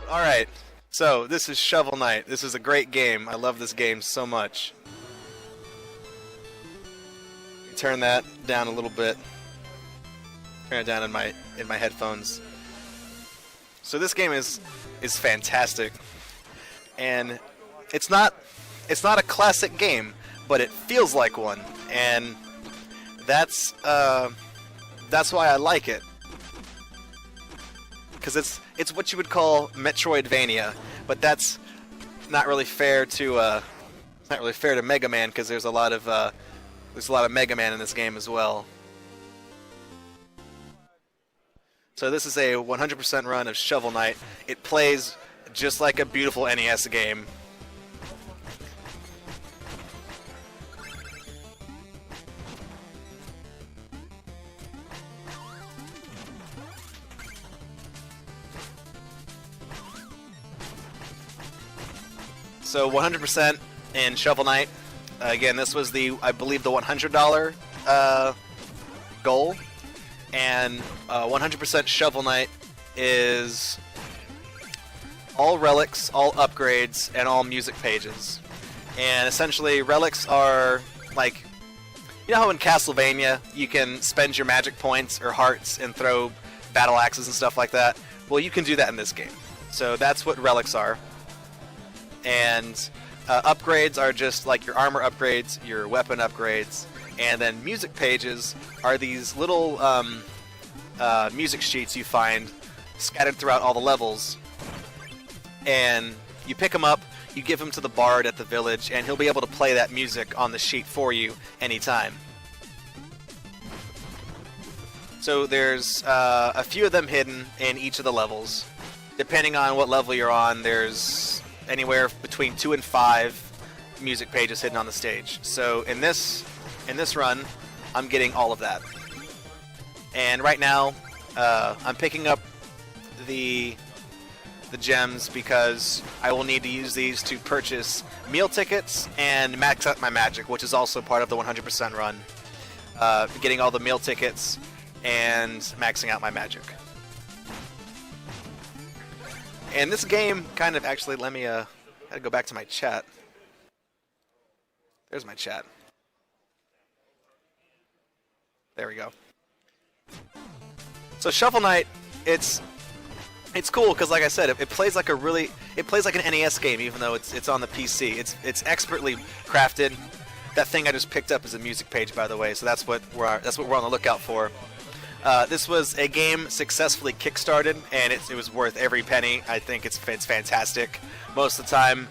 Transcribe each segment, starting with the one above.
Alright, so this is Shovel Knight. This is a great game. I love this game so much. Turn that down a little bit. Turn it down in my headphones. So this game is fantastic. And it's not a classic game, but it feels like one. And that's why I like it. Because it's what you would call Metroidvania, but that's not really fair to Mega Man, because there's a lot of Mega Man in this game as well. So this is a 100% run of Shovel Knight. It plays just like a beautiful NES game. So 100% in Shovel Knight. Again, this was I believe the $100 goal, and 100% Shovel Knight is all relics, all upgrades, and all music pages. And essentially, relics are like, you know how in Castlevania you can spend your magic points or hearts and throw battle axes and stuff like that? Well, you can do that in this game. So that's what relics are. And upgrades are just like your armor upgrades, your weapon upgrades, and then music pages are these little music sheets you find scattered throughout all the levels. And you pick them up, you give them to the bard at the village, and he'll be able to play that music on the sheet for you anytime. So there's a few of them hidden in each of the levels. Depending on what level you're on, there's anywhere between 2 and 5 music pages hidden on the stage. So in this run, I'm getting all of that. And right now, I'm picking up the gems because I will need to use these to purchase meal tickets and max out my magic, which is also part of the 100% run. Getting all the meal tickets and maxing out my magic. And this game kind of actually, let me I gotta go back to my chat. There's my chat. There we go. So Shovel Knight, it's cool because, like I said, it plays like an NES game, even though it's on the PC. It's expertly crafted. That thing I just picked up is a music page, by the way. So that's what we're on the lookout for. This was a game successfully kickstarted, and it was worth every penny. I think it's fantastic. Most of the time,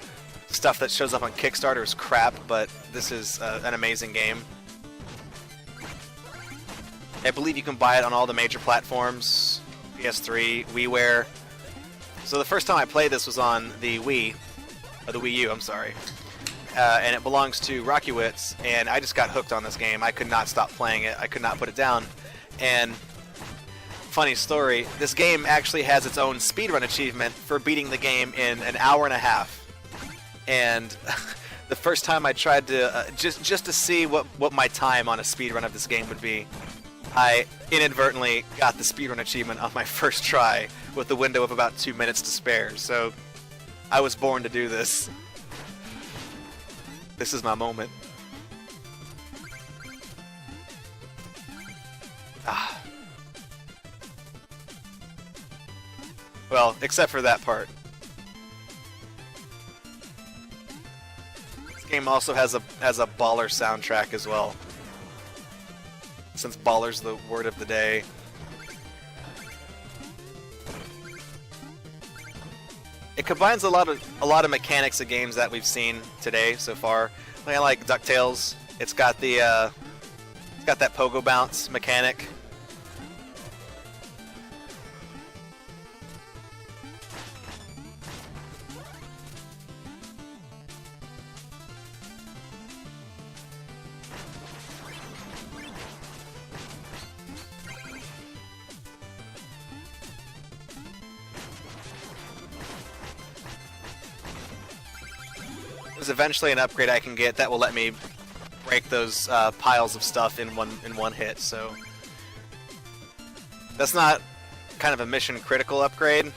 stuff that shows up on Kickstarter is crap, but this is an amazing game. I believe you can buy it on all the major platforms, PS3, WiiWare. So the first time I played this was on the Wii, or the Wii U, I'm sorry. And it belongs to Rockywitz, and I just got hooked on this game. I could not stop playing it. I could not put it down. And funny story, this game actually has its own speedrun achievement for beating the game in an hour and a half. And the first time I tried to just to see what my time on a speedrun of this game would be, I inadvertently got the speedrun achievement on my first try with a window of about 2 minutes to spare. So I was born to do this. This is my moment. Ah. Well, except for that part. This game also has a baller soundtrack as well. Since baller's the word of the day. It combines a lot of mechanics of games that we've seen today so far. I like DuckTales. It's got that pogo bounce mechanic. There's eventually an upgrade I can get that will let me break those piles of stuff in one hit. So that's not kind of a mission critical upgrade,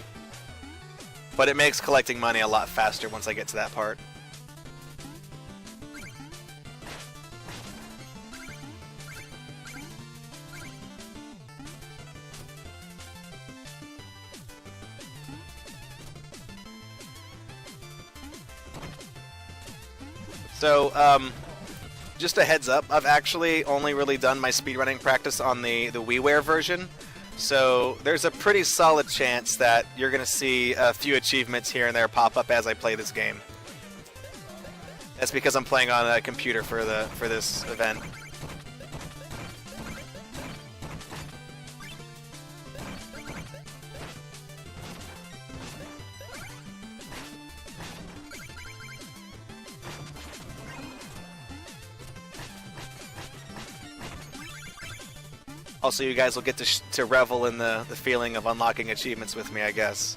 but it makes collecting money a lot faster once I get to that part. So, just a heads up, I've actually only really done my speedrunning practice on the WiiWare version, so there's a pretty solid chance that you're going to see a few achievements here and there pop up as I play this game. That's because I'm playing on a computer for this event. Also, you guys will get to revel in the feeling of unlocking achievements with me, I guess.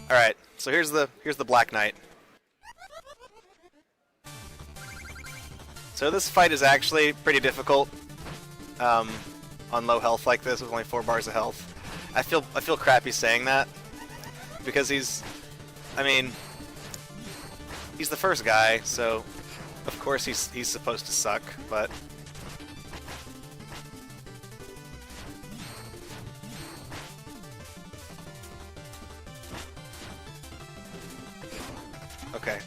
Alright, so here's the Black Knight. So this fight is actually pretty difficult on low health like this with only 4 bars of health. I feel crappy saying that because he's the first guy, so of course he's supposed to suck, but okay.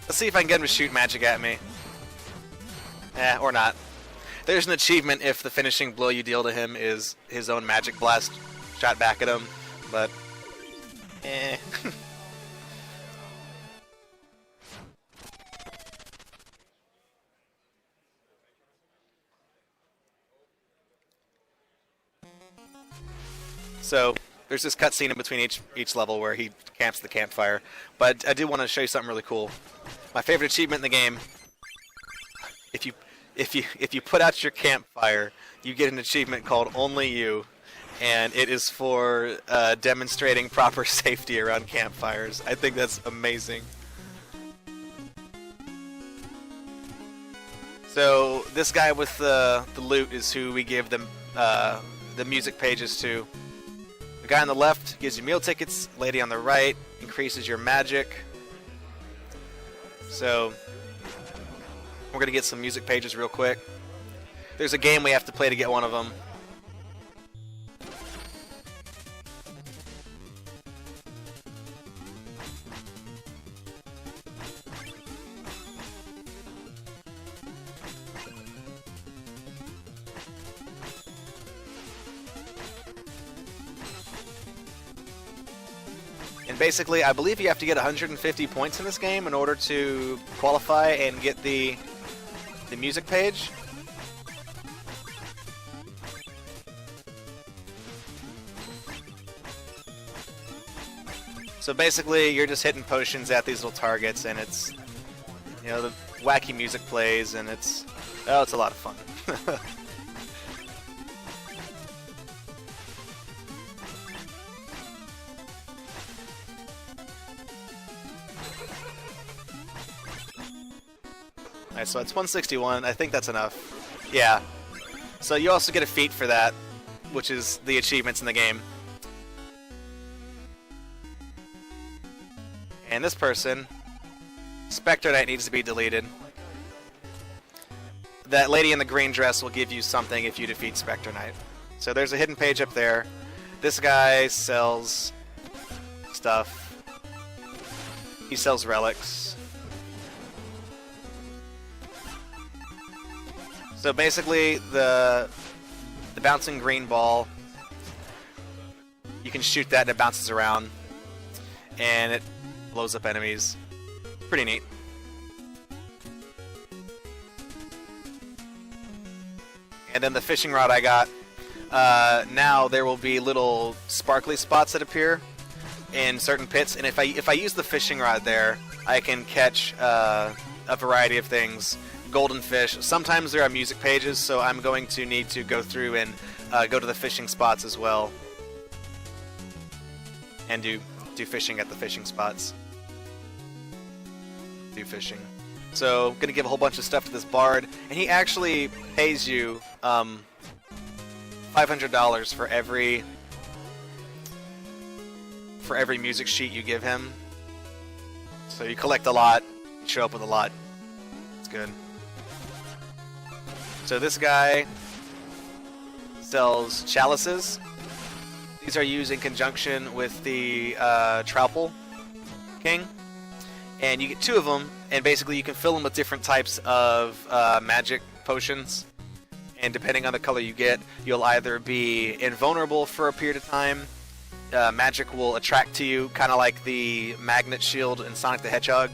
Let's see if I can get him to shoot magic at me. Or not. There's an achievement if the finishing blow you deal to him is his own magic blast shot back at him, but So there's this cutscene in between each level where he camps the campfire. But I do want to show you something really cool. My favorite achievement in the game: if you put out your campfire, you get an achievement called "Only You," and it is for demonstrating proper safety around campfires. I think that's amazing. So this guy with the loot is who we give them the music pages to. The guy on the left gives you meal tickets. Lady on the right increases your magic. So we're going to get some music pages real quick. There's a game we have to play to get one of them. And basically, I believe you have to get 150 points in this game in order to qualify and get the music page. So basically, you're just hitting potions at these little targets, and it's, you know, the wacky music plays, and it's a lot of fun. Alright, so it's 161. I think that's enough. Yeah. So you also get a feat for that, which is the achievements in the game. And this person, Specter Knight, needs to be deleted. That lady in the green dress will give you something if you defeat Specter Knight. So there's a hidden page up there. This guy sells stuff. He sells relics. So basically, the bouncing green ball, you can shoot that and it bounces around, and it blows up enemies. Pretty neat. And then the fishing rod I got, now there will be little sparkly spots that appear in certain pits, and if I use the fishing rod there, I can catch a variety of things. Golden fish. Sometimes there are music pages, so I'm going to need to go through and go to the fishing spots as well, and do fishing at the fishing spots. Do fishing. So I'm gonna give a whole bunch of stuff to this bard, and he actually pays you $500 for every music sheet you give him. So you collect a lot, you show up with a lot. It's good. So this guy sells chalices. These are used in conjunction with the Troupple King. And you get 2 of them, and basically you can fill them with different types of magic potions. And depending on the color you get, you'll either be invulnerable for a period of time, magic will attract to you, kind of like the magnet shield in Sonic the Hedgehog,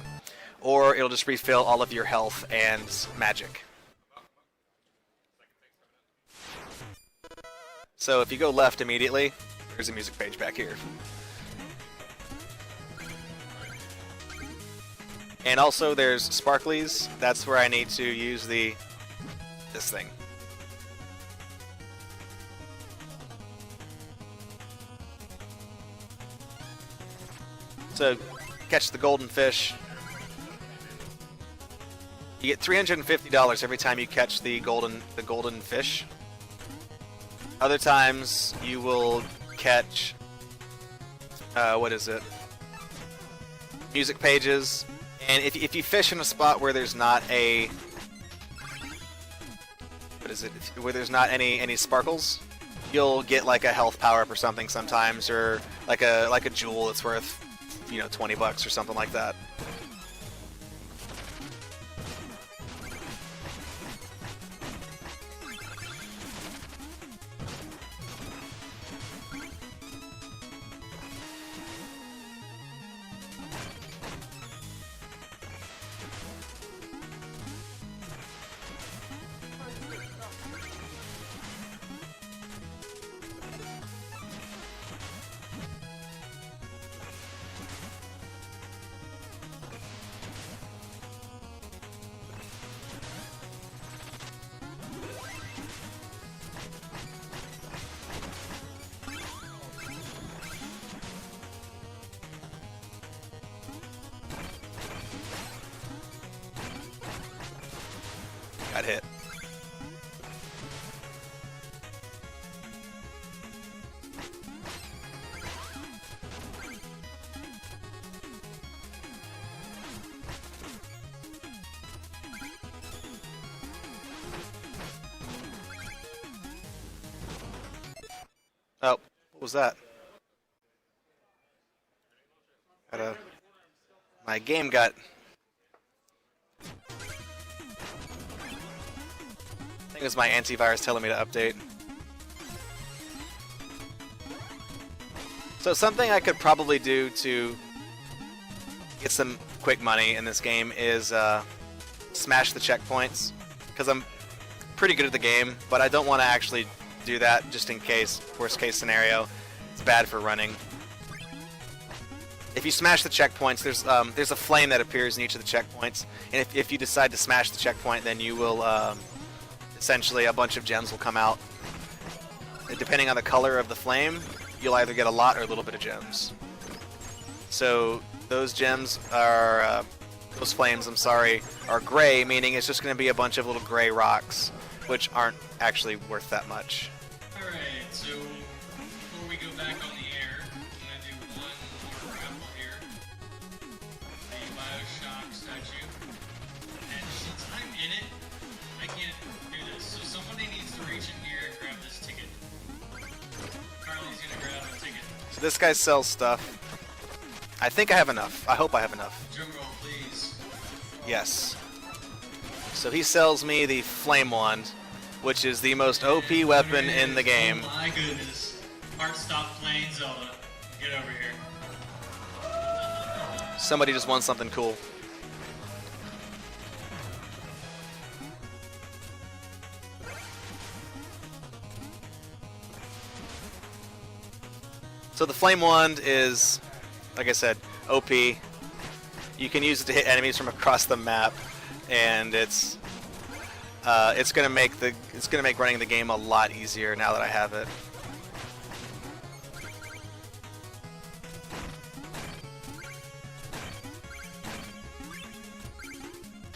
or it'll just refill all of your health and magic. So if you go left immediately, there's a music page back here. And also there's sparklies. That's where I need to use this thing. So catch the golden fish. You get $350 every time you catch the golden fish. Other times you will catch what is it? Music pages. And if you fish in a spot where there's not a where there's not any sparkles, you'll get like a health power up or something sometimes, or like a jewel that's worth, you know, $20 or something like that. Got hit. Oh, what was that? My game got... I think it was my antivirus telling me to update. So something I could probably do to get some quick money in this game is smash the checkpoints, because I'm pretty good at the game, but I don't want to actually do that just in case, worst case scenario, it's bad for running. If you smash the checkpoints, there's a flame that appears in each of the checkpoints, and if you decide to smash the checkpoint, then you will essentially a bunch of gems will come out. And depending on the color of the flame, you'll either get a lot or a little bit of gems. So those gems are those flames, I'm sorry, are gray, meaning it's just going to be a bunch of little gray rocks, which aren't actually worth that much. Alright, so before we go back on the air, I'm going to do one more raffle here. The Bioshock statue. And since I'm in it, I can't do this. So somebody needs to reach in here and grab this ticket. Carly's going to grab the ticket. So this guy sells stuff. I think I have enough. I hope I have enough. Drum roll, please. Yes. So he sells me the Flame Wand, which is the most OP weapon in the game. Oh my goodness. Heart stopped playing Zelda. Get over here. Somebody just won something cool. So the Flame Wand is, like I said, OP. You can use it to hit enemies from across the map, and it's gonna make running the game a lot easier now that I have it.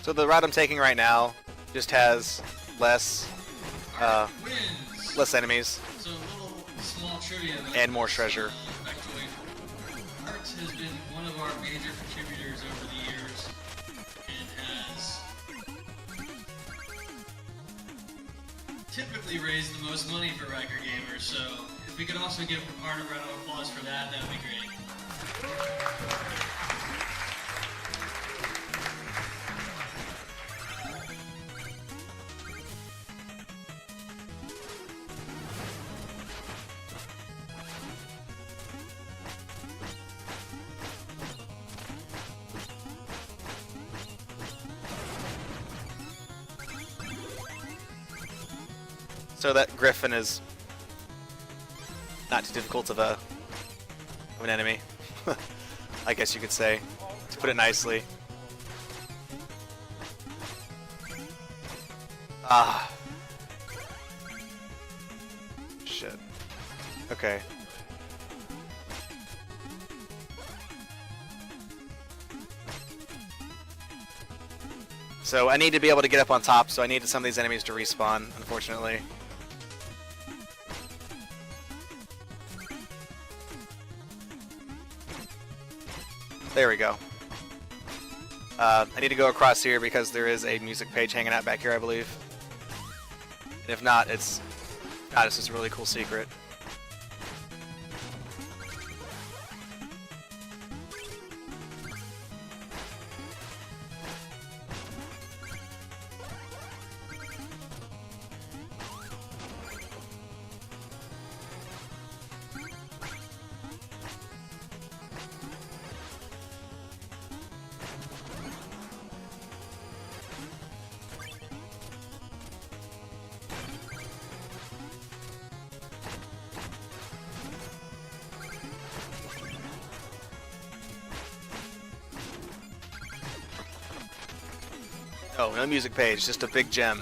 So the route I'm taking right now just has less enemies. So a little small trivia and more treasure. Art has been one of our major contributors over the years, and has typically raised the most money for Riker Gamers. So if we could also give Art a round of applause for that, that would be great. So that Griffin is not too difficult of an enemy, I guess you could say, to put it nicely. Ah. Shit. Okay. So I need to be able to get up on top, so I needed some of these enemies to respawn, unfortunately. There we go. I need to go across here because there is a music page hanging out back here, I believe. And if not, it's just a really cool secret. Oh, no music page, just a big gem.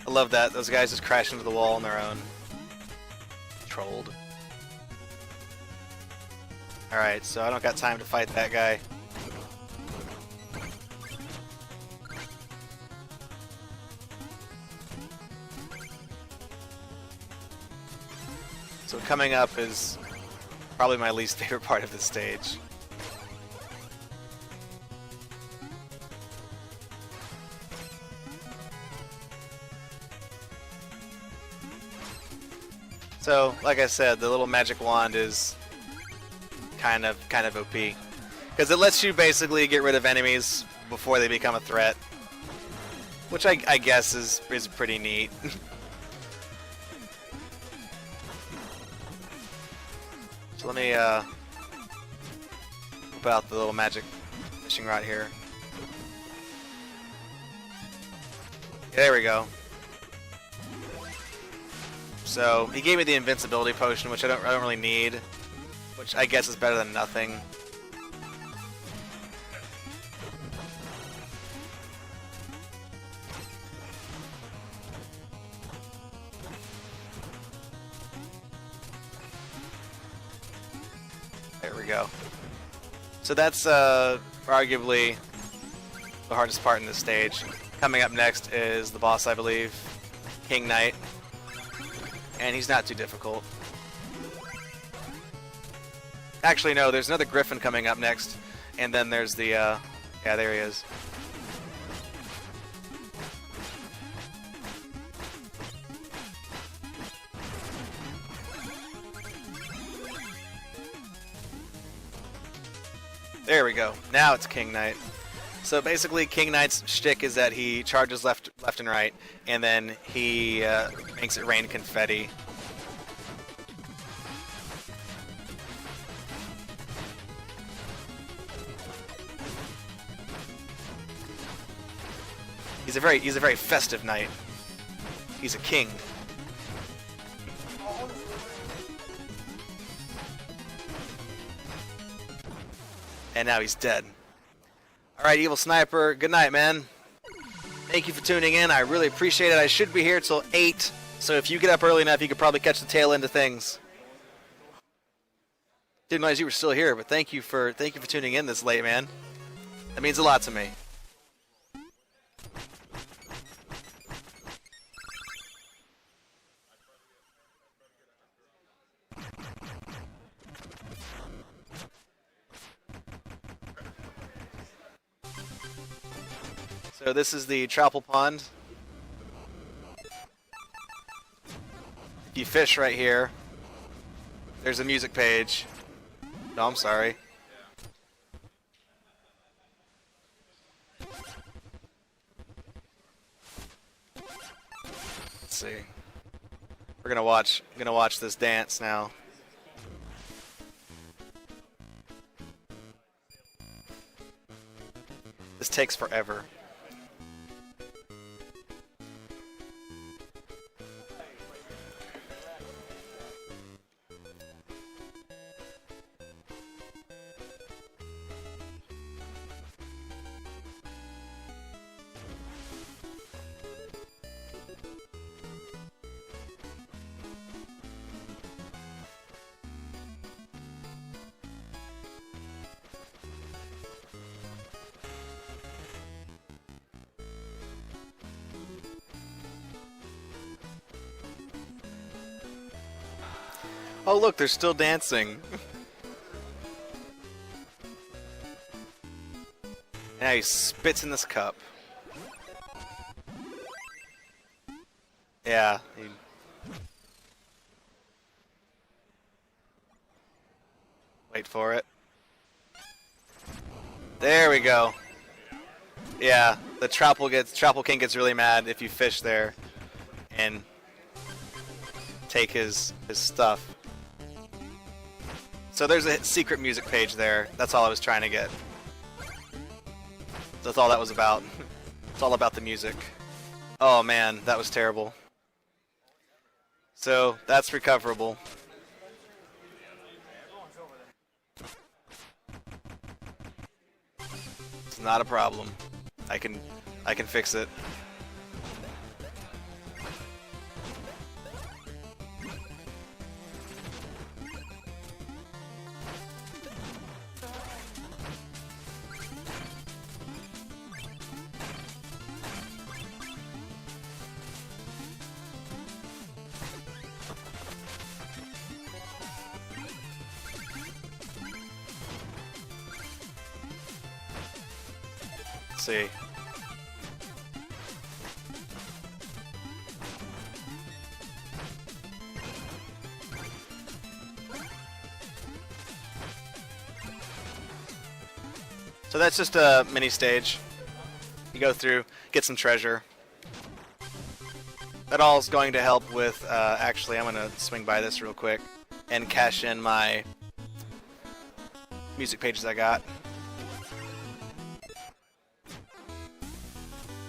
I love that. Those guys just crash into the wall on their own. Trolled. Alright, so I don't got time to fight that guy. So coming up is probably my least favorite part of this stage. So, like I said, the little magic wand is kind of OP, because it lets you basically get rid of enemies before they become a threat, which I guess is pretty neat. So let me whip out the little magic fishing rod here. There we go. So he gave me the invincibility potion, which I don't really need, which I guess is better than nothing. There we go. So that's arguably the hardest part in this stage. Coming up next is the boss, I believe, King Knight. And he's not too difficult. Actually, no, there's another Griffin coming up next. And then there's the, yeah, there he is. There we go. Now it's King Knight. So basically, King Knight's shtick is that he charges left and right, and then he makes it rain confetti. He's a very festive knight. He's a king. And now he's dead. Alright, Evil Sniper, good night, man. Thank you for tuning in. I really appreciate it. I should be here till 8, so if you get up early enough, you could probably catch the tail end of things. Didn't realize you were still here, but thank you for tuning in this late, man. That means a lot to me. So this is the Troupple Pond. If you fish right here, there's a music page. No, I'm sorry. Let's see. We're gonna watch this dance now. This takes forever. Oh look, they're still dancing. Now he spits in this cup. Yeah. Wait for it. There we go. Yeah, the Troupple King gets really mad if you fish there and take his stuff. So there's a secret music page there. That's all I was trying to get. That's all that was about. It's all about the music. Oh man, that was terrible. So that's recoverable. It's not a problem. I can fix it. See. So that's just a mini stage. You go through, get some treasure. That all is going to help with, actually I'm going to swing by this real quick and cash in my music pages I got.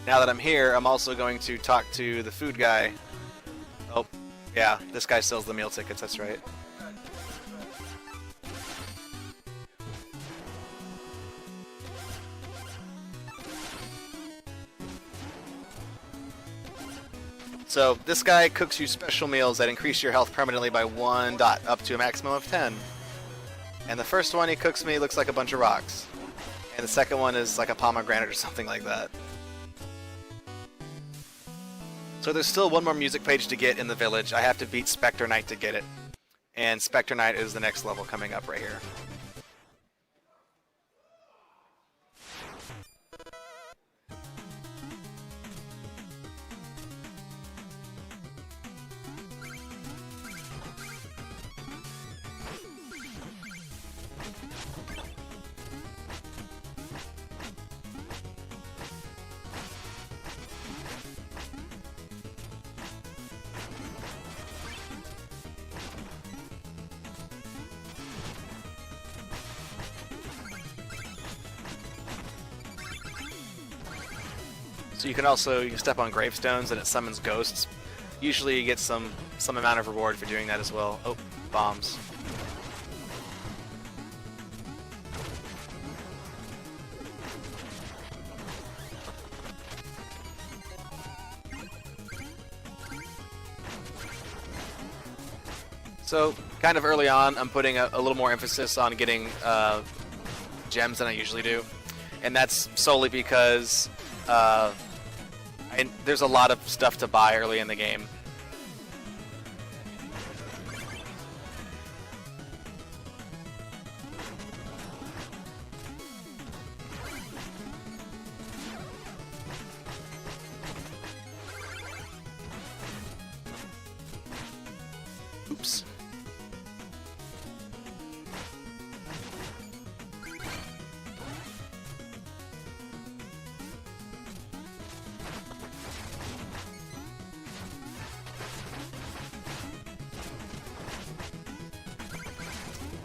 Now that I'm here, I'm also going to talk to the food guy. Oh, yeah, this guy sells the meal tickets, that's right. So, this guy cooks you special meals that increase your health permanently by 1 dot, up to a maximum of 10. And the first one he cooks me looks like a bunch of rocks. And the second one is like a pomegranate or something like that. So there's still one more music page to get in the village. I have to beat Specter Knight to get it. And Spectre Knight is the next level coming up right here. So you can step on gravestones and it summons ghosts. Usually you get some amount of reward for doing that as well. Oh, bombs. So, kind of early on, I'm putting a little more emphasis on getting gems than I usually do. And that's solely because there's a lot of stuff to buy early in the game. Oops.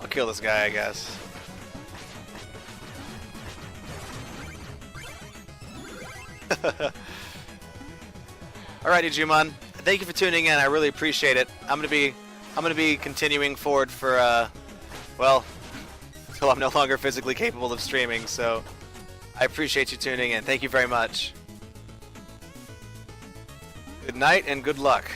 I'll kill this guy, I guess. Alrighty, Juman. Thank you for tuning in. I really appreciate it. I'm gonna be continuing forward for well, until I'm no longer physically capable of streaming. So I appreciate you tuning in. Thank you very much. Good night and good luck.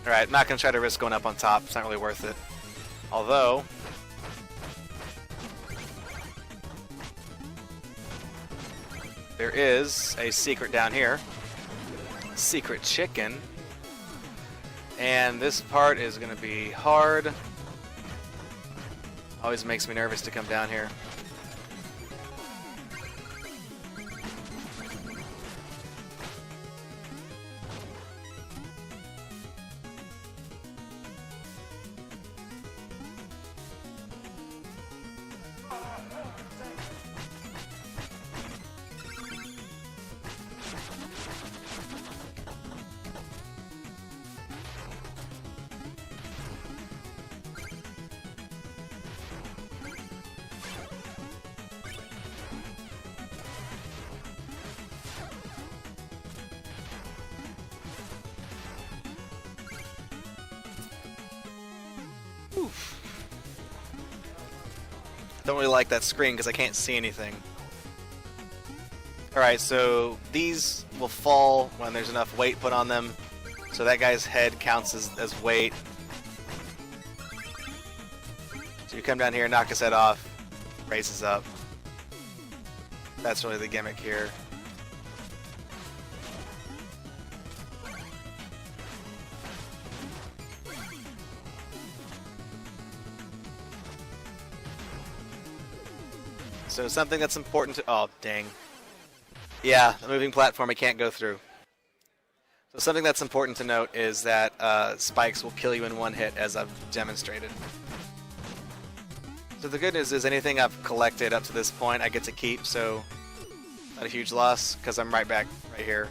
Alright, I'm not going to try to risk going up on top. It's not really worth it. Although... there is a secret down here. Secret chicken. And this part is going to be hard. Always makes me nervous to come down here. Don't really like that screen because I can't see anything. Alright, so these will fall when there's enough weight put on them. So that guy's head counts as weight. So you come down here, knock his head off, raises up. That's really the gimmick here. So something that's important to... oh, dang. Yeah, the moving platform I can't go through. So something that's important to note is that spikes will kill you in one hit, as I've demonstrated. So the good news is anything I've collected up to this point I get to keep, so not a huge loss, because I'm right back right here.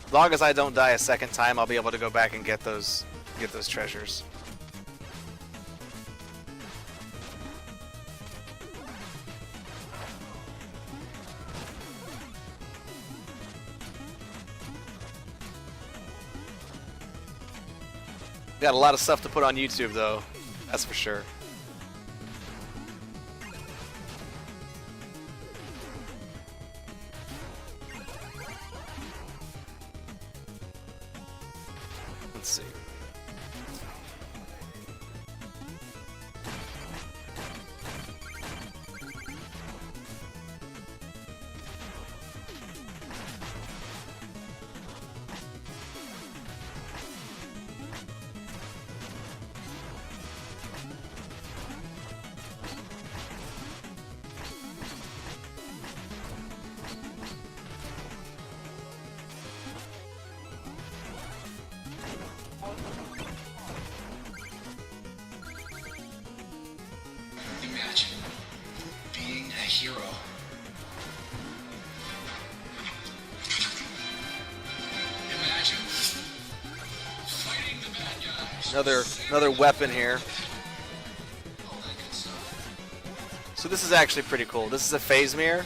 As long as I don't die a second time, I'll be able to go back and get those treasures. Got a lot of stuff to put on YouTube, though. That's for sure. Let's see. Another weapon here. So this is actually pretty cool. This is a phase mirror,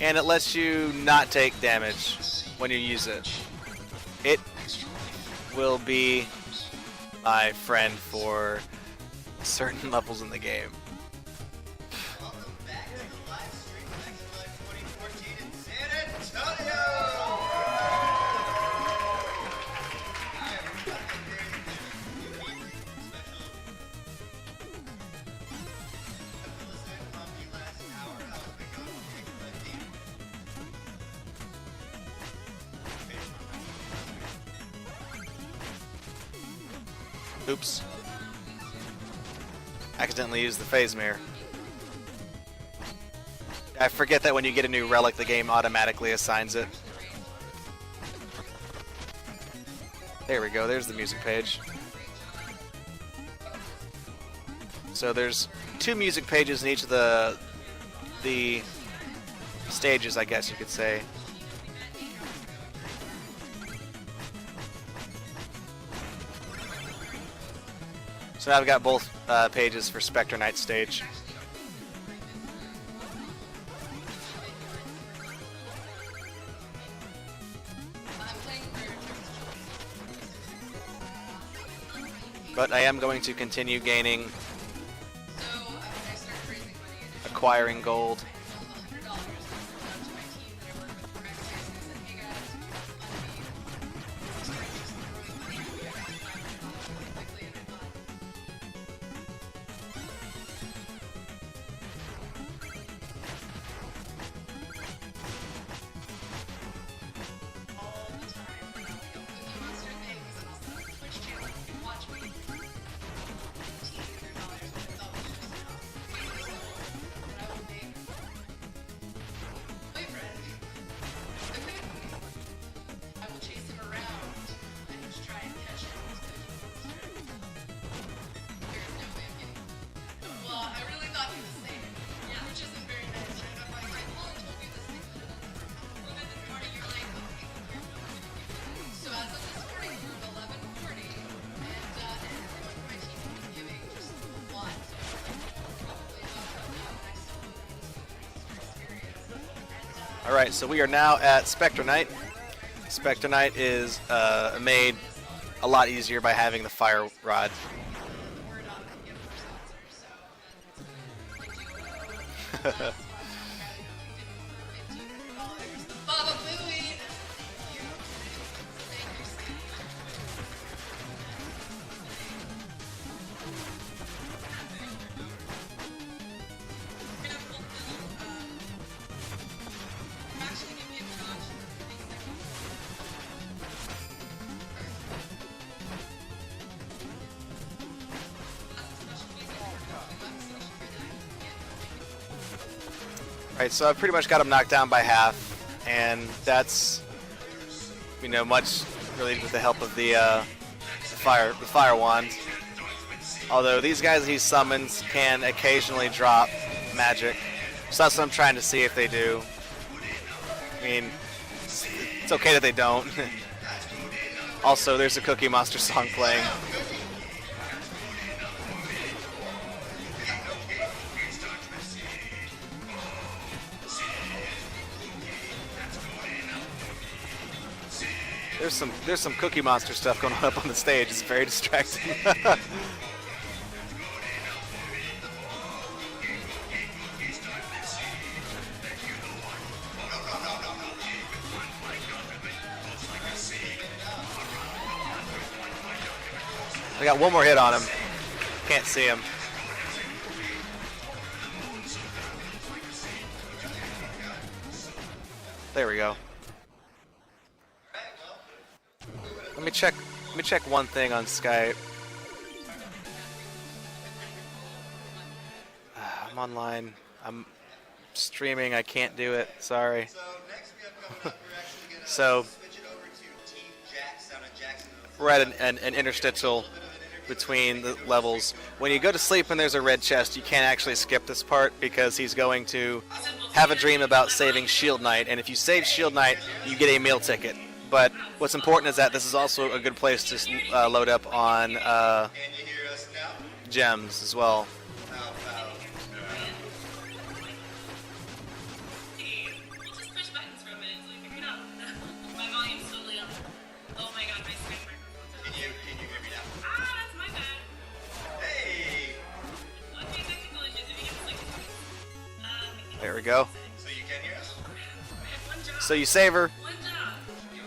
and it lets you not take damage when you use it. It will be my friend for certain levels in the game. Welcome back to the live stream of X Live 2014 in San Antonio! Hi, everybody. Very special. Listening on the last hour. How's it been going with X Live team? Oops. Accidentally used the phase mirror. I forget that when you get a new relic, the game automatically assigns it. There we go, there's the music page. So there's 2 music pages in each of the stages, I guess you could say. So now I've got both pages for Specter Knight stage. But I am going to continue gaining, acquiring gold. Alright, so we are now at Spectre Knight. Spectre Knight is made a lot easier by having the fire rod. Alright, so I've pretty much got him knocked down by half, and that's, you know, much really with the help of the fire wand. Although these guys he summons can occasionally drop magic, so that's what I'm trying to see if they do. I mean, it's okay that they don't. Also, there's a Cookie Monster song playing. There's some Cookie Monster stuff going on up on the stage. It's very distracting. I got one more hit on him. Can't see him. There we go. Let me check one thing on Skype. I'm online. I'm streaming. I can't do it. Sorry. So next we have coming up, we're actually going to So switch it over to Team Jax down at Jacksonville. we're at an interstitial between the levels. When you go to sleep and there's a red chest, you can't actually skip this part because he's going to have a dream about saving Shield Knight, and if you save Shield Knight, you get a meal ticket. But what's important is that this is also a good place to load up on Can you hear us now? gems as well. How about... Hey, we'll just push buttons for a minute until we figure it out. My volume's totally up. Oh my god, my screen microphone's up. Can you hear me now? Ah, that's my bad. Hey! Okay, technical issues. If you give us like a There we go. So you can hear us? I have one job. So you save her, One job.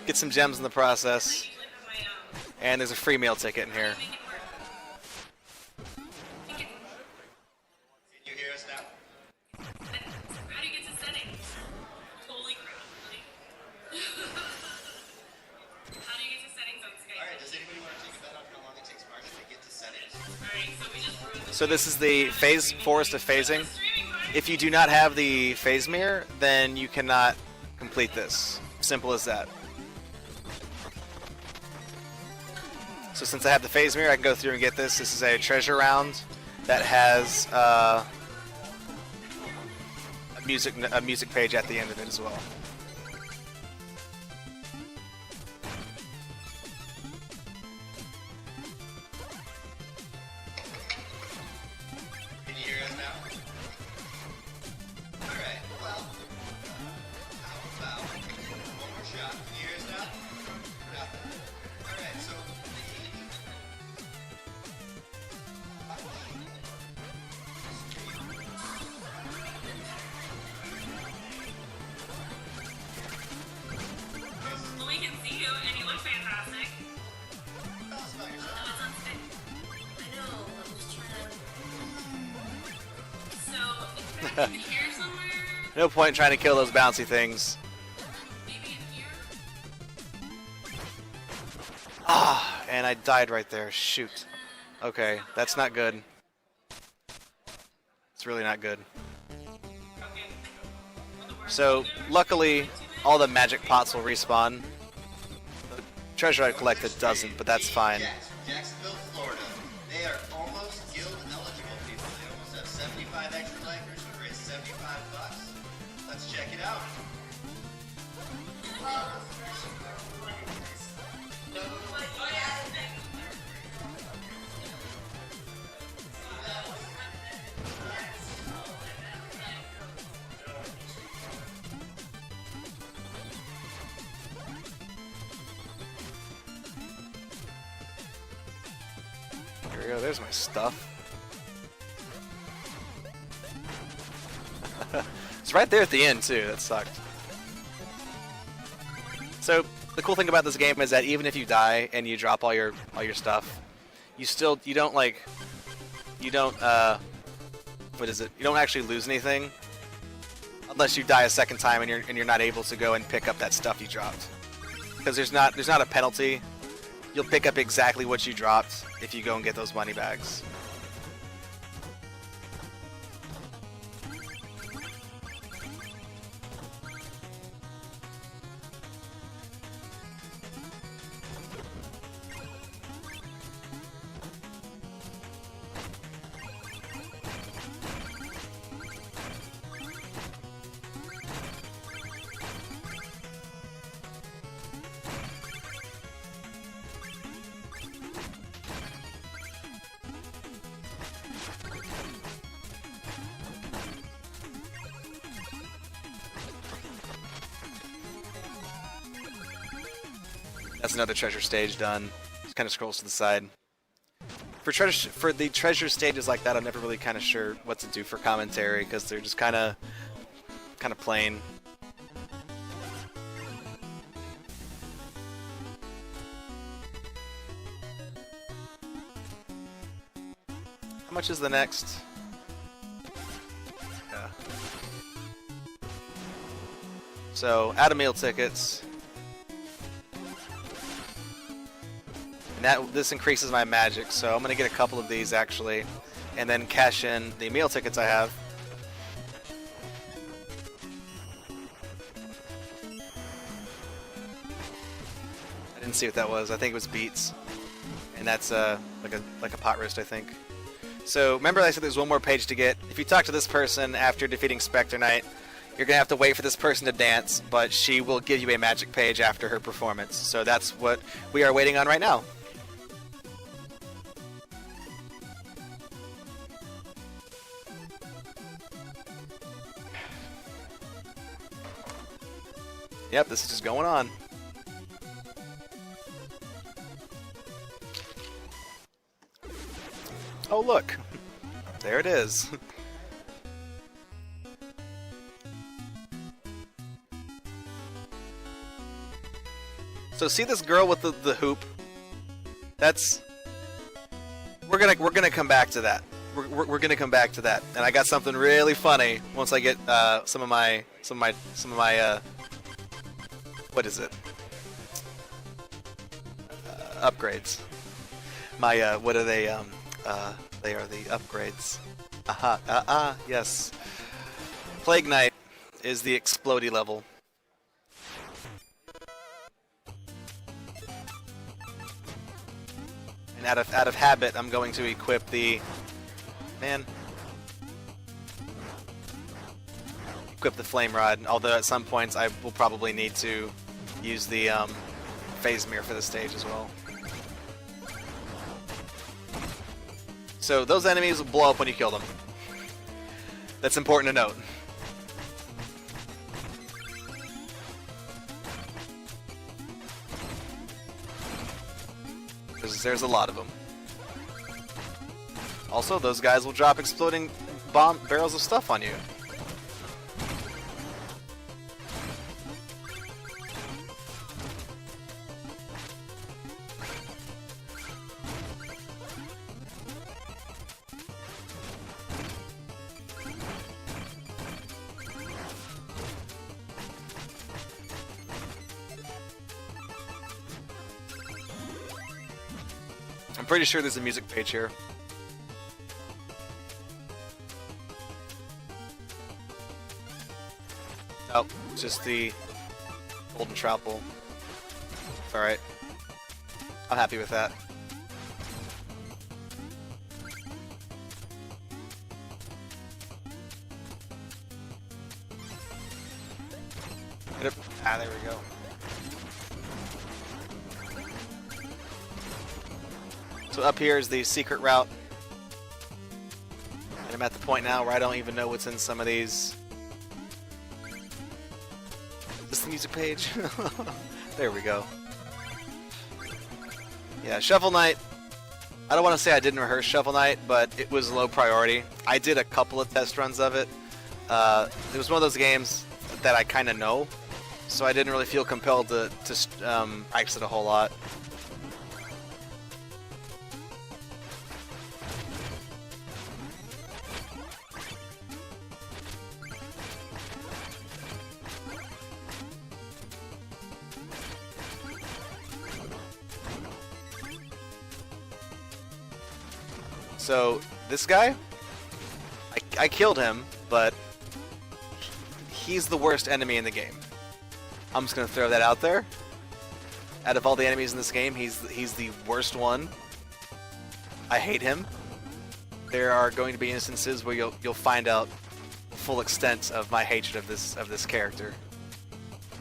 get some gems in the process, I usually have my, and there's a free meal ticket in here. make it work. Make it Can you hear us now? How do you get to settings? Holy crap. Like, how do you get to settings on Skype? Alright, does anybody want to take a bet on how long it takes Marcia to get to settings? Alright, so we just ruined the So this is the phase forest of phasing. streaming part. If you do not have the phase mirror, then you cannot complete this. Simple as that. So since I have the phase mirror, I can go through and get this. This is a treasure round that has a music page at the end of it as well. Can you hear us now? Alright, well, how about one more shot? Can you hear us now? Nothing. Alright, so Well, we can see you, and you look fantastic. tell us about yourself. Oh, it's on Skype. I know, I'm just trying to... So, it's back in here somewhere? No point in trying to kill those bouncy things. Maybe in here? Ah, and I died right there. Shoot. Okay, that's not good. It's really not good. Okay. So, luckily, all the magic pots will respawn. The treasure I collected doesn't, but that's fine. Jacks from Jacksonville, Florida. They are almost guild eligible people. They almost have 75 extra lifers who raise 75 bucks. Let's check it out. Here we go, there's my stuff. It's right there at the end too, that sucked. So the cool thing about this game is that even if you die and you drop all your stuff, you don't actually lose anything unless you die a second time and you're not able to go and pick up that stuff you dropped. Because there's not a penalty. You'll pick up exactly what you dropped if you go and get those money bags. That's another treasure stage done. Just kind of scrolls to the side. For the treasure stages like that, I'm never really kind of sure what to do for commentary because they're just kind of plain. How much is the next? Yeah. So, out of meal tickets. And this increases my magic, so I'm going to get a couple of these actually, and then cash in the meal tickets I have. I didn't see what that was. I think it was beets, and that's like a pot roast, I think. So remember I said there's one more page to get. If you talk to this person after defeating Specter Knight, You're gonna have to wait for this person to dance, but she will give you a magic page after her performance. So that's what we are waiting on right now. Yep, this is just going on. Oh, look. There it is. So see this girl with the hoop? That's... We're gonna come back to that. We're gonna come back to that. And I got something really funny once I get some of my what is it? Upgrades. My what are they? They are the upgrades. Aha! Yes. Plague Knight is the explodey level. And out of habit, I'm going to equip the equip the flame rod. Although at some points I will probably need to use the phase mirror for the stage as well. So those enemies will blow up when you kill them. That's important to note. Because there's a lot of them. Also, those guys will drop exploding barrels of stuff on you. I'm pretty sure there's a music page here. Oh, just the golden trowel. Alright. I'm happy with that. Ah, there we go. So up here is the secret route. And I'm at the point now where I don't even know what's in some of these. Is this the music page? There we go. Yeah, Shovel Knight. I don't want to say I didn't rehearse Shovel Knight, but it was low priority. I did a couple of test runs of it. It was one of those games that I kind of know, so I didn't really feel compelled to practice it a whole lot. So, this guy, I killed him, but he's the worst enemy in the game. I'm just going to throw that out there. Out of all the enemies in this game, he's the worst one. I hate him. There are going to be instances where you'll find out the full extent of my hatred of this character.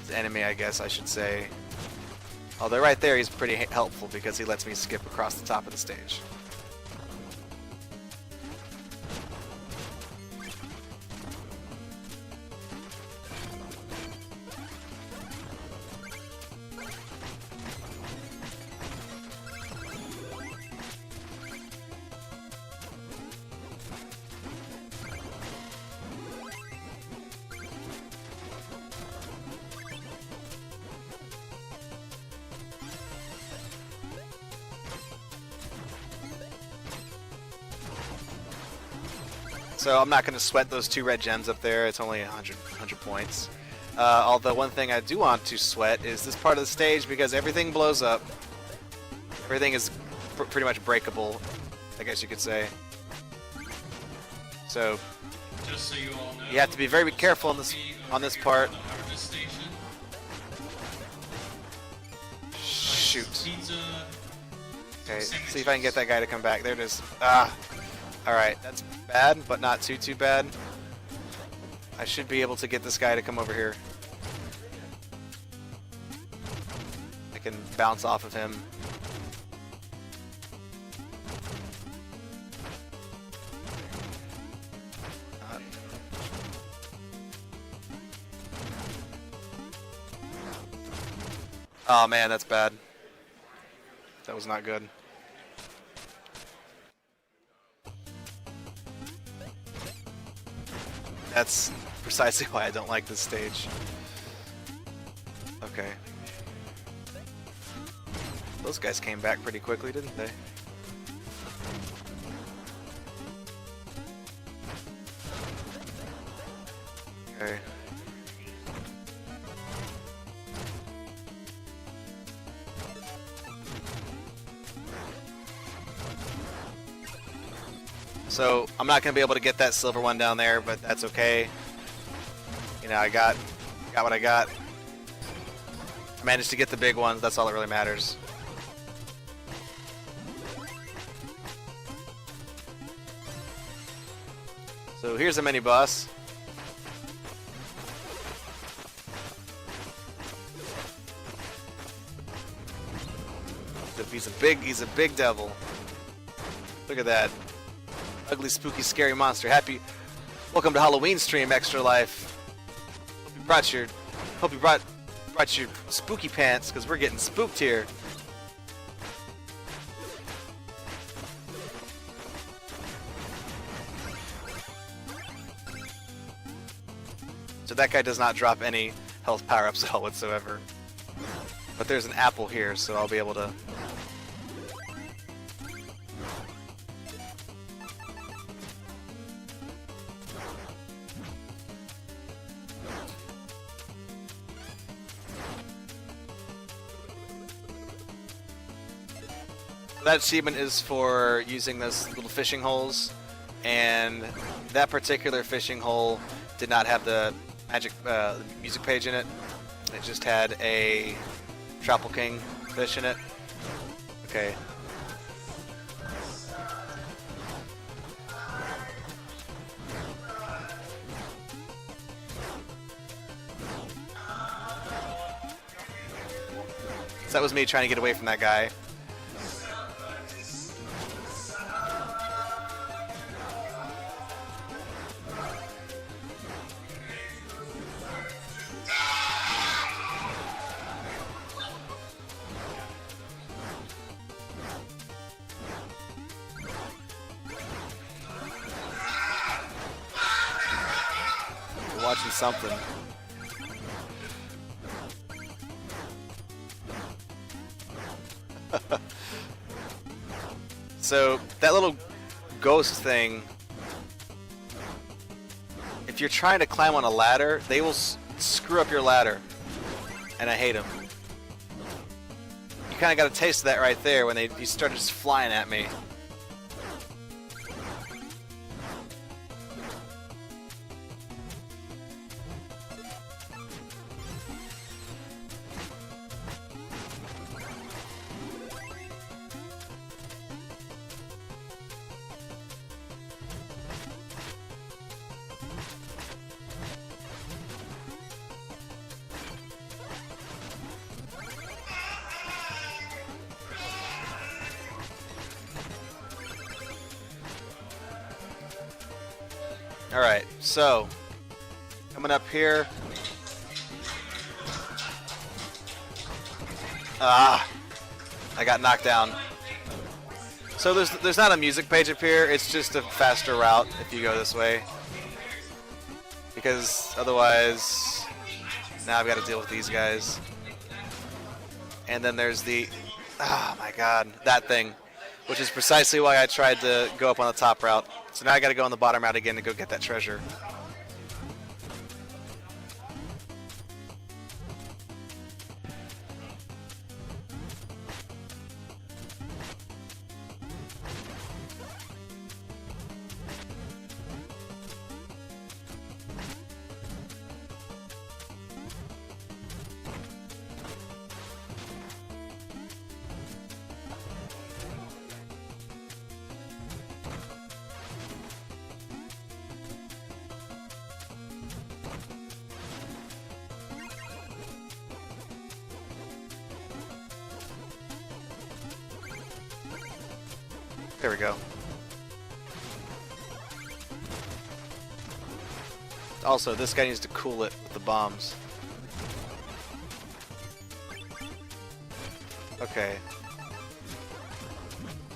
This enemy, I guess I should say. Although right there he's pretty helpful because he lets me skip across the top of the stage. So I'm not going to sweat those 2 red gems up there. It's only 100 points. Although one thing I do want to sweat is this part of the stage because everything blows up. Everything is pretty much breakable, I guess you could say. So, Just so you all know, you have to be very careful on this part. Shoot. Okay, see if I can get that guy to come back. There it is. Ah. Alright, that's bad, but not too bad. I should be able to get this guy to come over here. I can bounce off of him. Oh man, that's bad. That was not good. That's precisely why I don't like this stage. Okay. Those guys came back pretty quickly, didn't they? Okay. So I'm not gonna be able to get that silver one down there, but that's okay. You know, I got what I got. I managed to get the big ones. That's all that really matters. So here's a mini boss. He's a big devil. Look at that. Ugly, spooky, scary monster. Welcome to Halloween stream, Extra Life. Hope you brought your spooky pants, because we're getting spooked here. So that guy does not drop any health power-ups at all whatsoever. But there's an apple here, so I'll be able to... That achievement is for using those little fishing holes, and that particular fishing hole did not have the magic music page in it. It just had a Tropical King fish in it. Okay. So that was me trying to get away from that guy. Watching something. So that little ghost thing, if you're trying to climb on a ladder, they will screw up your ladder, and I hate them. You kind of got a taste of that right there when he started just flying at me. Alright, so coming up here. I got knocked down. So there's not a music page up here, it's just a faster route if you go this way. Because otherwise, now I've got to deal with these guys. And then there's the, oh my god, that thing. Which is precisely why I tried to go up on the top route. So now I gotta go on the bottom route again to go get that treasure. There we go. Also, this guy needs to cool it with the bombs. Okay.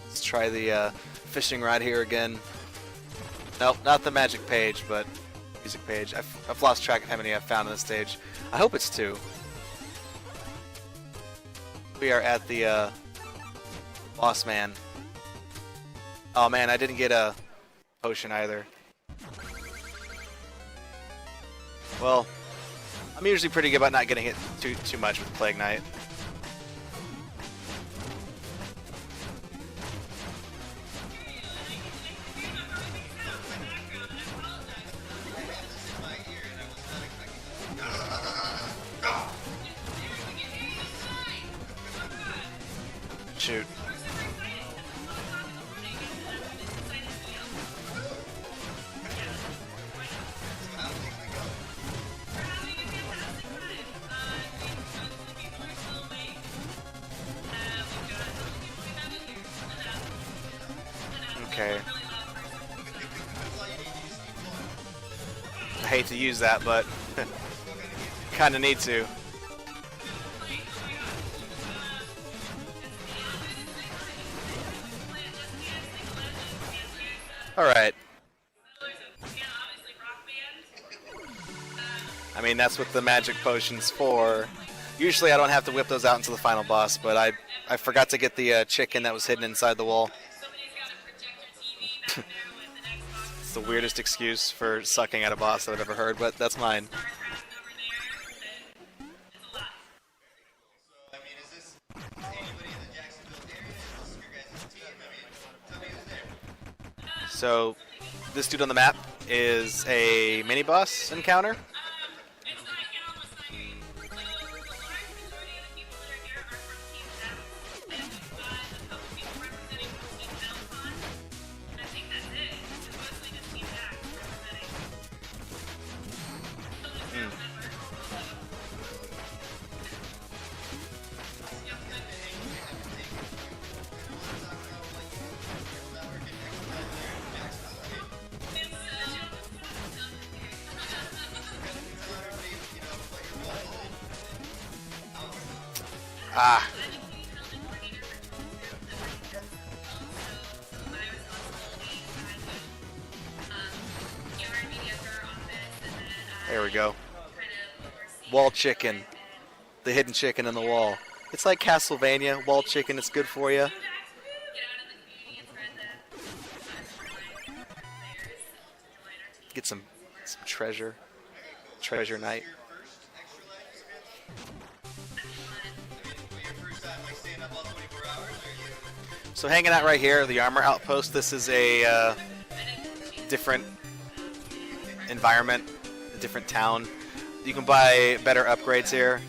Let's try the fishing rod here again. Nope, not the magic page, but music page. I've lost track of how many I've found on this stage. I hope it's 2. We are at the boss man. Oh man, I didn't get a potion either. Well, I'm usually pretty good about not getting hit too much with Plague Knight. Shoot. Okay. I hate to use that, but kinda need to. Alright. I mean, that's what the magic potion's for. Usually I don't have to whip those out until the final boss, but I forgot to get the chicken that was hidden inside the wall. It's the weirdest excuse for sucking at a boss that I've ever heard, but that's mine. I mean, is this anybody in the Jacksonville area? Is this your guys' team? I mean, tell me who's there. So, this dude on the map is a mini-boss encounter. Ah. There we go. Wall chicken. The hidden chicken in the wall. It's like Castlevania. Wall chicken, it's good for you. Get some treasure. Treasure Knight. So hanging out right here, the armor outpost. This is a different environment, a different town. You can buy better upgrades here.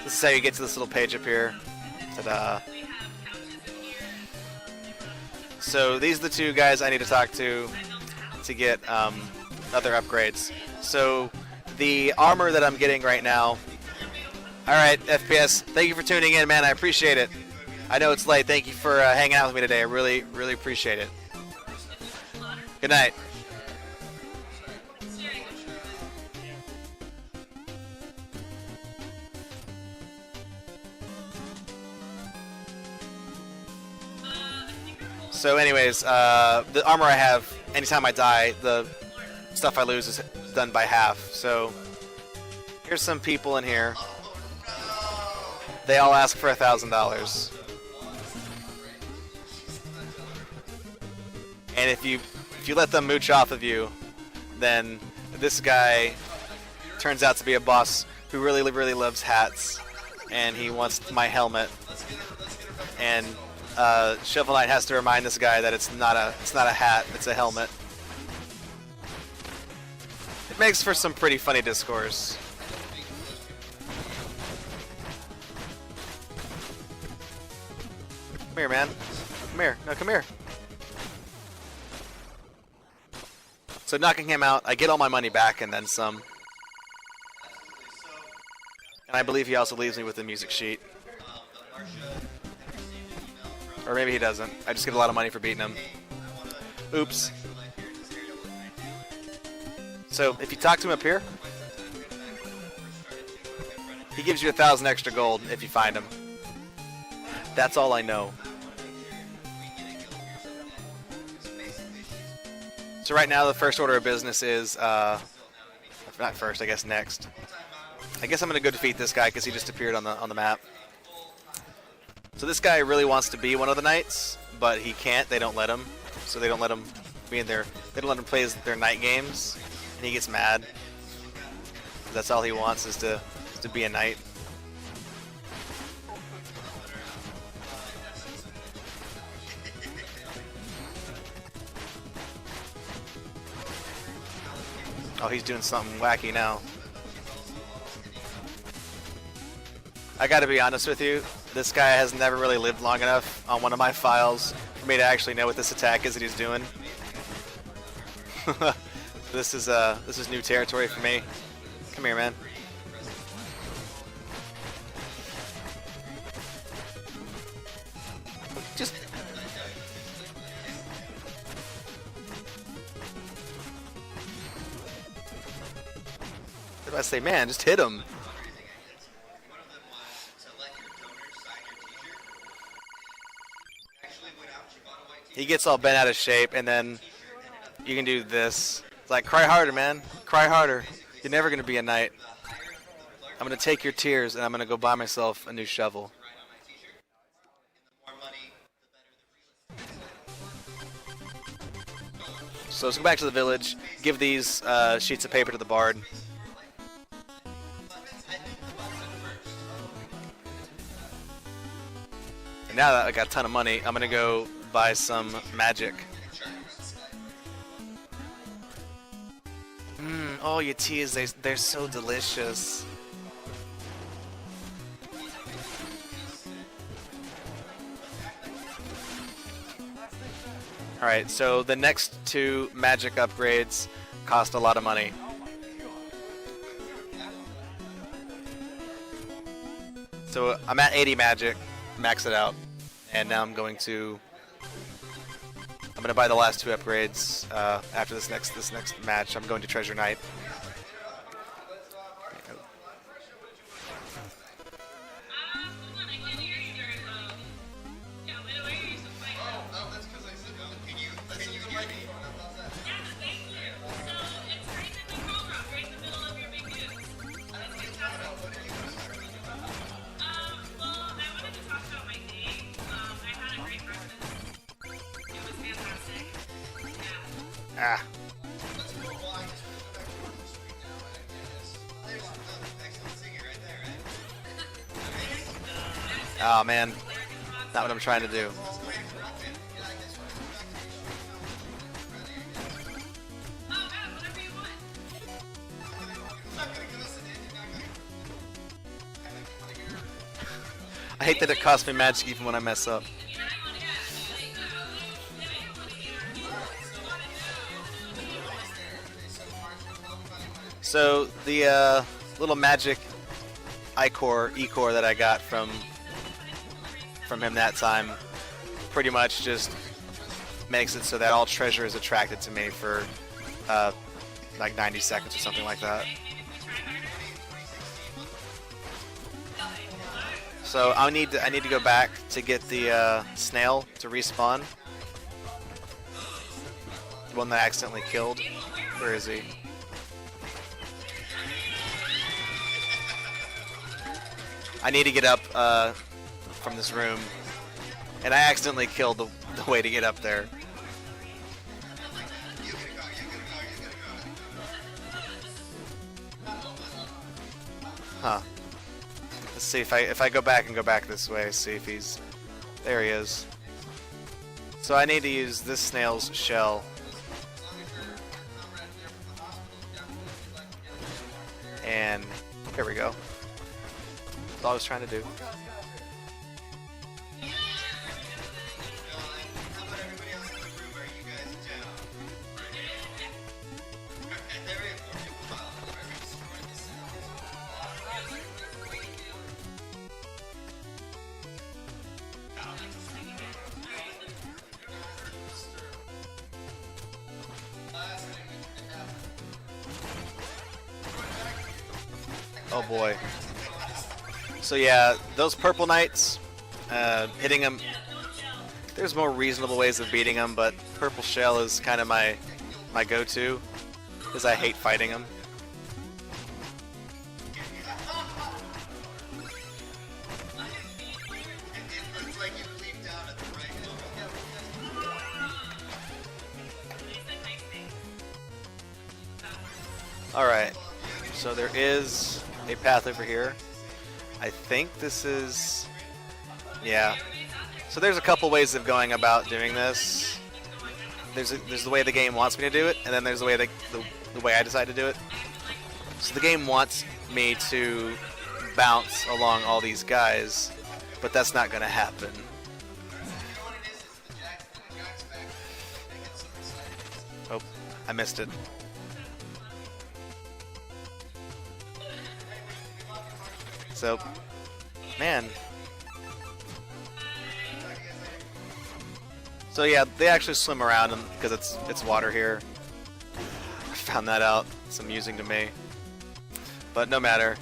This is how you get to this little page up here. Ta-da. So these are the 2 guys I need to talk to get other upgrades. So the armor that I'm getting right now. Alright, FPS, thank you for tuning in, man. I appreciate it. I know it's late. Thank you for hanging out with me today. I really, really appreciate it. Good night. So anyways, the armor I have, anytime I die, the stuff I lose is done by half. So here's some people in here. They all ask for $1,000. And if you let them mooch off of you, then this guy turns out to be a boss who really, really loves hats, and he wants my helmet. And Shovel Knight has to remind this guy that it's not a hat, it's a helmet. It makes for some pretty funny discourse. Come here, man. Come here. No, come here. So knocking him out, I get all my money back and then some. And I believe he also leaves me with the music sheet. Or maybe he doesn't. I just get a lot of money for beating him. Oops. So, if you talk to him up here, he gives you 1,000 extra gold if you find him. That's all I know. So right now the first order of business is, not first, I guess next. I guess I'm going to go defeat this guy because he just appeared on the map. So this guy really wants to be one of the knights, but he can't. They don't let him. So they don't let him be in there. They don't let him play their night games, and he gets mad. That's all he wants is to be a knight. Oh, he's doing something wacky now. I gotta be honest with you, this guy has never really lived long enough on one of my files for me to actually know what this attack is that he's doing. This is new territory for me. Come here, man. Just... I say, man, just hit him. He gets all bent out of shape, and then you can do this. It's like, cry harder, man. Cry harder. You're never going to be a knight. I'm going to take your tears, and I'm going to go buy myself a new shovel. So let's go back to the village, give these sheets of paper to the bard. And now that I got a ton of money, I'm going to go buy some magic. Oh, your teas, they're so delicious. Alright, so the next two magic upgrades cost a lot of money. So I'm at 80 magic, max it out, and now I'm going to buy the last two upgrades after this next match. I'm going to Treasure Knight. Hold on, I can't hear you very well. Yeah, why are you so quiet? Oh, that's because I said no. Can you hear me? Yeah, thank you. So, it's right in the control room, right in the middle of your big news. That's fantastic. Well, I wanted to talk about my day. I had a great breakfast. It was fantastic. Yeah. Ah. Let's go. Well, I just went back to the street now, and there's another excellent singer right there, right? Oh man, not what I'm trying to do. Oh, God, whatever you want. I hate that it costs me magic even when I mess up. So the little magic E-core that I got from him that time pretty much just makes it so that all treasure is attracted to me for like 90 seconds or something like that. So I need to go back to get the snail to respawn. The one that I accidentally killed. Where is he? I need to get up from this room, and I accidentally killed the way to get up there. Huh. Let's see if I go back this way, see if he's... There he is. So I need to use this snail's shell. And here we go. That's all I was trying to do. Oh boy. So yeah, those purple knights, hitting them. There's more reasonable ways of beating them, but purple shell is kind of my go-to, because I hate fighting them. It looks like you leaped out at the right moment. Alright, so there is a path over here. I think this is... yeah. So there's a couple ways of going about doing this. There's the way the game wants me to do it, and then there's the way the way I decide to do it. So the game wants me to bounce along all these guys, but that's not going to happen. Oh, I missed it. So, man. So yeah, they actually swim around because it's water here. I found that out. It's amusing to me. But no matter.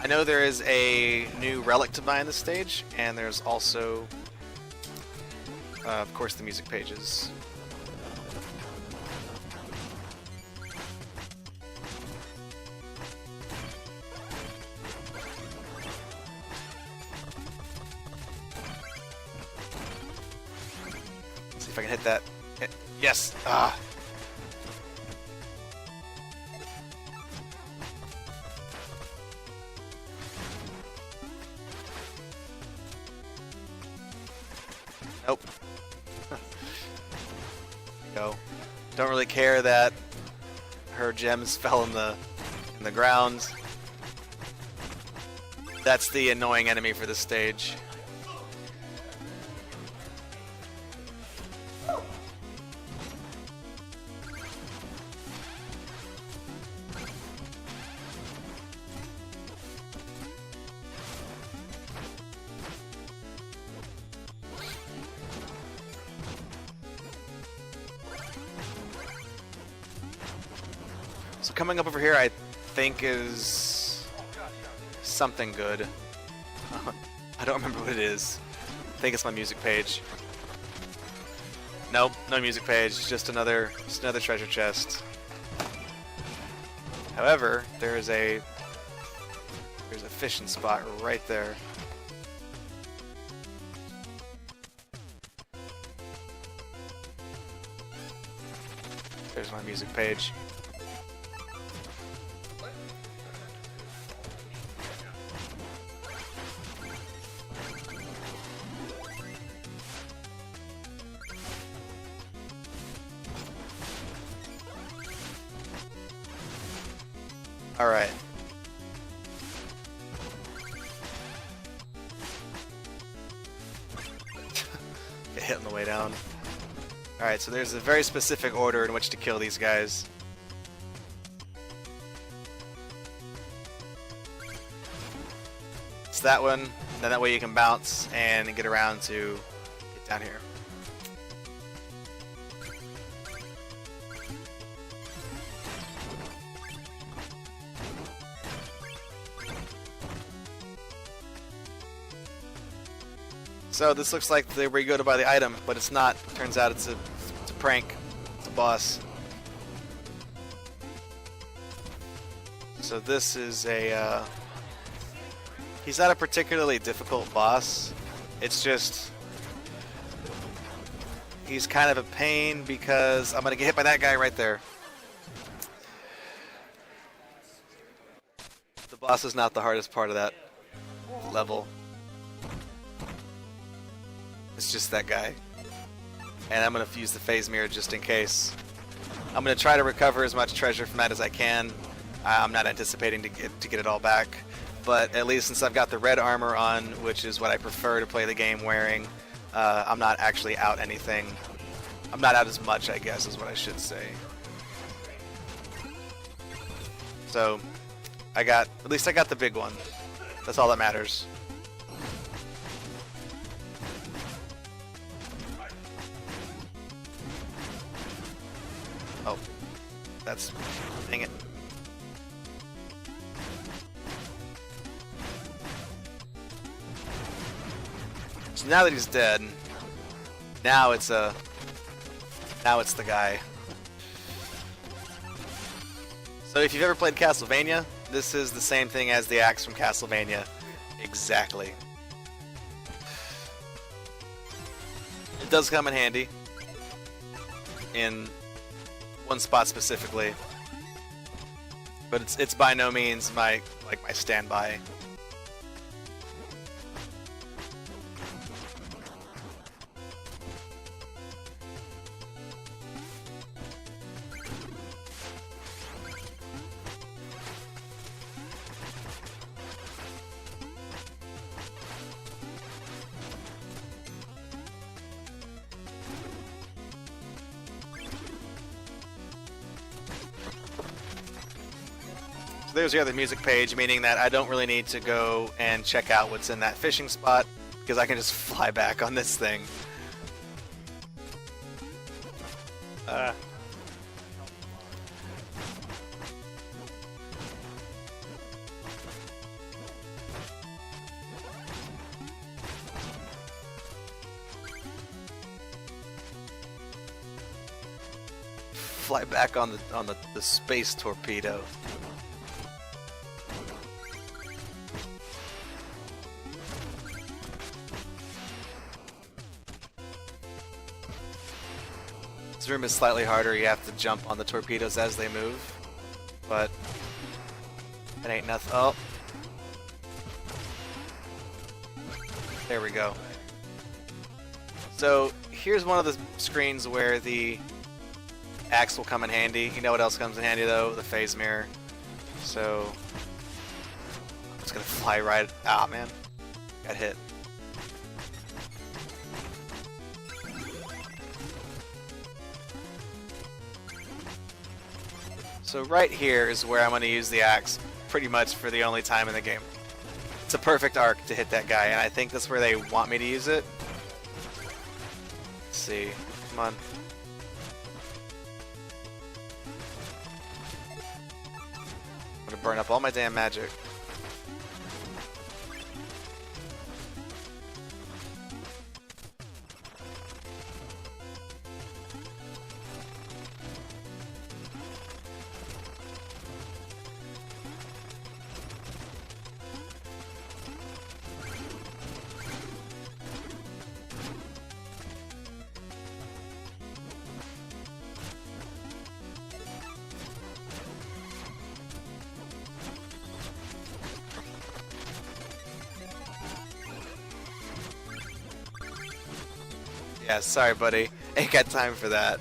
I know there is a new relic to buy in this stage, and there's also, of course, the music pages. See if I can hit that. Yes! Ah! Nope. Go. Don't really care that her gems fell in the ground. That's the annoying enemy for this stage. So coming up over here, I think is something good. I don't remember what it is. I think it's my music page. Nope, no music page. Just another treasure chest. However, there's a fishing spot right there. There's my music page. Alright. Get hit on the way down. Alright, so there's a very specific order in which to kill these guys. It's that one, then that way you can bounce and get around to get down here. So this looks like where you go to buy the item, but it's not. Turns out it's a prank. It's a boss. So this is a... he's not a particularly difficult boss. It's just... he's kind of a pain because I'm going to get hit by that guy right there. The boss is not the hardest part of that level. It's just that guy. And I'm going to fuse the phase mirror just in case. I'm going to try to recover as much treasure from that as I can. I'm not anticipating to get it all back. But at least since I've got the red armor on, which is what I prefer to play the game wearing, I'm not actually out anything. I'm not out as much, I guess, is what I should say. So, at least I got the big one. That's all that matters. Oh, dang it. So now that he's dead, now it's the guy. So if you've ever played Castlevania, this is the same thing as the axe from Castlevania. Exactly. It does come in handy. In one spot specifically. But it's by no means my standby. So there's the other music page, meaning that I don't really need to go and check out what's in that fishing spot, because I can just fly back on this thing. Fly back on the space torpedo. This room is slightly harder. You have to jump on the torpedoes as they move, but it ain't nothing. Oh, there we go. So here's one of the screens where the axe will come in handy. You know what else comes in handy though? The phase mirror. So it's gonna fly right. Ah, man, got hit. So right here is where I'm going to use the axe pretty much for the only time in the game. It's a perfect arc to hit that guy, and I think that's where they want me to use it. Let's see. Come on. I'm going to burn up all my damn magic. Yeah, sorry buddy. Ain't got time for that.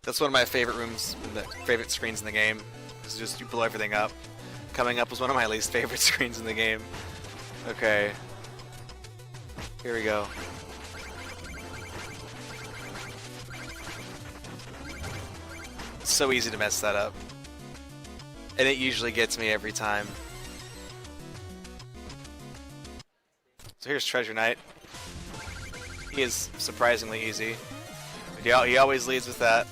That's one of my favorite rooms, favorite screens in the game. It's just you blow everything up. Coming up was one of my least favorite screens in the game. Okay. Here we go. It's so easy to mess that up. And it usually gets me every time. So here's Treasure Knight. He is surprisingly easy. But he always leads with that.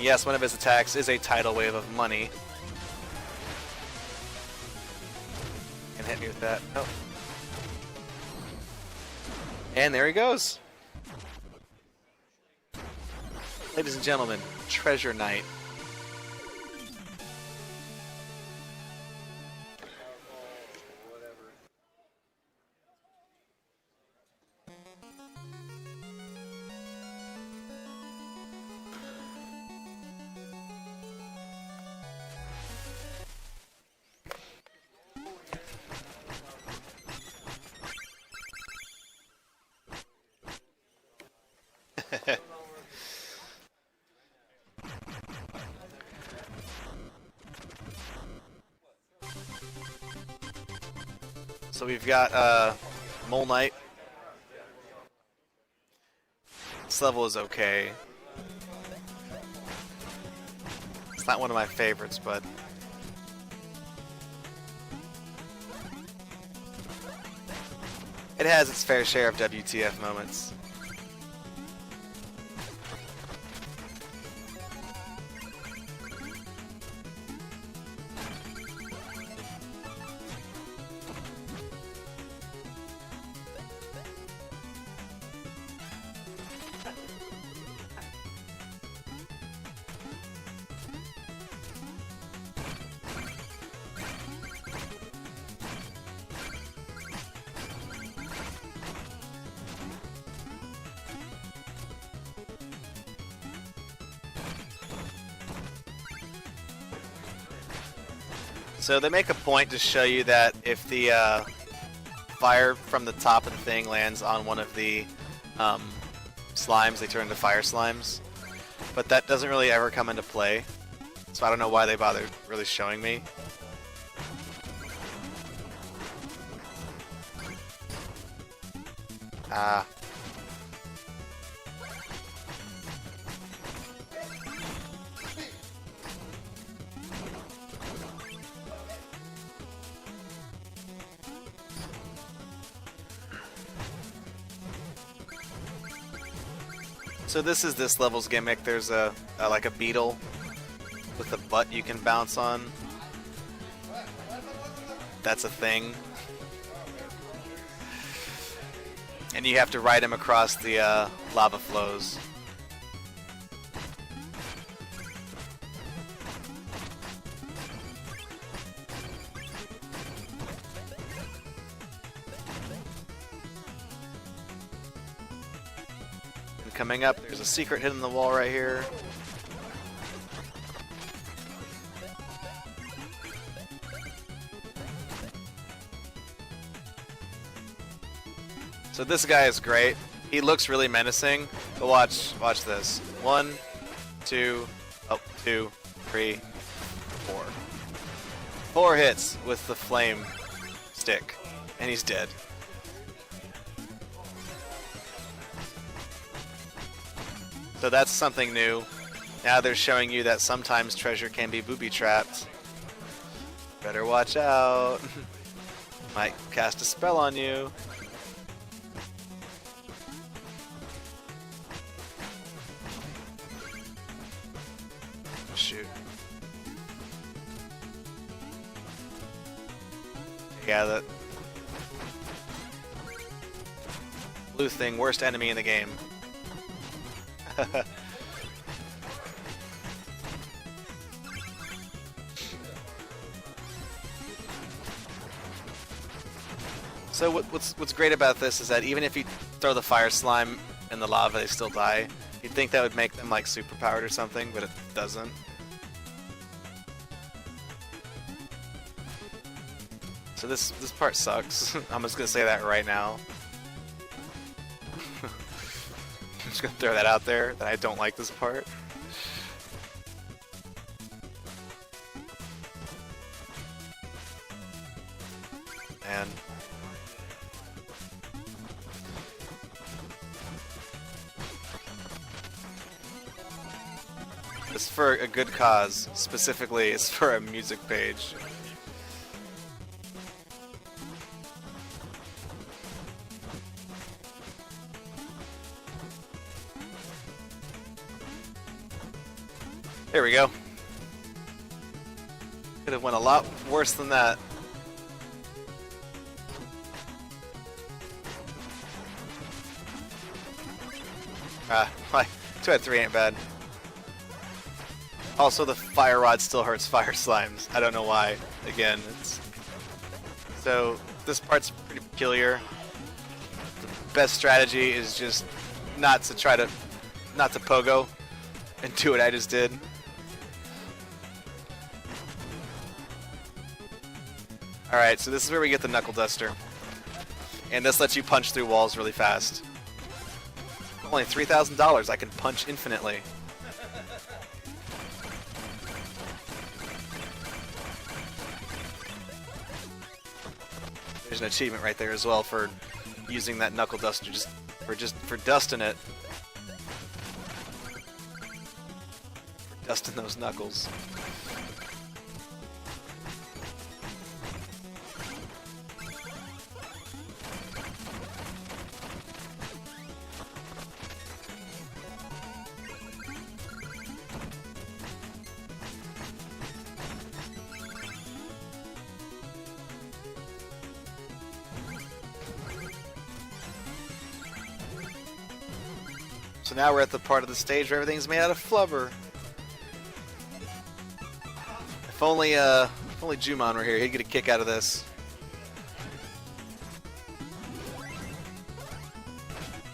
Yes, one of his attacks is a tidal wave of money. Can hit me with that. Oh. And there he goes. Ladies and gentlemen, Treasure Knight. So we've got Mole Knight. This level is okay. It's not one of my favorites, but it has its fair share of WTF moments. So they make a point to show you that if the fire from the top of the thing lands on one of the slimes, they turn into fire slimes. But that doesn't really ever come into play. So I don't know why they bother really showing me. Ah. So this is this level's gimmick. There's a like a beetle with a butt you can bounce on. That's a thing. And you have to ride him across the lava flows. Coming up, there's a secret hidden in the wall right here. So this guy is great. He looks really menacing, but watch this. 1, 2, 2, 3, 4. 4 hits with the flame stick, and he's dead. So that's something new. Now they're showing you that sometimes treasure can be booby-trapped. Better watch out. Might cast a spell on you. Shoot. Yeah, that blue thing, worst enemy in the game. So what's great about this is that even if you throw the fire slime in the lava, they still die. You'd think that would make them like superpowered or something, but it doesn't. So this part sucks. I'm just gonna say that right now. I'm just gonna throw that out there, that I don't like this part. And it's for a good cause. Specifically, it's for a music page. There we go. Could have went a lot worse than that. Ah, 2 out of 3 ain't bad. Also, the fire rod still hurts fire slimes. I don't know why. Again, it's... So, this part's pretty peculiar. The best strategy is just not to pogo and do what I just did. Alright, so this is where we get the Knuckle Duster. And this lets you punch through walls really fast. Only $3,000, I can punch infinitely. There's an achievement right there as well for using that knuckle duster just for dusting it. For dusting those knuckles. So now we're at the part of the stage where everything's made out of flubber. If only Jumon were here, he'd get a kick out of this.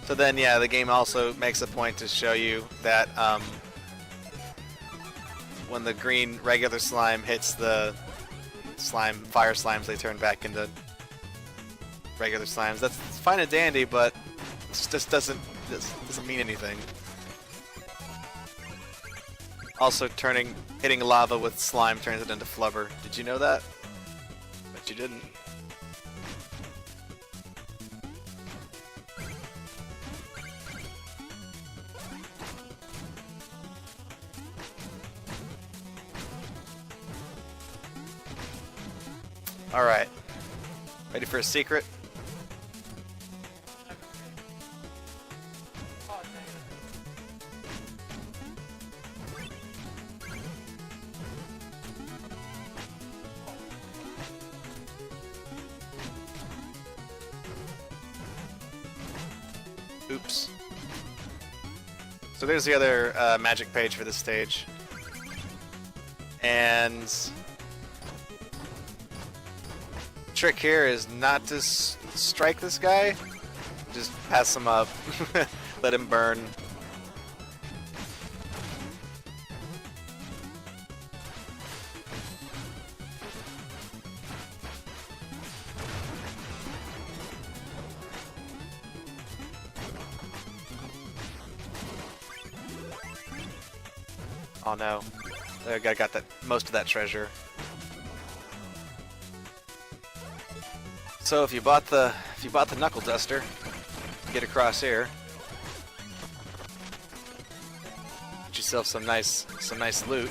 So then, yeah, the game also makes a point to show you that when the green regular slime hits the fire slimes, they turn back into regular slimes. That's fine and dandy, but it just doesn't mean anything. Also, hitting lava with slime turns it into flubber. Did you know that? Bet you didn't. Alright. Ready for a secret? Oops. So there's the other magic page for this stage. And the trick here is not to strike this guy. Just pass him up. Let him burn. Oh no, I got that most of that treasure. So if you bought the knuckle duster, get across here. Get yourself some nice loot.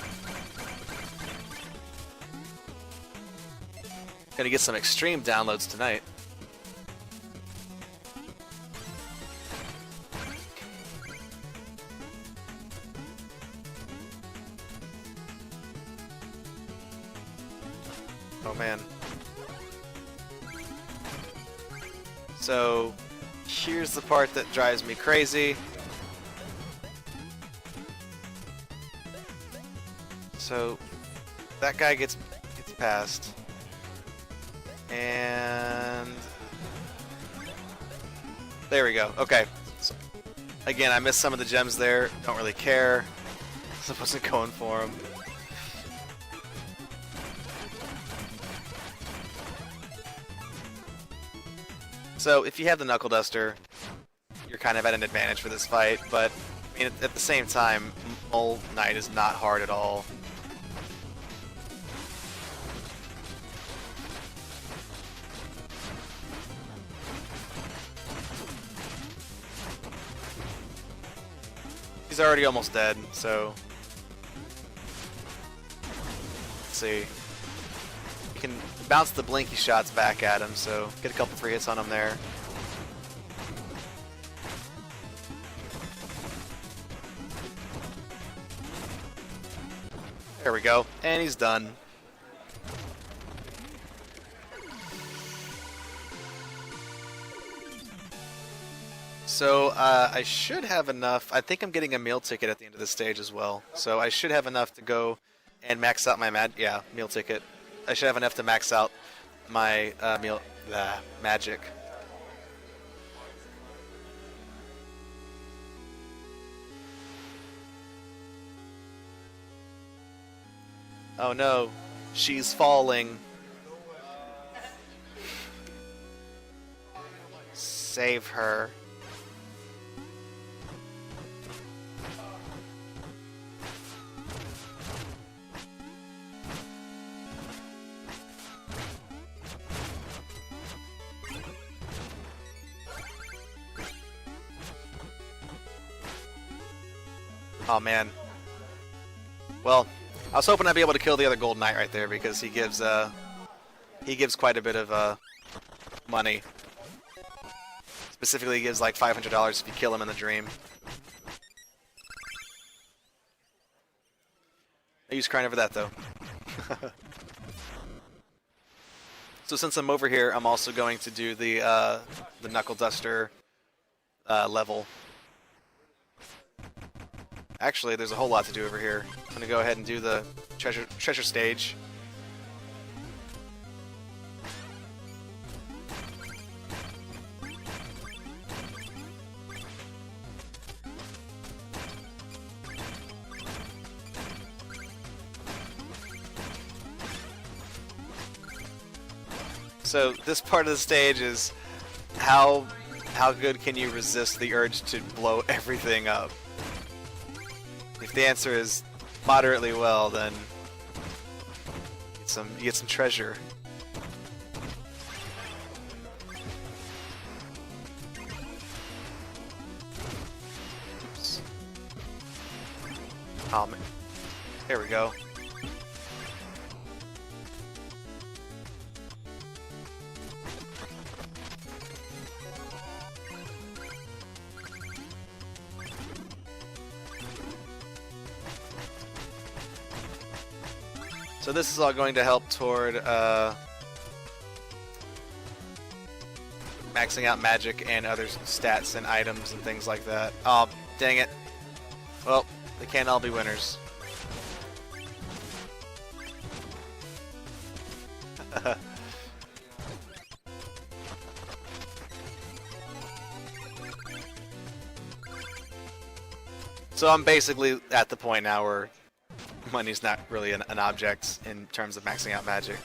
Gonna get some extreme downloads tonight. Oh man. So here's the part that drives me crazy. So that guy gets past. And there we go. Okay. So, again, I missed some of the gems there. Don't really care. I wasn't going for them. So if you have the knuckle duster, you're kind of at an advantage for this fight, but I mean, at the same time, Mole Knight is not hard at all. He's already almost dead, so let's see. You can bounce the blinky shots back at him, so get a couple free hits on him there. There we go, and he's done. So I should have enough. I think I'm getting a meal ticket at the end of the stage as well. So I should have enough to go and max out my meal ticket. I should have enough to max out my magic. Oh no, she's falling. Save her. Oh man. Well, I was hoping I'd be able to kill the other Gold Knight right there because he gives quite a bit of money. Specifically, he gives like $500 if you kill him in the dream. I use crying over that though. So since I'm over here, I'm also going to do the Knuckle Duster level. Actually, there's a whole lot to do over here. I'm gonna go ahead and do the treasure stage. So this part of the stage is how good can you resist the urge to blow everything up? If the answer is moderately well, then you get some treasure. Oops. Oh man. There we go. So this is all going to help toward maxing out magic and other stats and items and things like that. Oh, dang it. Well, they can't all be winners. So I'm basically at the point now where money's not really an object in terms of maxing out magic.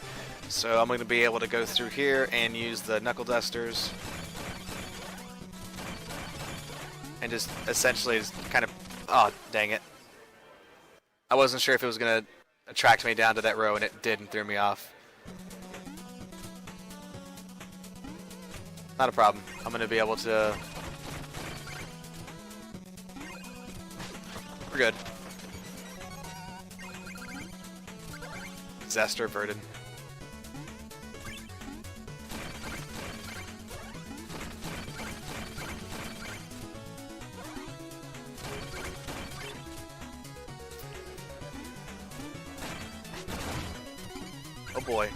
So I'm going to be able to go through here and use the Knuckle Dusters. And just essentially just kind of... Oh, dang it. I wasn't sure if it was going to attract me down to that row, and it did and threw me off. Not a problem. I'm going to be able to... We're good. Disaster averted. Oh boy.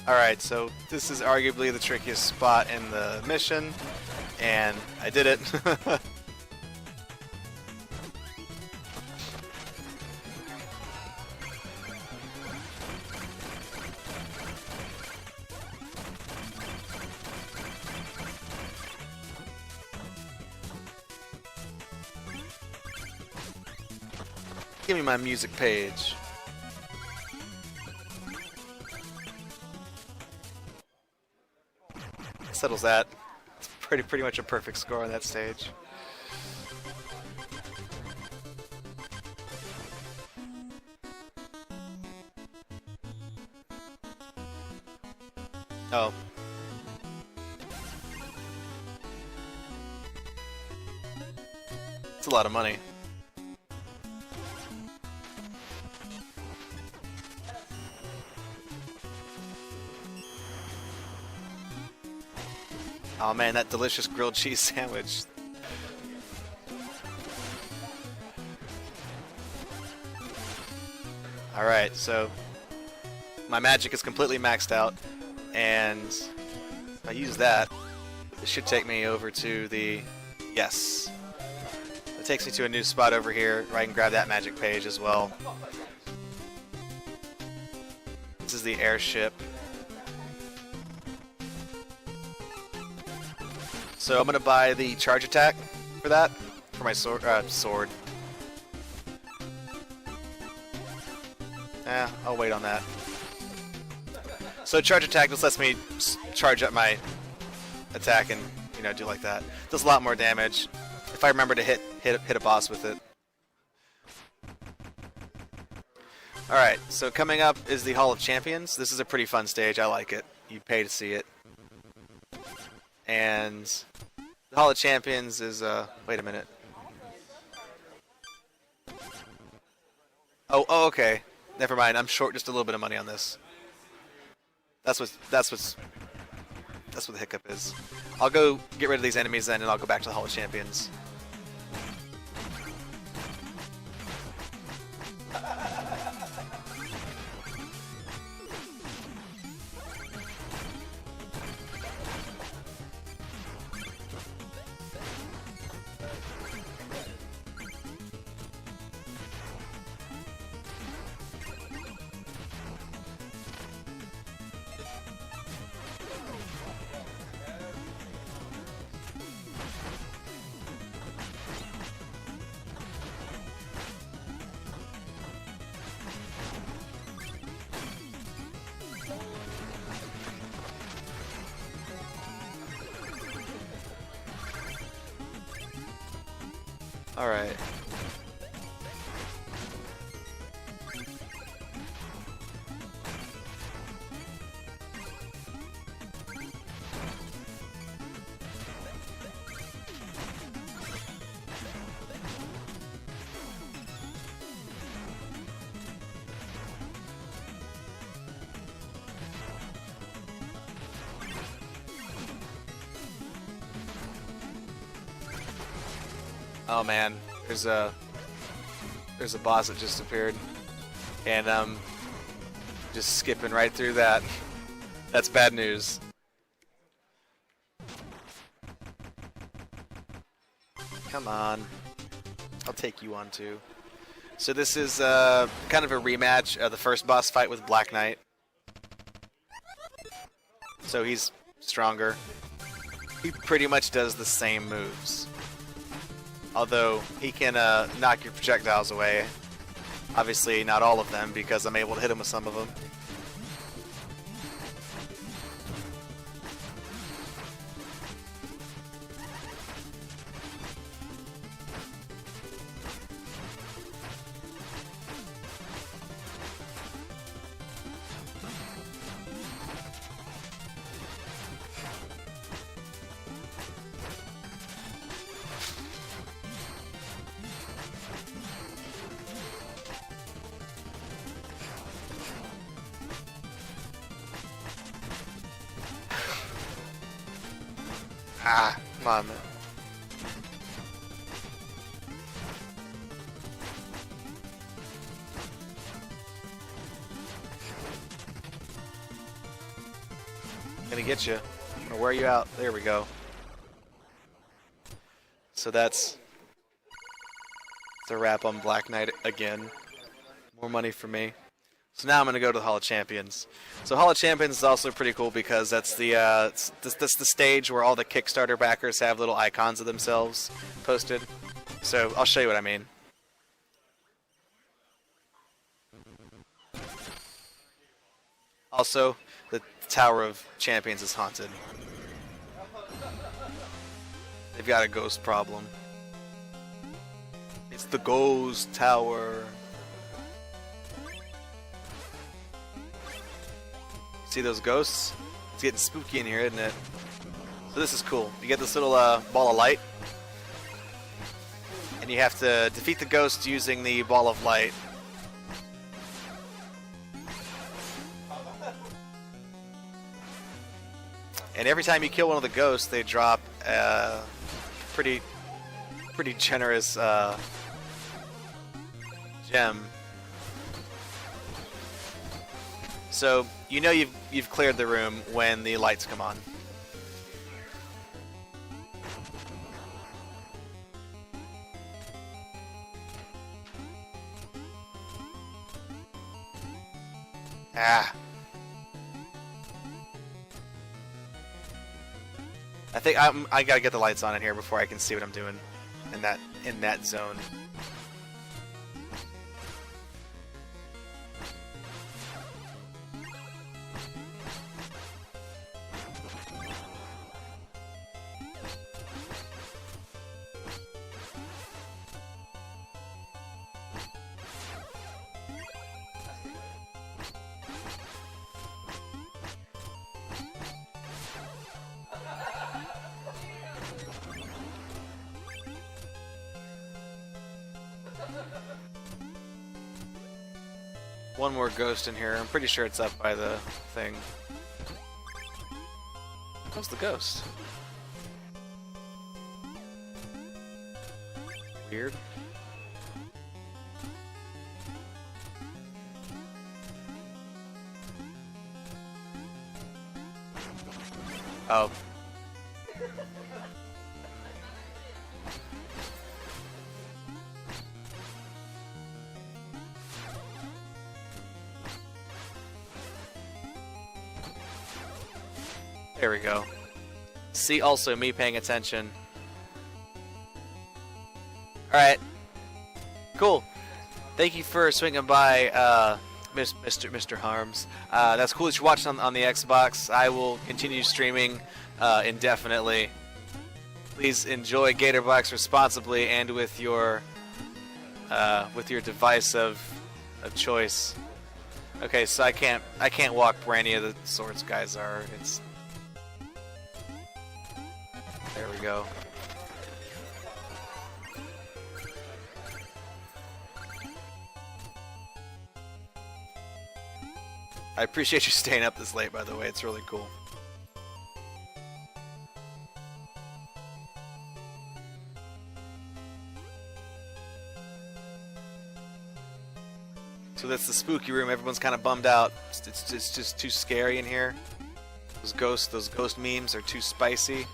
Alright, so this is arguably the trickiest spot in the mission, and I did it. Give me my music page. Settles that. It's pretty much a perfect score on that stage. Oh. It's a lot of money. Oh man, that delicious grilled cheese sandwich. Alright, so my magic is completely maxed out, and if I use that, it should take me over to the... Yes. It takes me to a new spot over here where I can grab that magic page as well. This is the airship. So I'm gonna buy the charge attack for that, for my sword. I'll wait on that. So charge attack just lets me charge up my attack and, you know, do like that. Does a lot more damage. if I remember to hit a boss with it. Alright, so coming up is the Hall of Champions. This is a pretty fun stage. I like it. You pay to see it. And the Hall of Champions is, wait a minute. Oh, okay. Never mind. I'm short just a little bit of money on this. That's what the hiccup is. I'll go get rid of these enemies then, and I'll go back to the Hall of Champions. Alright. Oh man, there's a boss that just appeared, and just skipping right through that. That's bad news. Come on, I'll take you on too. So this is kind of a rematch of the first boss fight with Black Knight. So he's stronger. He pretty much does the same moves. Although he can knock your projectiles away. Obviously not all of them, because I'm able to hit him with some of them. Ah, come on, man. Gonna get you. I'm gonna wear you out. There we go. So that's a wrap on Black Knight again. More money for me. So now I'm going to go to the Hall of Champions. So Hall of Champions is also pretty cool because that's that's the stage where all the Kickstarter backers have little icons of themselves posted. So I'll show you what I mean. Also, the Tower of Champions is haunted. They've got a ghost problem. It's the Ghost Tower. See those ghosts? It's getting spooky in here, isn't it? So this is cool. You get this little ball of light, and you have to defeat the ghost using the ball of light. And every time you kill one of the ghosts, they drop pretty generous gem. So you know you've cleared the room when the lights come on. Ah. I think I gotta get the lights on in here before I can see what I'm doing in that zone. One more ghost in here. I'm pretty sure it's up by the thing. How's the ghost? Weird. Oh. There we go. See, also me paying attention. Alright. Cool. Thank you for swinging by, Mr. Harms. That's cool that you're watching on the Xbox. I will continue streaming indefinitely. Please enjoy Gatorbox responsibly and with your device of choice. Okay, so I can't walk where any of the swords guys are. It's there we go. I appreciate you staying up this late, by the way. It's really cool. So that's the spooky room. Everyone's kind of bummed out. It's just too scary in here. Those ghost memes are too spicy.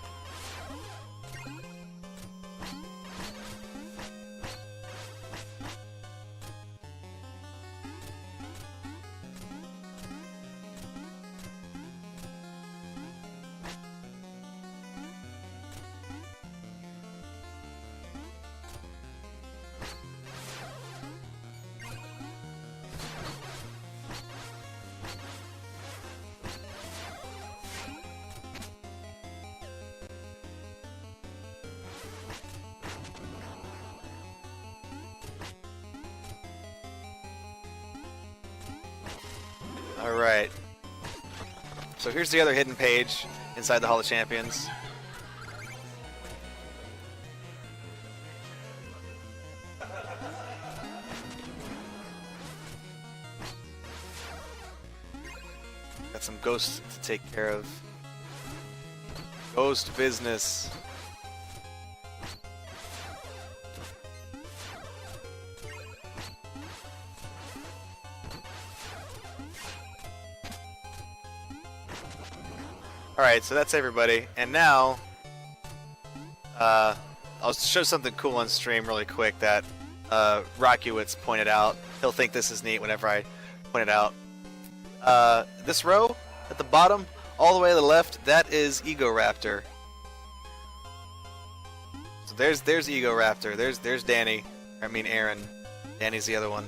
Alright. So here's the other hidden page inside the Hall of Champions. Got some ghosts to take care of. Ghost business. Alright, so that's everybody. And now, I'll show something cool on stream really quick that Rockiewicz pointed out. He'll think this is neat whenever I point it out. This row at the bottom, all the way to the left, that is Ego Raptor. So there's Ego Raptor. There's Danny. I mean Aaron. Danny's the other one.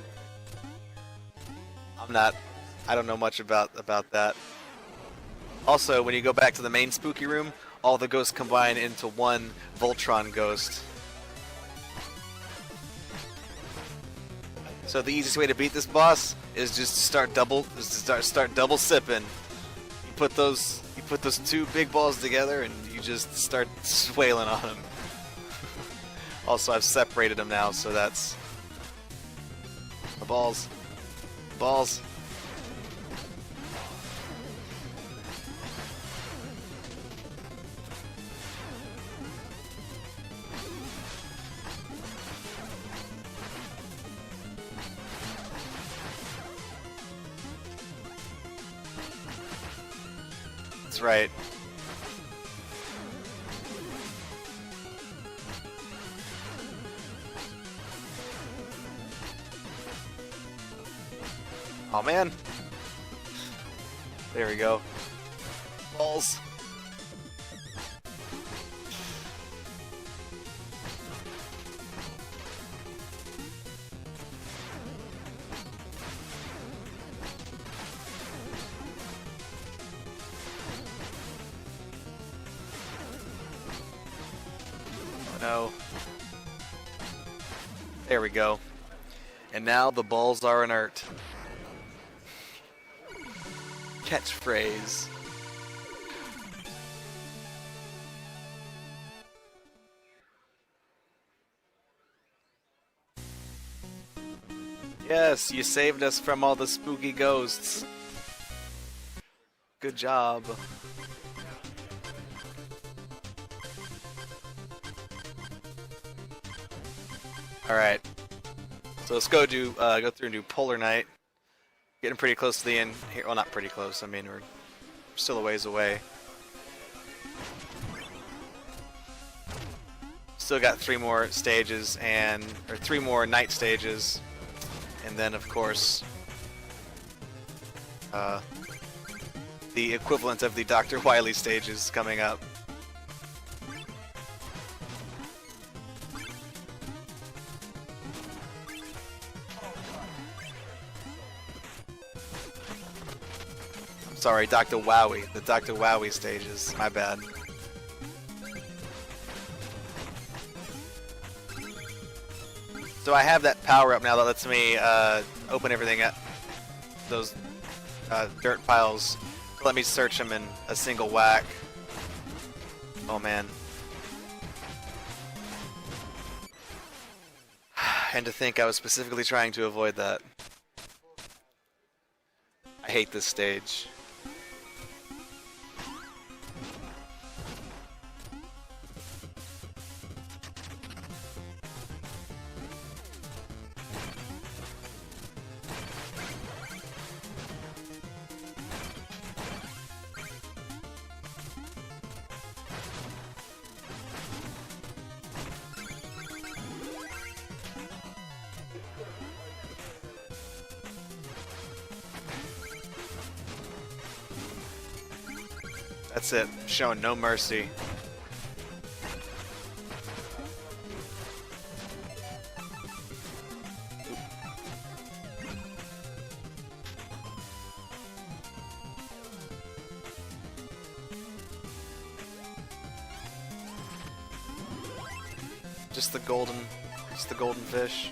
I don't know much about that. Also, when you go back to the main spooky room, all the ghosts combine into one Voltron ghost. So the easiest way to beat this boss is just to start double sipping. You put those two big balls together and you just start swailing on them. Also, I've separated them now, so that's the balls. Balls. That's right. Oh man. There we go. Balls. No. There we go. And now the balls are inert. Catchphrase. Yes, you saved us from all the spooky ghosts. Good job. Alright. So let's go through and do Polar Night. Getting pretty close to the end here. Well, not pretty close. I mean, we're still a ways away. Still got 3 more stages or 3 more night stages, and then of course the equivalent of the Dr. Wily stages coming up. Sorry, Dr. Wowie. The Dr. Wowie stages. My bad. So I have that power up now that lets me open everything up. Those dirt piles. Let me search them in a single whack. Oh man. And to think I was specifically trying to avoid that. I hate this stage. That's it. Showing no mercy. Just the golden fish.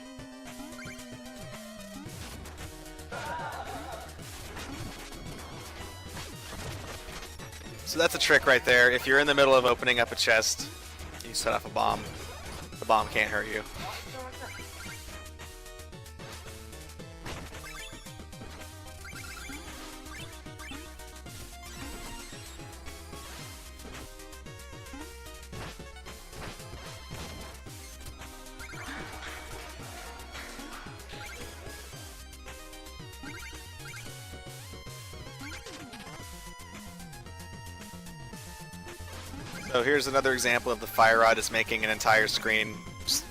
So that's a trick right there. If you're in the middle of opening up a chest, you set off a bomb. The bomb can't hurt you. So here's another example of the fire rod is making an entire screen just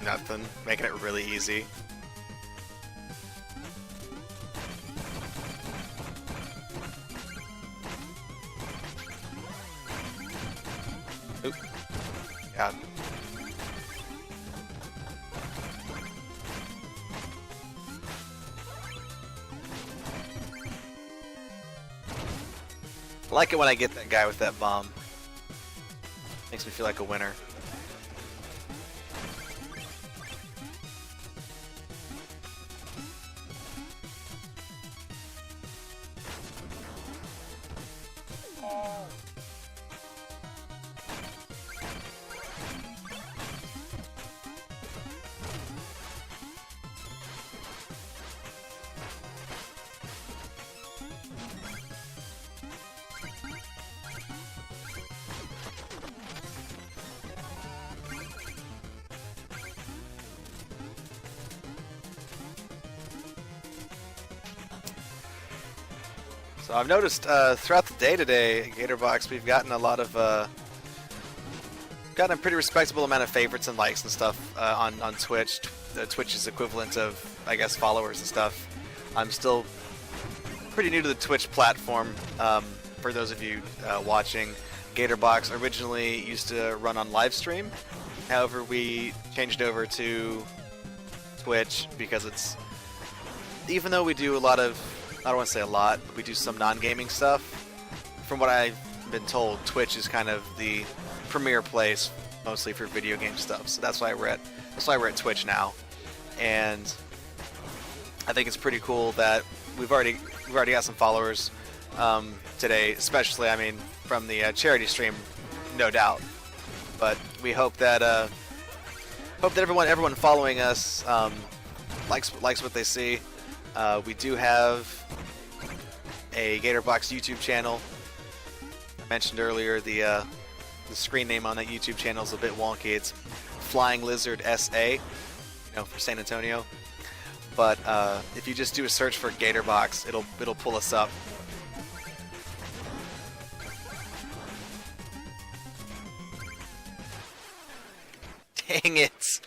nothing, making it really easy. Oop. God. I like it when I get that guy with that bomb. Makes me feel like a winner. So I've noticed throughout the day today, Gatorbox, we've gotten a pretty respectable amount of favorites and likes and stuff on Twitch. Twitch's equivalent of, I guess, followers and stuff. I'm still pretty new to the Twitch platform. For those of you watching, Gatorbox originally used to run on live stream. However, we changed over to Twitch because it's, even though we do a lot of, I don't want to say a lot, but we do some non-gaming stuff. From what I've been told, Twitch is kind of the premier place, mostly for video game stuff. So that's why we're at Twitch now, and I think it's pretty cool that we've already got some followers today, especially, I mean, from the charity stream, no doubt. But we hope that everyone following us likes what they see. We do have a Gatorbox YouTube channel. I mentioned earlier the screen name on that YouTube channel is a bit wonky. It's Flying Lizard SA, for San Antonio. But if you just do a search for Gatorbox, it'll pull us up. Dang it!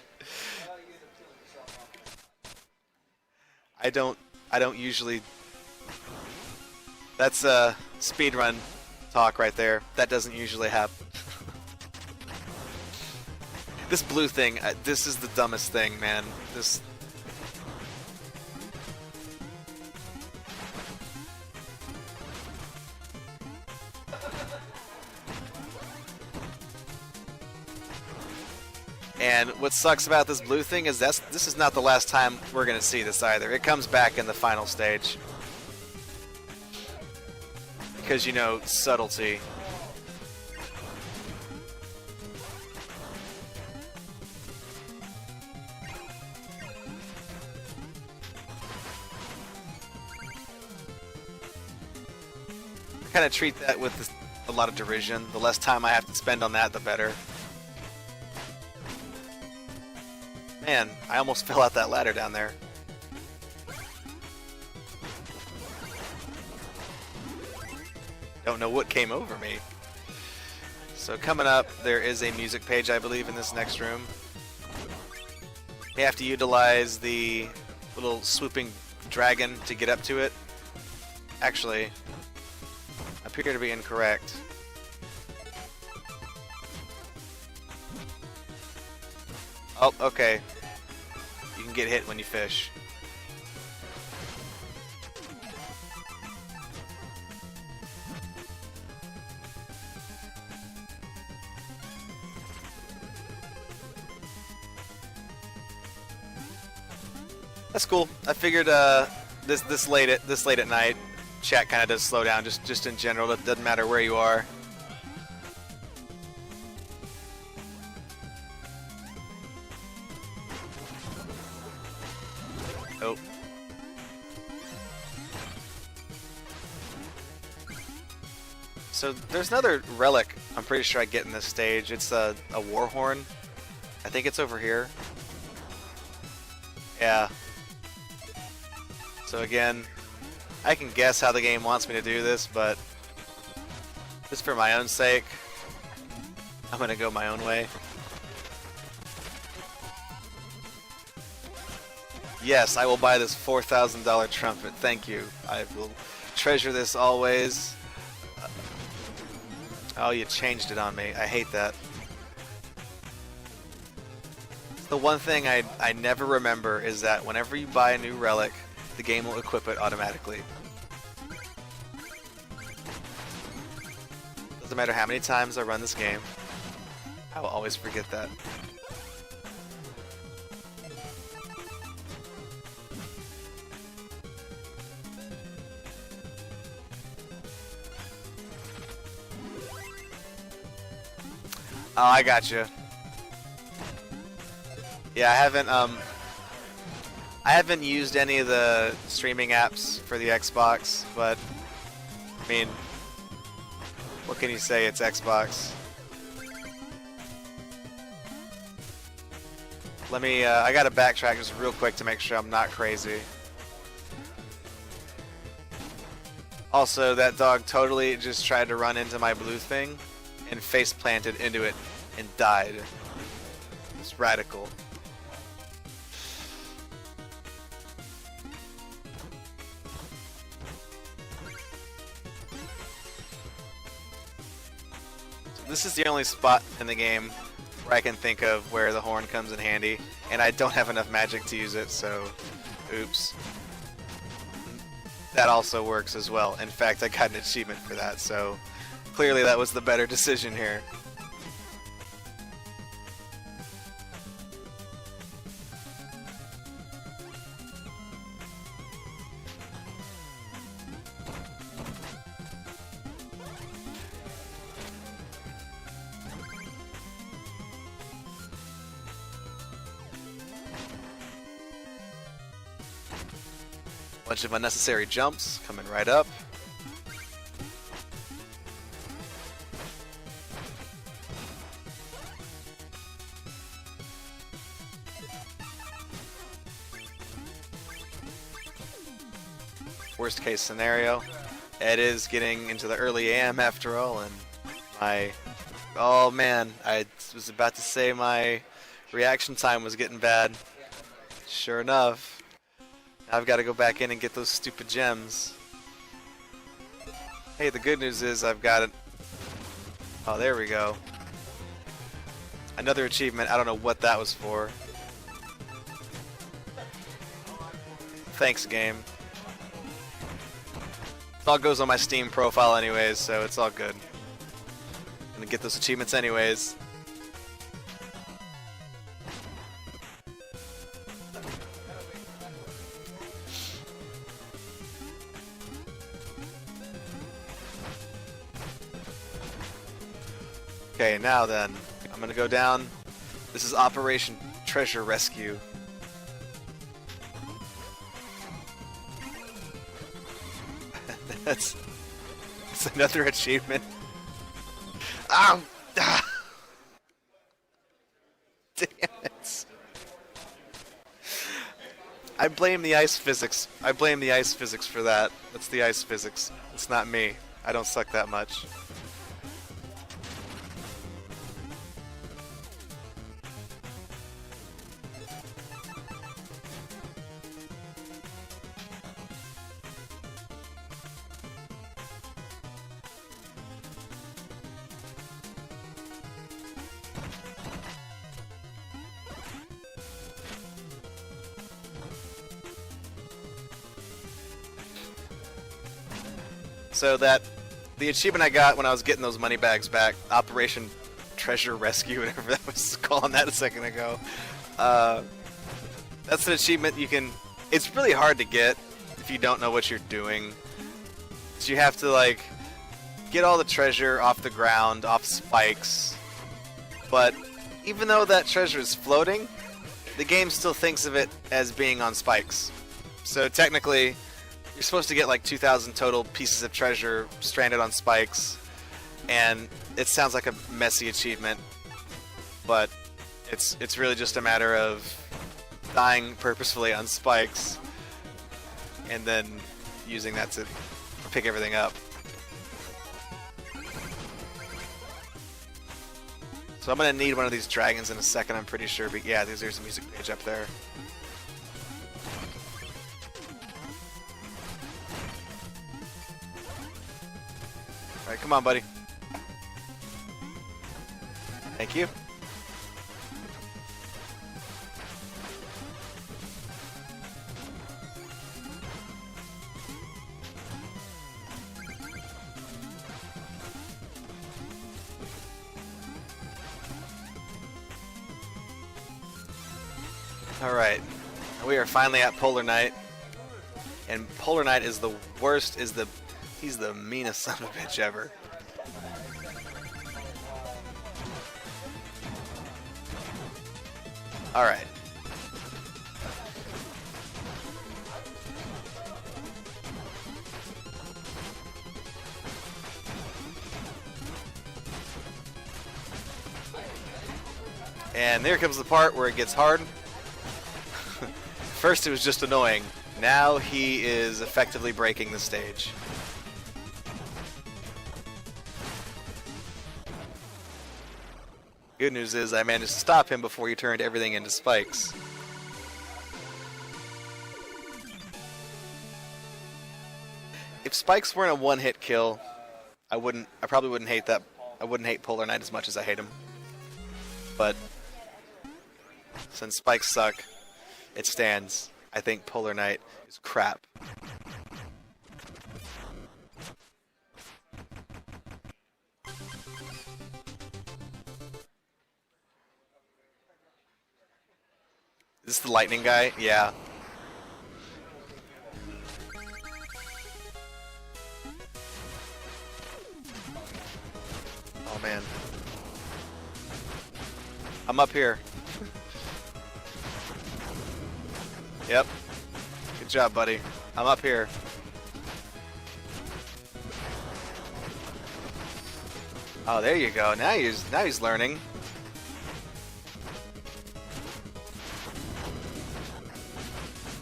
I don't usually. That's speedrun talk right there. That doesn't usually happen. This blue thing, this is the dumbest thing, man. This. And what sucks about this blue thing is this is not the last time we're going to see this either. It comes back in the final stage. Because, subtlety. I kind of treat that with a lot of derision. The less time I have to spend on that, the better. Man, I almost fell out that ladder down there. Don't know what came over me. So coming up, there is a music page, I believe, in this next room. You have to utilize the little swooping dragon to get up to it. Actually, I appear to be incorrect. Oh, okay. You can get hit when you fish. That's cool. I figured this late at night, chat kind of does slow down. Just in general, it doesn't matter where you are. Oh. So there's another relic I'm pretty sure I get in this stage. It's a war horn. I think it's over here. Yeah. So again, I can guess how the game wants me to do this, but just for my own sake, I'm gonna go my own way. Yes, I will buy this $4,000 trumpet. Thank you. I will treasure this always. Oh, you changed it on me. I hate that. The one thing I never remember is that whenever you buy a new relic, the game will equip it automatically. Doesn't matter how many times I run this game, I will always forget that. Oh, I gotcha. Yeah, I haven't used any of the streaming apps for the Xbox, but I mean, what can you say? It's Xbox. Let me. I gotta backtrack just real quick to make sure I'm not crazy. Also, that dog totally just tried to run into my blue thing and face planted into it and died. It's radical. So this is the only spot in the game where I can think of where the horn comes in handy, and I don't have enough magic to use it, so oops. That also works as well. In fact, I got an achievement for that, so clearly that was the better decision here. Bunch of unnecessary jumps coming right up. Worst case scenario, Ed is getting into the early AM after all, and oh man, I was about to say my reaction time was getting bad. Sure enough, I've got to go back in and get those stupid gems. Hey, the good news is I've got it. Oh, there we go. Another achievement. I don't know what that was for. Thanks, game. It all goes on my Steam profile anyways, so it's all good. I'm gonna get those achievements anyways. Okay, now then, I'm gonna go down. This is Operation Treasure Rescue. That's another achievement. Ah! Damn it. I blame the ice physics. I blame the ice physics for that. That's the ice physics. It's not me. I don't suck that much. So the achievement I got when I was getting those money bags back, Operation Treasure Rescue, whatever that was calling that a second ago. That's an achievement you can. It's really hard to get if you don't know what you're doing. So you have to like get all the treasure off the ground, off spikes. But even though that treasure is floating, the game still thinks of it as being on spikes. So technically, you're supposed to get like 2,000 total pieces of treasure stranded on spikes, and it sounds like a messy achievement, but it's really just a matter of dying purposefully on spikes and then using that to pick everything up. So I'm gonna need one of these dragons in a second, I'm pretty sure, but yeah, there's a music page up there. Alright, come on, buddy. Thank you. Alright, we are finally at Polar Knight. And Polar Knight is the worst, he's the meanest son of a bitch ever. Alright. And there comes the part where it gets hard. First it was just annoying. Now he is effectively breaking the stage. Good news is I managed to stop him before he turned everything into spikes. If spikes weren't a one-hit kill, I probably wouldn't hate that. I wouldn't hate Polar Knight as much as I hate him. But since spikes suck, it stands. I think Polar Knight is crap. Is this the lightning guy? Yeah. Oh man. I'm up here. Yep. Good job, buddy. I'm up here. Oh, there you go. Now he's learning.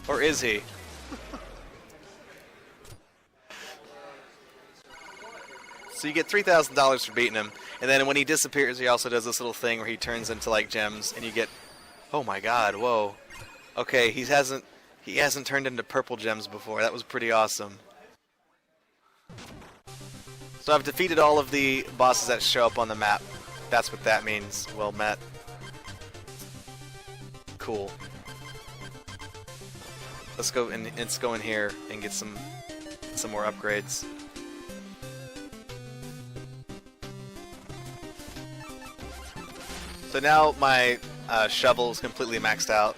Or is he? So you get $3,000 for beating him, and then when he disappears, he also does this little thing where he turns into like gems, and you get, oh my God, whoa. Okay, he hasn't turned into purple gems before. That was pretty awesome. So I've defeated all of the bosses that show up on the map. That's what that means. Well met. Cool. Let's go in here and get some more upgrades. So now my shovel is completely maxed out.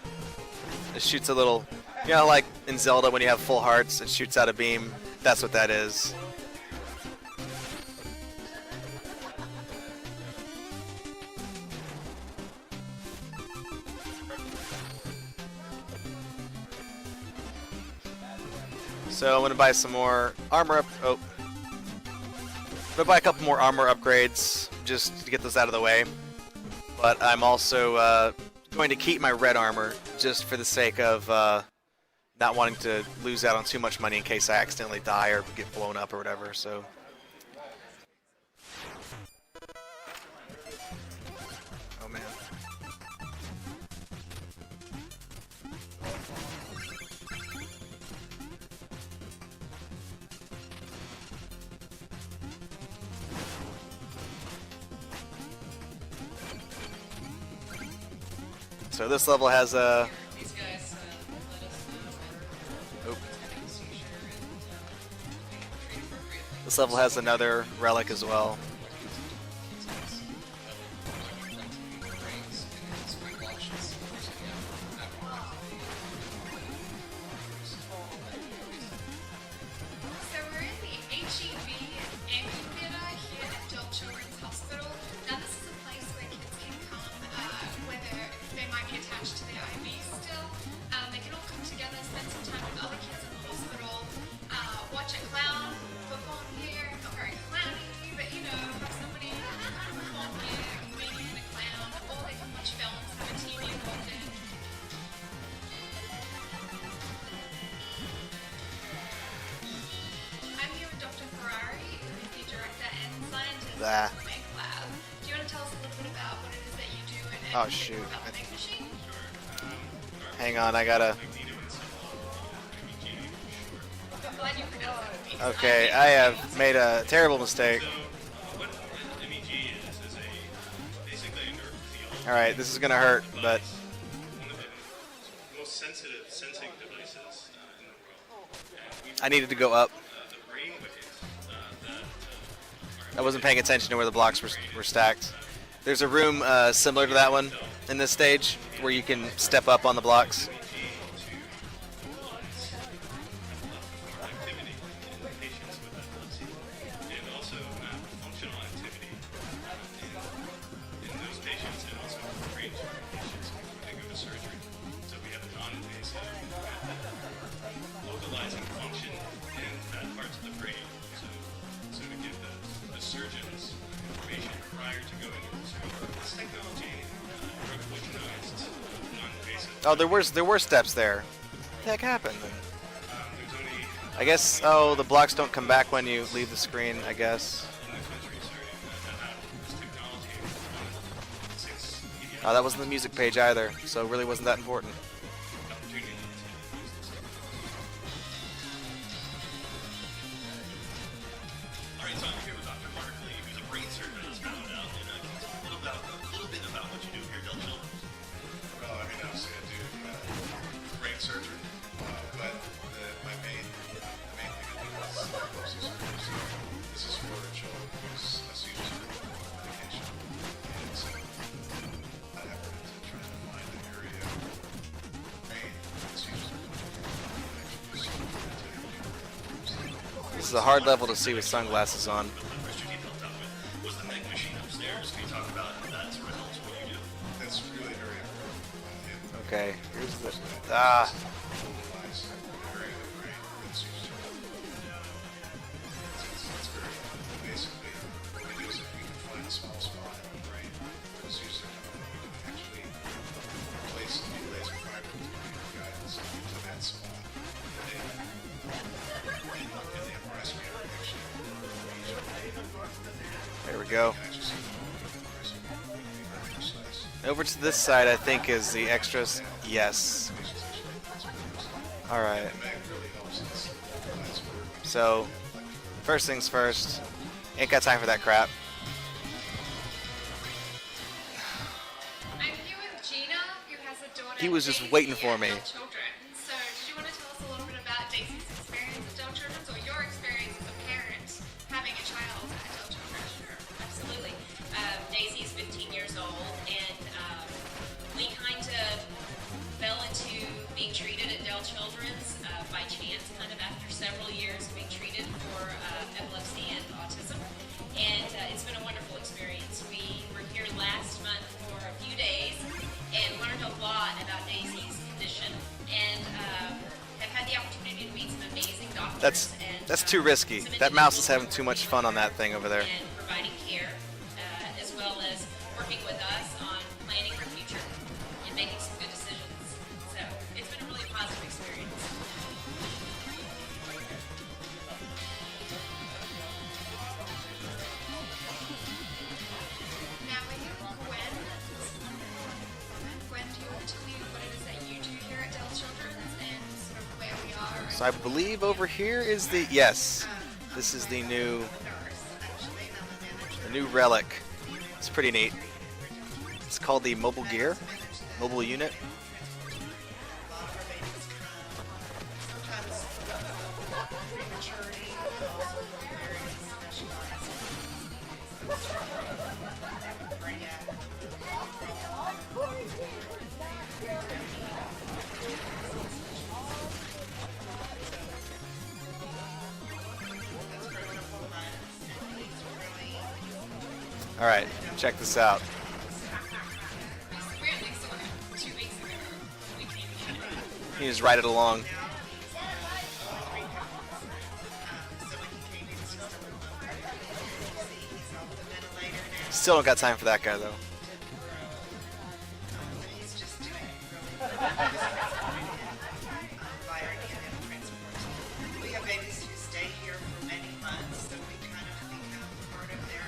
It shoots a little, you know, like in Zelda when you have full hearts, it shoots out a beam. That's what that is. So I'm gonna buy some more armor up. Oh, I'm gonna buy a couple more armor upgrades just to get those out of the way. But I'm also going to keep my red armor just for the sake of not wanting to lose out on too much money in case I accidentally die or get blown up or whatever. So. Oh man. So this level has a. These guys let us know Oop. and seizure and treat appropriately. This level has another relic as well. So we're in the HEB amphitheater here at Adult Children's Hospital. Now this is a place where kids can come, whether they might be attached to their IV still. They can all come together, spend some time with other kids in the hospital, watch a clown perform here. Not very clowny, but you know, have somebody perform here, a comedian, a clown, or they can watch films, have a TV involved in. I'm here with Dr. Ferrari, who is the director and scientist Ah. of the Meg Lab. Do you want to tell us a little bit about what it is that you do and Oh, a bit shoot. more about the Meg machine? Hang on, I gotta. I'm glad you pronounced it. Okay, I have made a terrible mistake. What MEG is basically a nerve field. Alright, this is gonna hurt, but One of the most sensitive sensing devices in the world. And we I needed to go up. the brain waves that I wasn't paying attention to where the blocks were stacked. There's a room similar to that one in this stage where you can step up on the blocks. activity in patients with epilepsy, and also functional activity in those patients, and also for brain tumor patients when they go to surgery. So we have a non-invasive method localizing function in parts of the brain, so to give the surgeons information prior to going into surgery. This technology, revolutionized non-invasive. Oh, there were steps there. What the heck happened? There's only I guess, oh, the blocks don't come back when you leave the screen, I guess. in the country starting to have this technology. Six media Oh, that wasn't the music page either, so it really wasn't that important. opportunity to use this technology. All right, so I'm here with Dr. Markley, who's a brain surgeon, as found out, and can you tell me a little bit about what you do here at Adult Children's? Well, I mean, obviously I do brain surgery, but my main thing I do is epilepsy surgery. So this is for children whose seizures are medication. And so I have to try to find an area of brain where seizures are This is a hard level to see with sunglasses on. First you helped out with was the Meg machine upstairs. Can you talk about that sort of helps what you do? That's really very important. Okay, here's the. Ah! Mobilize an area of the brain where go. Over to this side, I think, is the extras. Yes. Alright. So, first things first. Ain't got time for that crap. I'm here with Gina, who has a daughter. He was just Daisy, waiting for at me. Adult Children. So, did you want to tell us a little bit about Daisy's experience at Adult Children's, or your experience as a parent having a child at Adult Children's? Sure, absolutely. Daisy is 15 years old, and we kind of fell into being treated at Dell Children's by chance, kind of after several years of being treated for epilepsy and autism. And it's been a wonderful experience. We were here last month for a few days and learned a lot about Daisy's condition, and have had the opportunity to meet some amazing doctors. That's too risky. That mouse is having too much fun on that thing over there. And providing care, as well as working with us on planning our future and making some good decisions. So it's been a really positive experience. Now, we're here with Gwen. Gwen, do you want to tell me what it is that you do here at Adult Children's and sort of where we are? So I believe over here is the... Yes. This is the new relic. It's pretty neat. It's called the mobile gear. Mobile unit. Alright, check this out. We only saw him 2 weeks ago. We came here. You just ride it along. Still don't got time for that guy though. He's just doing really by our EMM transport. We have babies who stay here for many months, so we kind of become part of their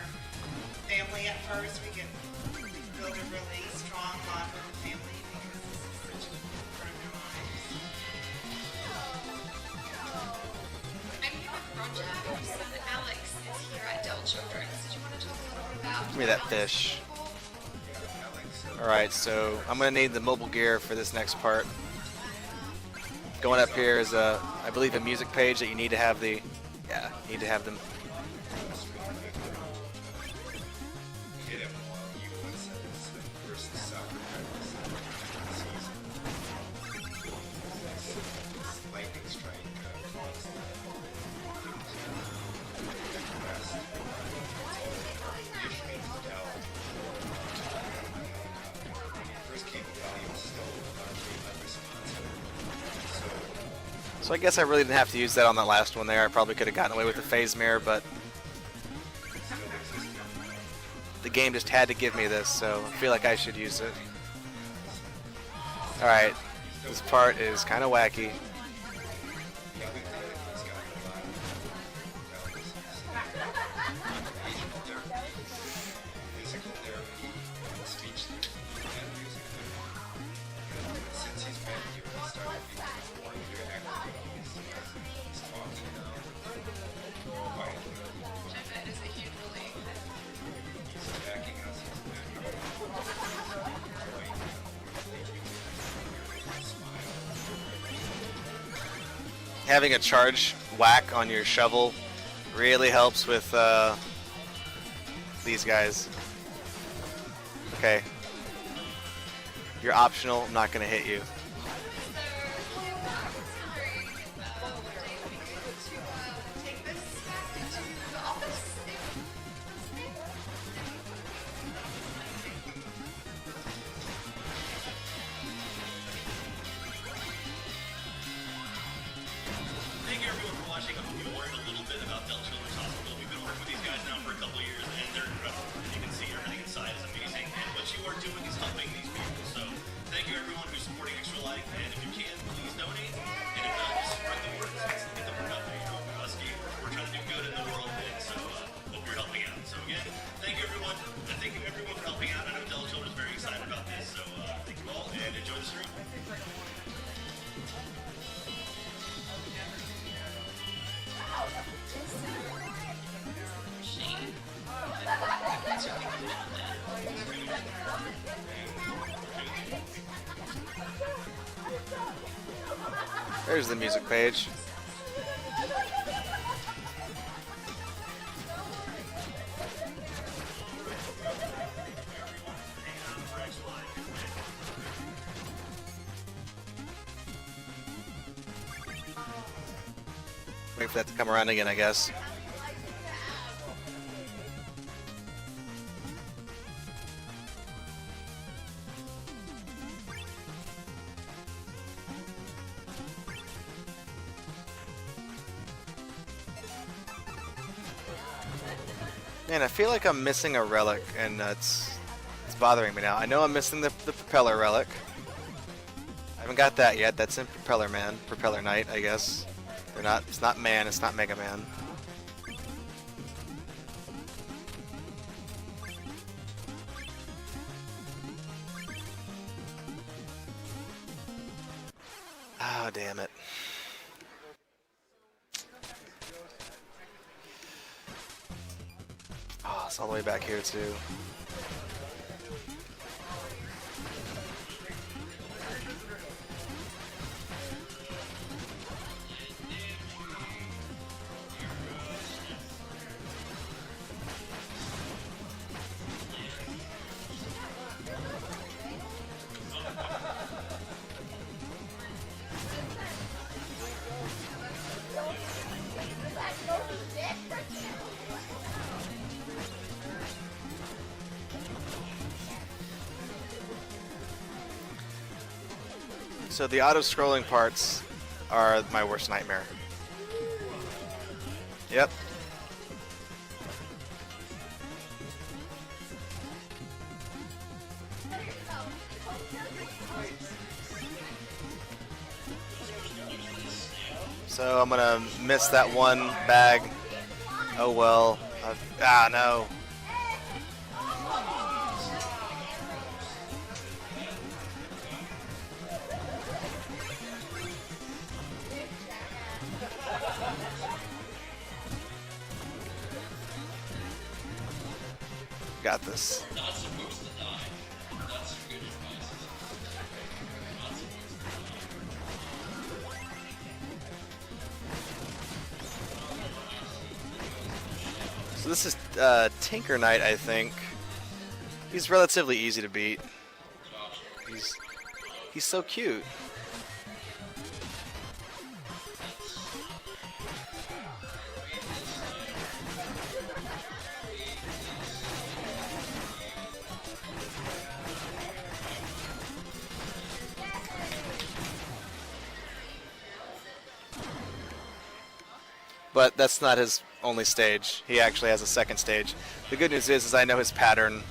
family at first. We build a really strong bond with the family because this is such an important part of their lives. I'm here with Roger, whose son Alex is here at Adult Children's. Did you want to talk a little bit about Give me that fish. Alright, so I'm going to need the mobile gear for this next part. Going up here is, I believe, a music page that you need to have the... Yeah, you need to have them. Hit him while he was at his first soccer practice of the season. This lightning strike caused the rest. The issue is now, first came about, he was still largely unresponsive. So I guess I really didn't have to use that on that last one there. I probably could have gotten away with the phase mirror, but the game just had to give me this, so I feel like I should use it. Alright, this part is kind of wacky. Physical therapy, speech therapy, and music therapy. Since he's been here, he started becoming more activities. He's talking now, quietly. Which I bet is a huge relief. He's backing us. He's backing us. Having a charge whack on your shovel really helps with these guys. Okay. You're optional, I'm not gonna hit you. Thank you everyone for watching. I hope you learned a little bit about Dell Children's Hospital. We've been working with these guys now for a couple of years, and they're incredible. As you can see, everything inside is amazing, and what you are doing is helping these people. So thank you everyone who's supporting Extra There's the music page. Wait for that to come around again, I guess. Man, I feel like I'm missing a relic, and it's bothering me now. I know I'm missing the propeller relic. I haven't got that yet. That's in Propeller Knight, I guess. They're not. It's not Man. It's not Mega Man. Oh, damn it. Oh, it's all the way back here, too. So the auto-scrolling parts are my worst nightmare. Yep. So I'm gonna miss that one bag. Oh well. No. Got this. So this is Tinker Knight, I think. He's relatively easy to beat. He's so cute. But that's not his only stage. He actually has a second stage. The good news is I know his pattern.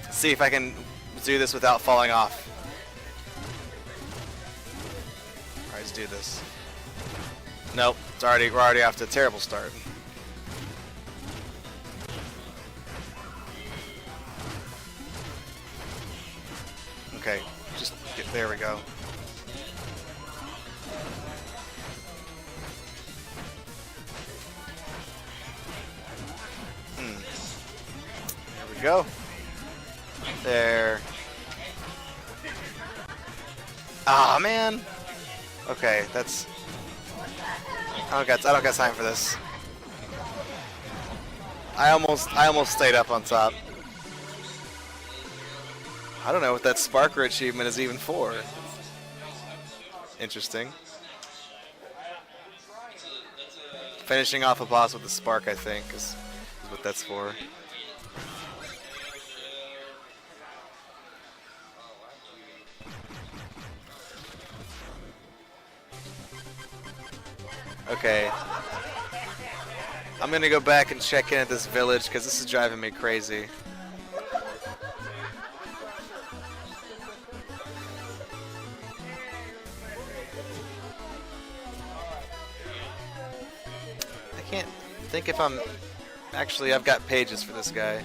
See if I can do this without falling off. Alright, let's do this. Nope, we're already off to a terrible start. Okay, there we go. There we go. There. Ah, man. Okay, that's. I don't got time for this. I almost stayed up on top. I don't know what that Sparker achievement is even for. Interesting. Finishing off a boss with a spark, I think, is what that's for. Okay. I'm gonna go back and check in at this village because this is driving me crazy. I can't think if I'm... Actually, I've got pages for this guy.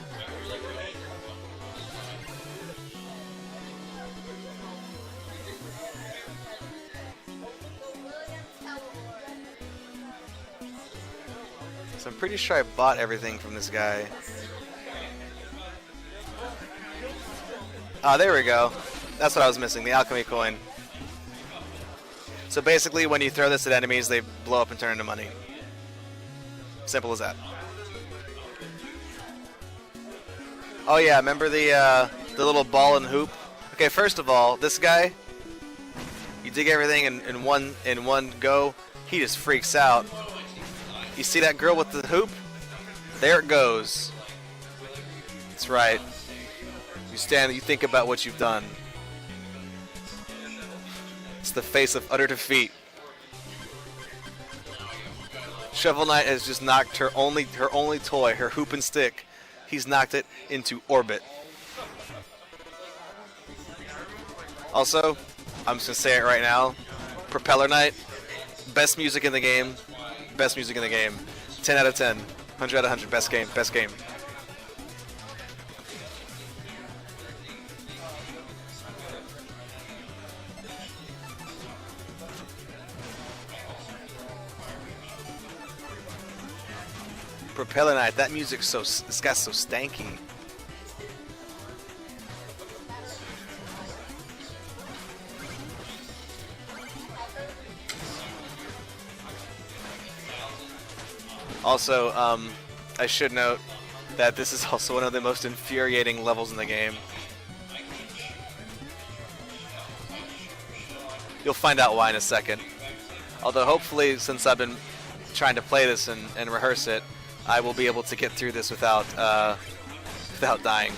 So I'm pretty sure I bought everything from this guy. Ah, there we go. That's what I was missing, the alchemy coin. So basically, when you throw this at enemies, they blow up and turn into money. Simple as that. Oh yeah, remember the little ball and hoop? Okay, first of all, this guy, you dig everything in one go, he just freaks out. You see that girl with the hoop? There it goes. That's right. You stand, you think about what you've done. It's the face of utter defeat. Shovel Knight has just knocked her only toy, her hoop and stick. He's knocked it into orbit. Also, I'm just gonna say it right now. Propeller Knight, best music in the game. Best music in the game. 10 out of 10. 100 out of 100. Best game. Best game. Propeller Knight, that music's so, this guy's so stanky. Also, I should note that this is also one of the most infuriating levels in the game. You'll find out why in a second. Although hopefully, since I've been trying to play this and rehearse it, I will be able to get through this without dying.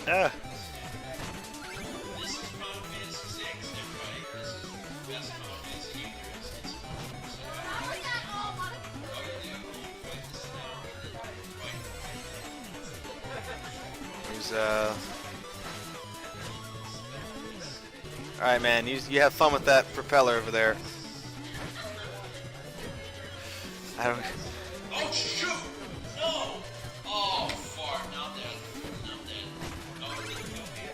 Ah. This is Final Fantasy VI, everybody. This is the best Final Fantasy VIII there is. He's Alright, man, you have fun with that propeller over there. I don't. Oh shoot! No! Oh, fart. Now I'm dead. Now I'm dead. Oh, it didn't kill me.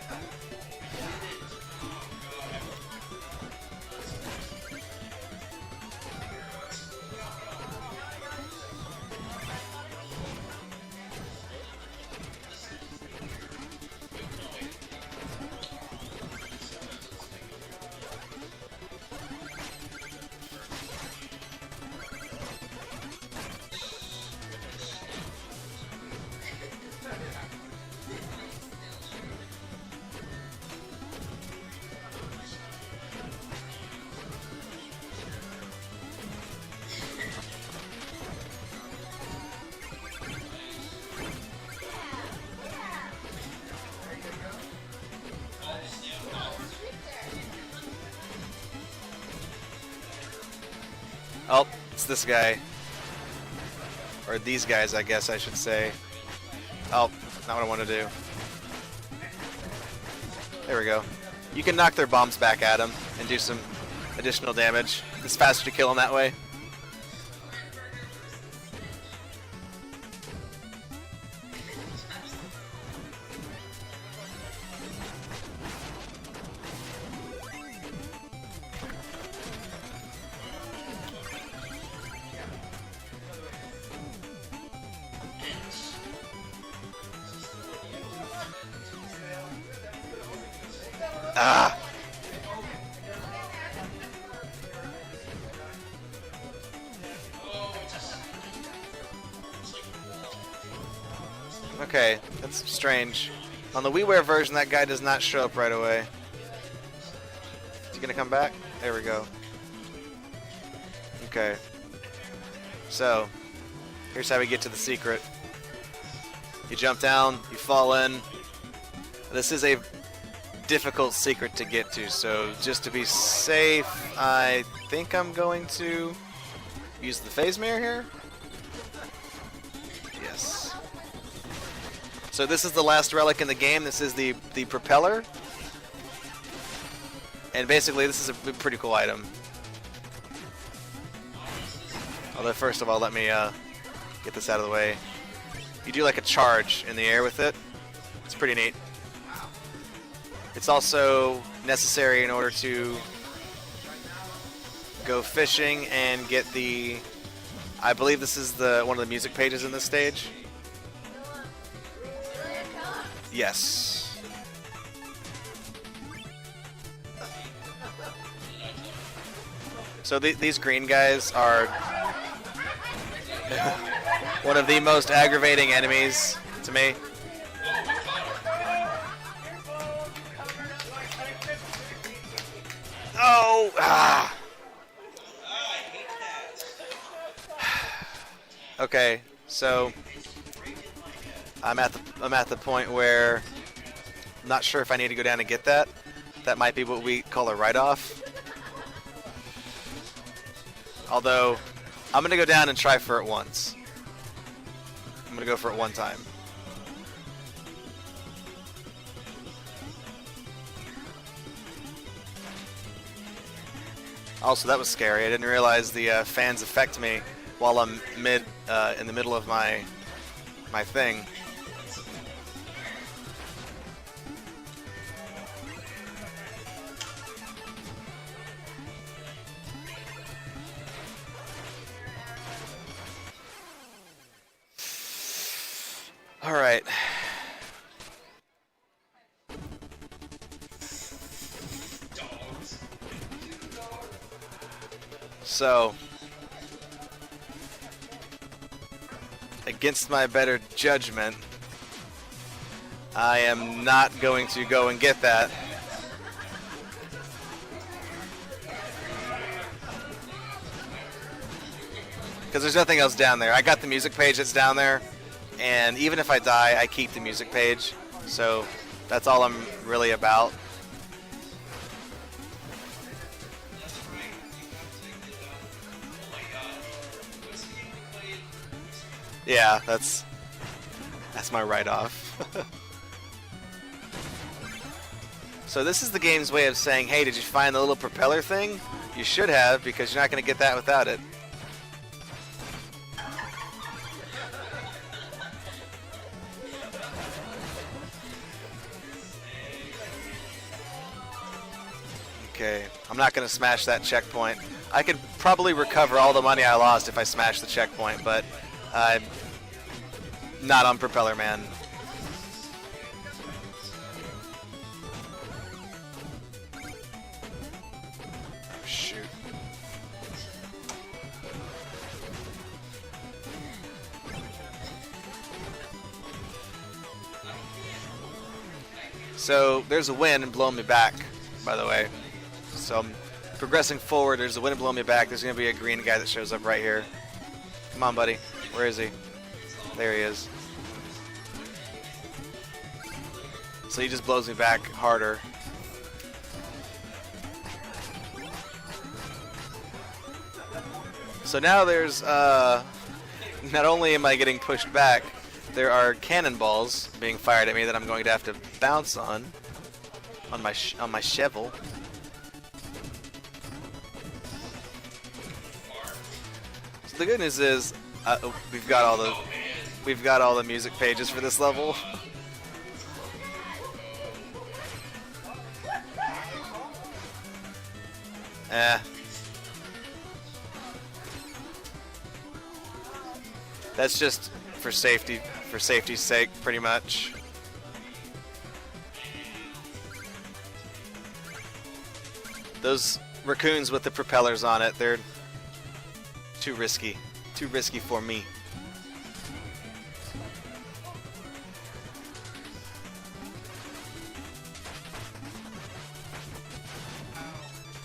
Oh, it's this guy. Or these guys, I guess I should say. Oh, not what I want to do. There we go. You can knock their bombs back at them and do some additional damage. It's faster to kill them that way. Ah! Okay, that's strange. On the WiiWare version, that guy does not show up right away. Is he gonna come back? There we go. Okay. So, here's how we get to the secret. You jump down, you fall in. This is a difficult secret to get to, so just to be safe, I think I'm going to use the phase mirror here. Yes. So this is the last relic in the game. This is the propeller, and basically this is a pretty cool item. Although first of all, let me get this out of the way. You do like a charge in the air with it. It's pretty neat. It's also necessary in order to go fishing and get the... I believe this is one of the music pages in this stage. Yes. So these green guys are one of the most aggravating enemies to me. Oh! Ah. Okay, so I'm at the point where I'm not sure if I need to go down and get that. That might be what we call a write-off. Although I'm gonna go down and try for it once. I'm gonna go for it one time. Also, that was scary. I didn't realize the fans affect me while I'm in the middle of my thing. All right. So, against my better judgment, I am not going to go and get that. Because there's nothing else down there. I got the music page that's down there, and even if I die, I keep the music page. So that's all I'm really about. Yeah, that's my write-off. So this is the game's way of saying, hey, did you find the little propeller thing? You should have, because you're not going to get that without it. Okay, I'm not going to smash that checkpoint. I could probably recover all the money I lost if I smash the checkpoint, but I'm not on Propeller Man. Shoot. So there's a wind blowing me back, by the way. So I'm progressing forward. There's a wind blowing me back. There's going to be a green guy that shows up right here. Come on, buddy. Where is he? There he is. So he just blows me back harder. So now there's, not only am I getting pushed back, there are cannonballs being fired at me that I'm going to have to bounce on my shovel. So the good news is we've got all the music pages for this level. That's just for safety's sake, pretty much. Those raccoons with the propellers on it, they're too risky. Too risky for me.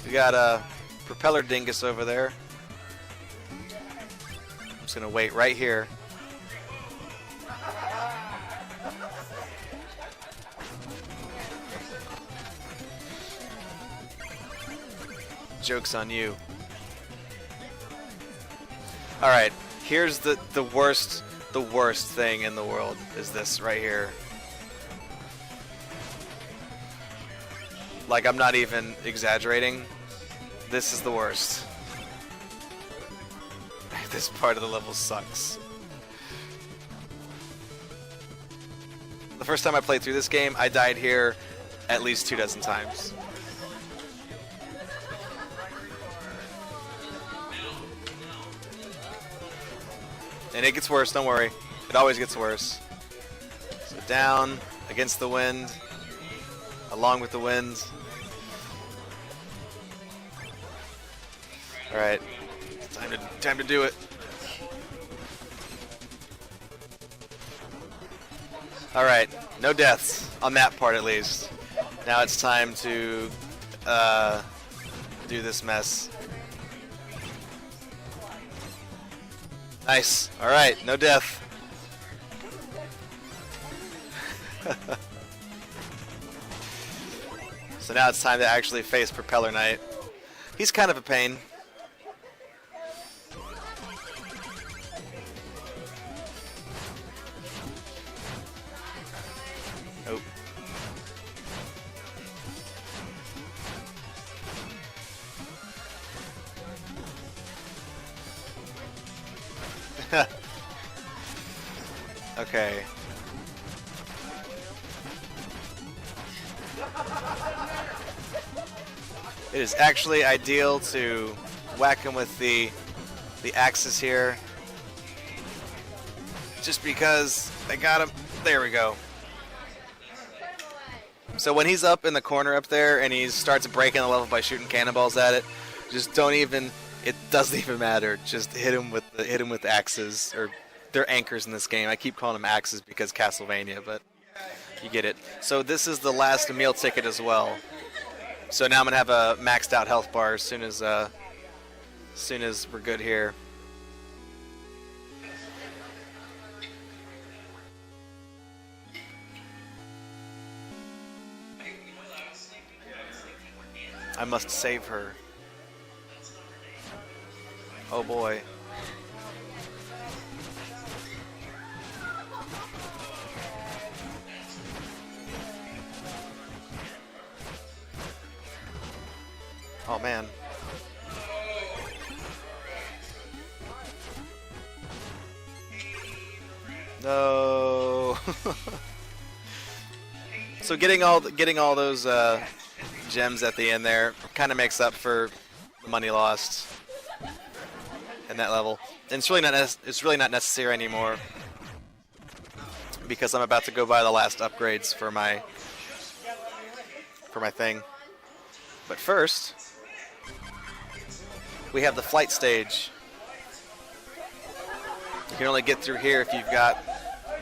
We got a propeller dingus over there. I'm just gonna wait right here. Joke's on you. Alright, here's the worst thing in the world is this right here. Like, I'm not even exaggerating. This is the worst. This part of the level sucks. The first time I played through this game, I died here at least 24 times. And it gets worse, don't worry. It always gets worse. So down, against the wind, along with the wind. Alright, time to do it. Alright, no deaths, on that part at least. Now it's time to do this mess. Nice. Alright, no death. So now it's time to actually face Propeller Knight. He's kind of a pain. Oh. Okay. It is actually ideal to whack him with the axes here. Just because I got him. There we go. So when he's up in the corner up there and he starts breaking the level by shooting cannonballs at it, just don't even. It doesn't even matter. Just hit him with axes, or they're anchors in this game. I keep calling them axes because Castlevania, but you get it. So this is the last meal ticket as well. So now I'm gonna have a maxed out health bar as soon as we're good here. I must save her. Oh boy. Oh man. No. So getting all those gems at the end there kind of makes up for the money lost in that level. And it's really not necessary anymore because I'm about to go buy the last upgrades for my thing. But first, we have the flight stage. You can only get through here if you've got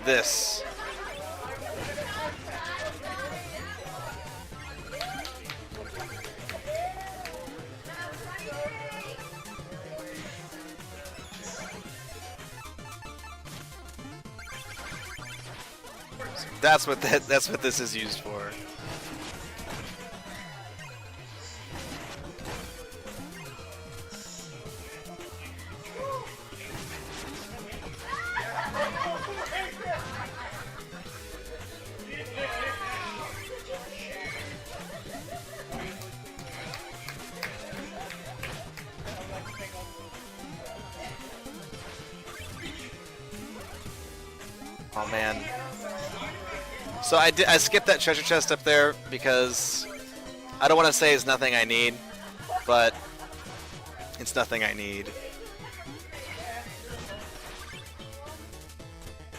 this. That's what this is used for. Oh man. So I skipped that treasure chest up there because I don't want to say it's nothing I need, but it's nothing I need.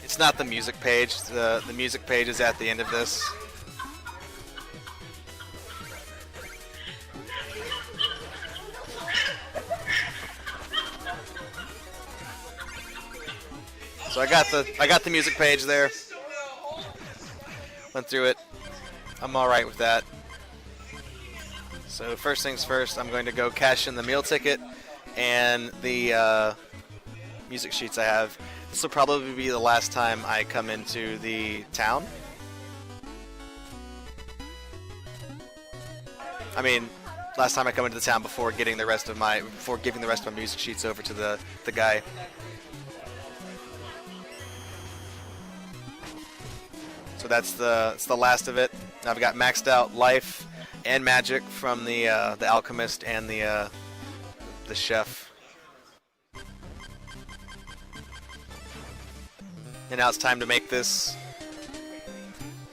It's not the music page. The music page is at the end of this. So I got the music page there. Went through it. I'm alright with that. So first things first, I'm going to go cash in the meal ticket and the music sheets I have. This will probably be the last time I come into the town. I mean, last time I come into the town before giving the rest of my music sheets over to the guy. So that's the last of it. I've got maxed out life and magic from the alchemist and the chef. And now it's time to make this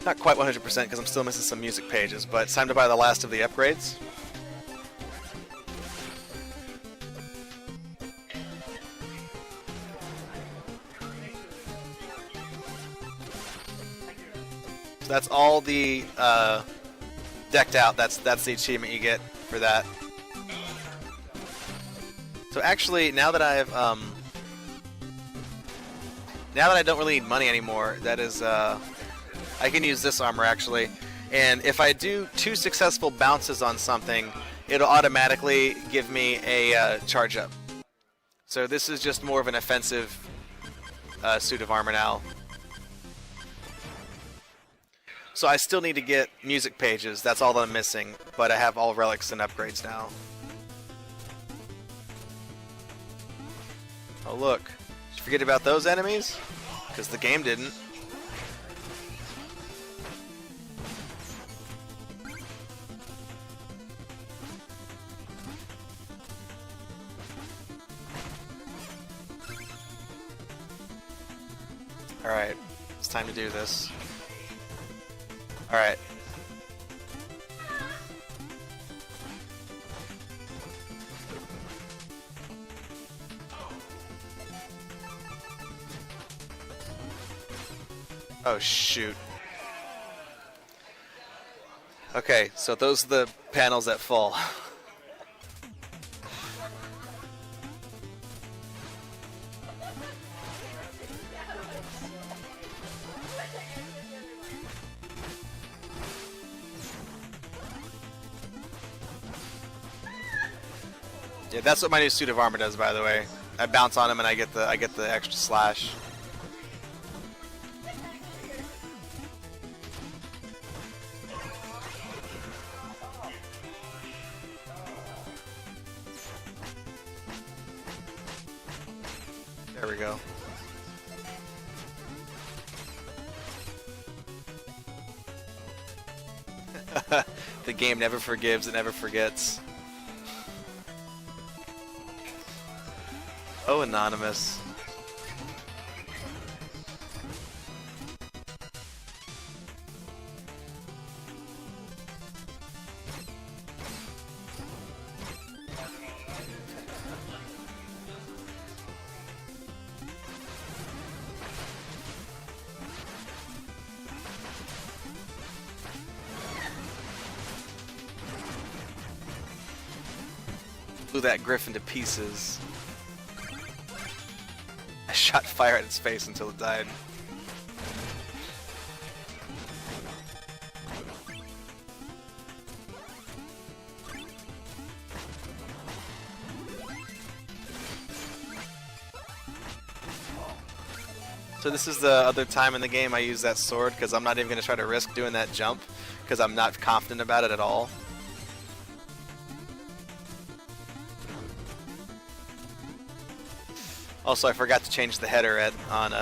Not quite 100% because I'm still missing some music pages, but it's time to buy the last of the upgrades. So that's all the decked out. That's the achievement you get for that. So actually, now that I don't really need money anymore, that is, I can use this armor actually. And if I do 2 successful bounces on something, it'll automatically give me a charge up. So this is just more of an offensive suit of armor now. So I still need to get music pages. That's all that I'm missing. But I have all relics and upgrades now. Oh look, did you forget about those enemies? Because the game didn't. Alright, it's time to do this. Alright. Oh shoot. Okay, so those are the panels that fall. Yeah, that's what my new suit of armor does, by the way. I bounce on him and I get the extra slash. There we go. The game never forgives, it never forgets. Oh, anonymous. Blew that griffin to pieces. I shot fire at its face until it died. So this is the other time in the game I use that sword, because I'm not even going to try to risk doing that jump, because I'm not confident about it at all. Also, I forgot to change the header on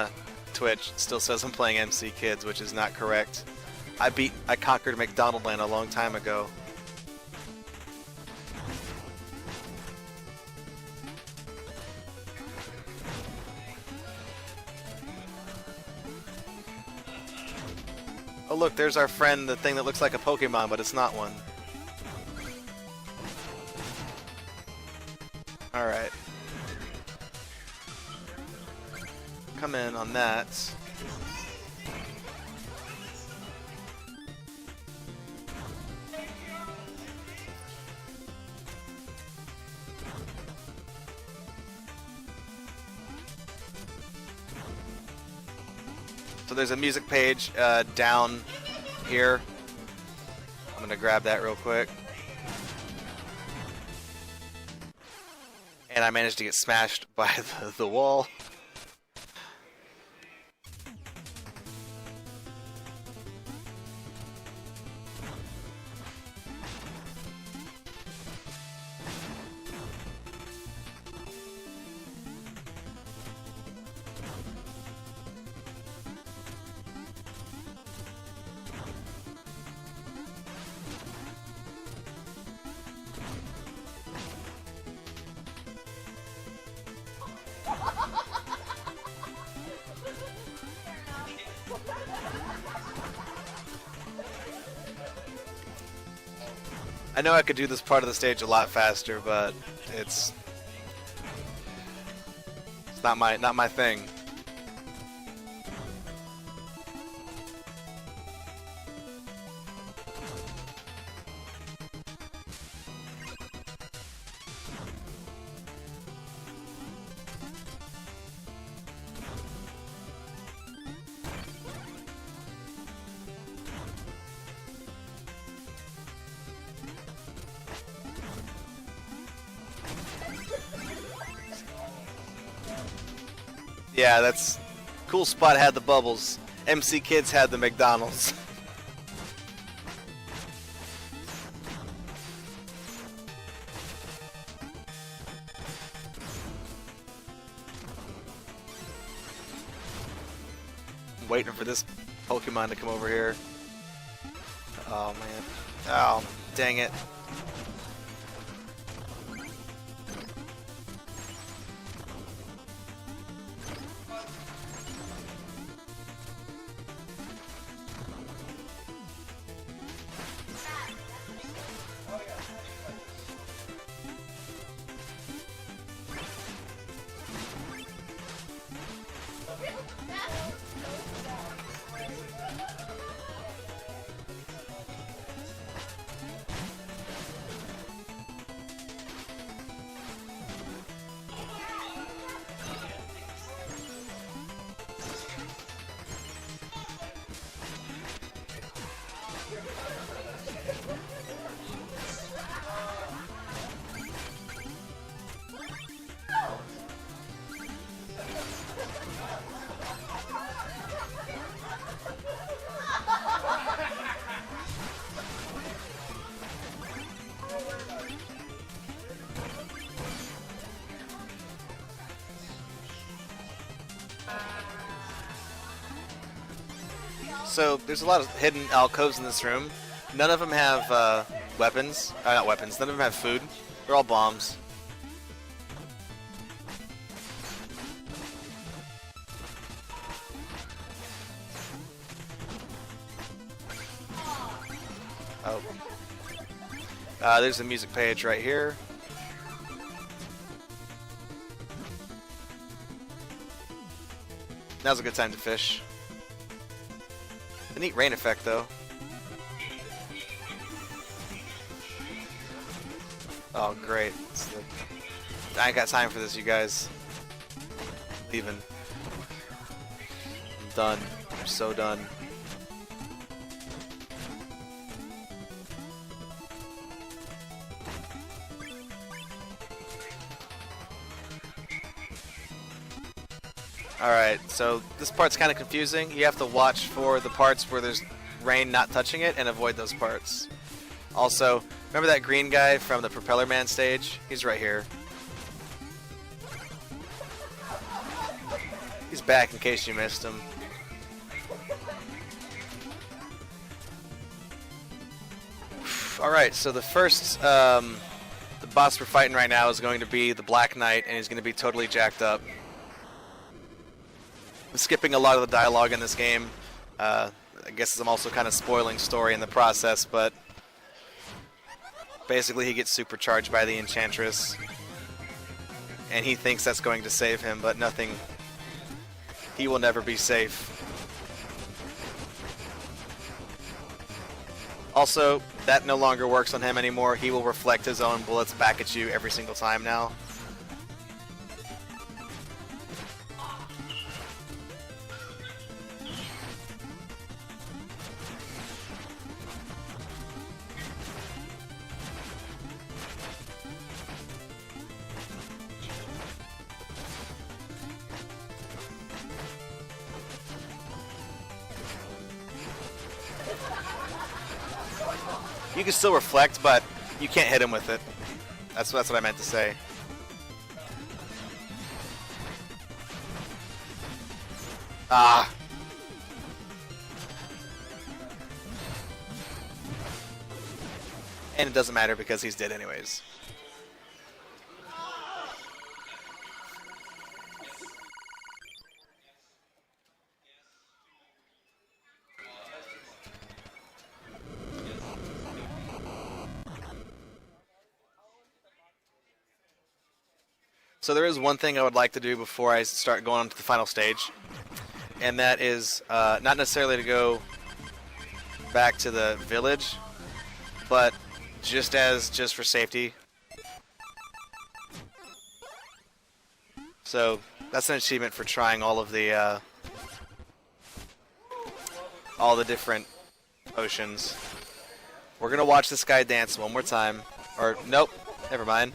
Twitch. It still says I'm playing MC Kids, which is not correct. I conquered McDonaldland a long time ago. Oh look, there's our friend, the thing that looks like a Pokemon, but it's not one. Alright. Come in on that. So there's a music page down here. I'm gonna grab that real quick. And I managed to get smashed by the wall. I know I could do this part of the stage a lot faster, but it's not my thing. Yeah, that's cool. Spot had the bubbles. MC Kids had the McDonald's. I'm waiting for this Pokemon to come over here. Oh man. Oh, dang it. So there's a lot of hidden alcoves in this room. None of them have weapons. Not weapons. None of them have food. They're all bombs. Oh. There's the music page right here. Now's a good time to fish. A neat rain effect, though. Oh, great. I ain't got time for this, you guys. Leaving. I'm done. I'm so done. Alright, so this part's kind of confusing. You have to watch for the parts where there's rain not touching it and avoid those parts. Also, remember that green guy from the Propeller Man stage? He's right here. He's back in case you missed him. Alright, so the first the boss we're fighting right now is going to be the Black Knight, and he's going to be totally jacked up. I'm skipping a lot of the dialogue in this game. I guess I'm also kind of spoiling story in the process, but basically he gets supercharged by the Enchantress, and he thinks that's going to save him, but nothing. He will never be safe. Also, that no longer works on him anymore. He will reflect his own bullets back at you every single time now. You can still reflect, but you can't hit him with it. That's what I meant to say. Ah. And it doesn't matter because he's dead anyways. So there is one thing I would like to do before I start going on to the final stage, and that is not necessarily to go back to the village, but just for safety. So that's an achievement for trying all the different potions. We're gonna watch this guy dance one more time. Or nope, never mind.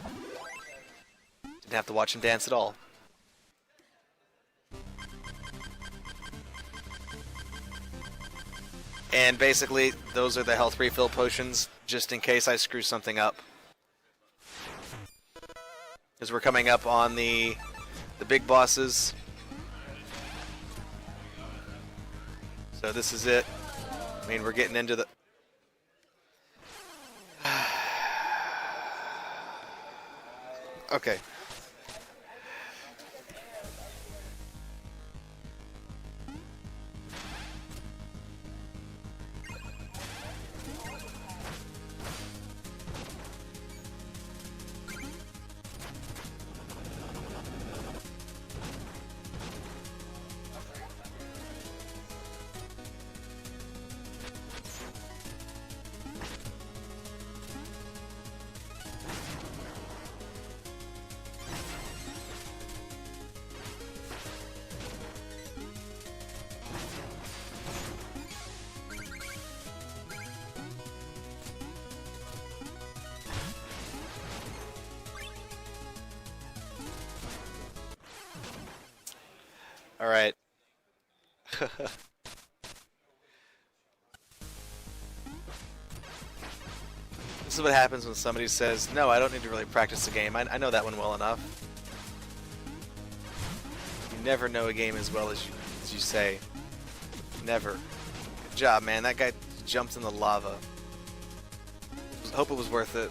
Didn't have to watch him dance at all. And basically, those are the health refill potions, just in case I screw something up. Because we're coming up on the big bosses. So this is it. I mean, we're getting into the... Okay. All right. This is what happens when somebody says, no, I don't need to really practice the game. I know that one well enough. You never know a game as well as you say. Never. Good job, man. That guy jumped in the lava. Hope it was worth it.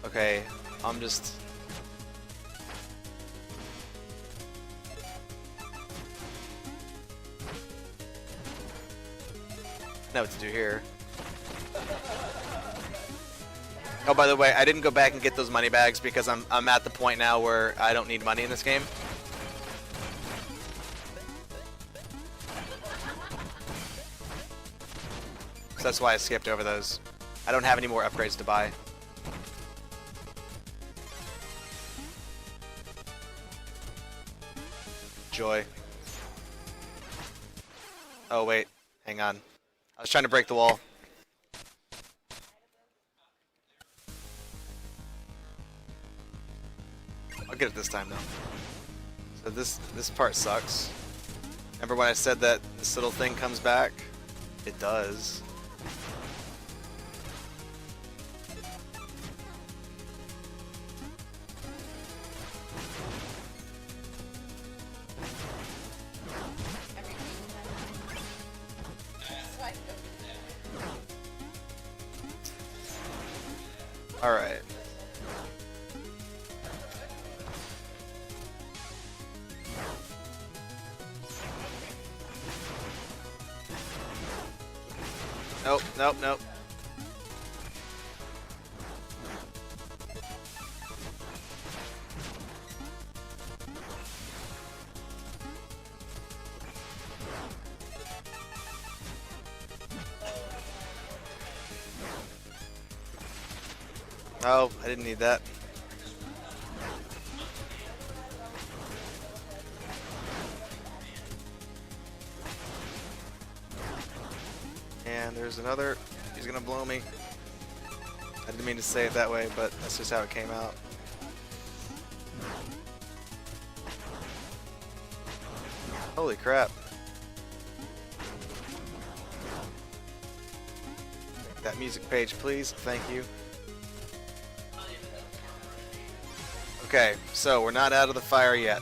Okay, I'm just... know what to do here. Oh, by the way, I didn't go back and get those money bags because I'm at the point now where I don't need money in this game. So that's why I skipped over those. I don't have any more upgrades to buy. Joy. Oh wait, hang on. I was trying to break the wall. I'll get it this time though. So this part sucks. Remember when I said that this little thing comes back? It does. Alright. Nope, nope, nope. Oh, I didn't need that. And there's another. He's gonna blow me. I didn't mean to say it that way, but that's just how it came out. Holy crap. That music page, please. Thank you. Okay, so we're not out of the fire yet.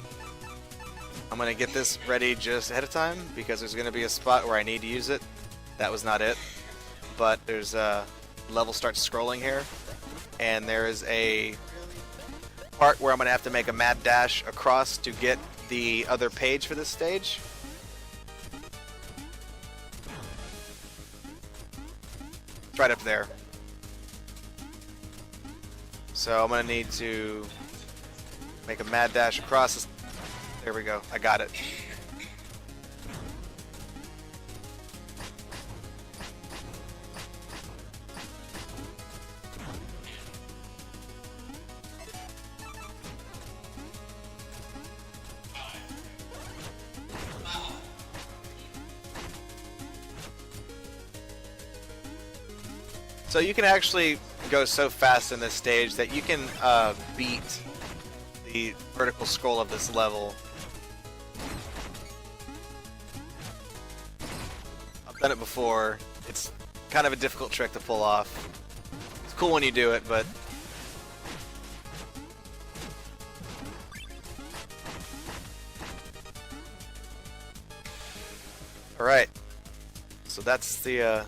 I'm gonna get this ready just ahead of time because there's gonna be a spot where I need to use it. That was not it, but there's a level starts scrolling here, and there is a part where I'm gonna have to make a mad dash across to get the other page for this stage. It's right up there. So I'm gonna need to make a mad dash across this. There we go. I got it. So you can actually go so fast in this stage that you can beat the vertical scroll of this level. I've done it before. It's kind of a difficult trick to pull off. It's cool when you do it, but all right. So that's the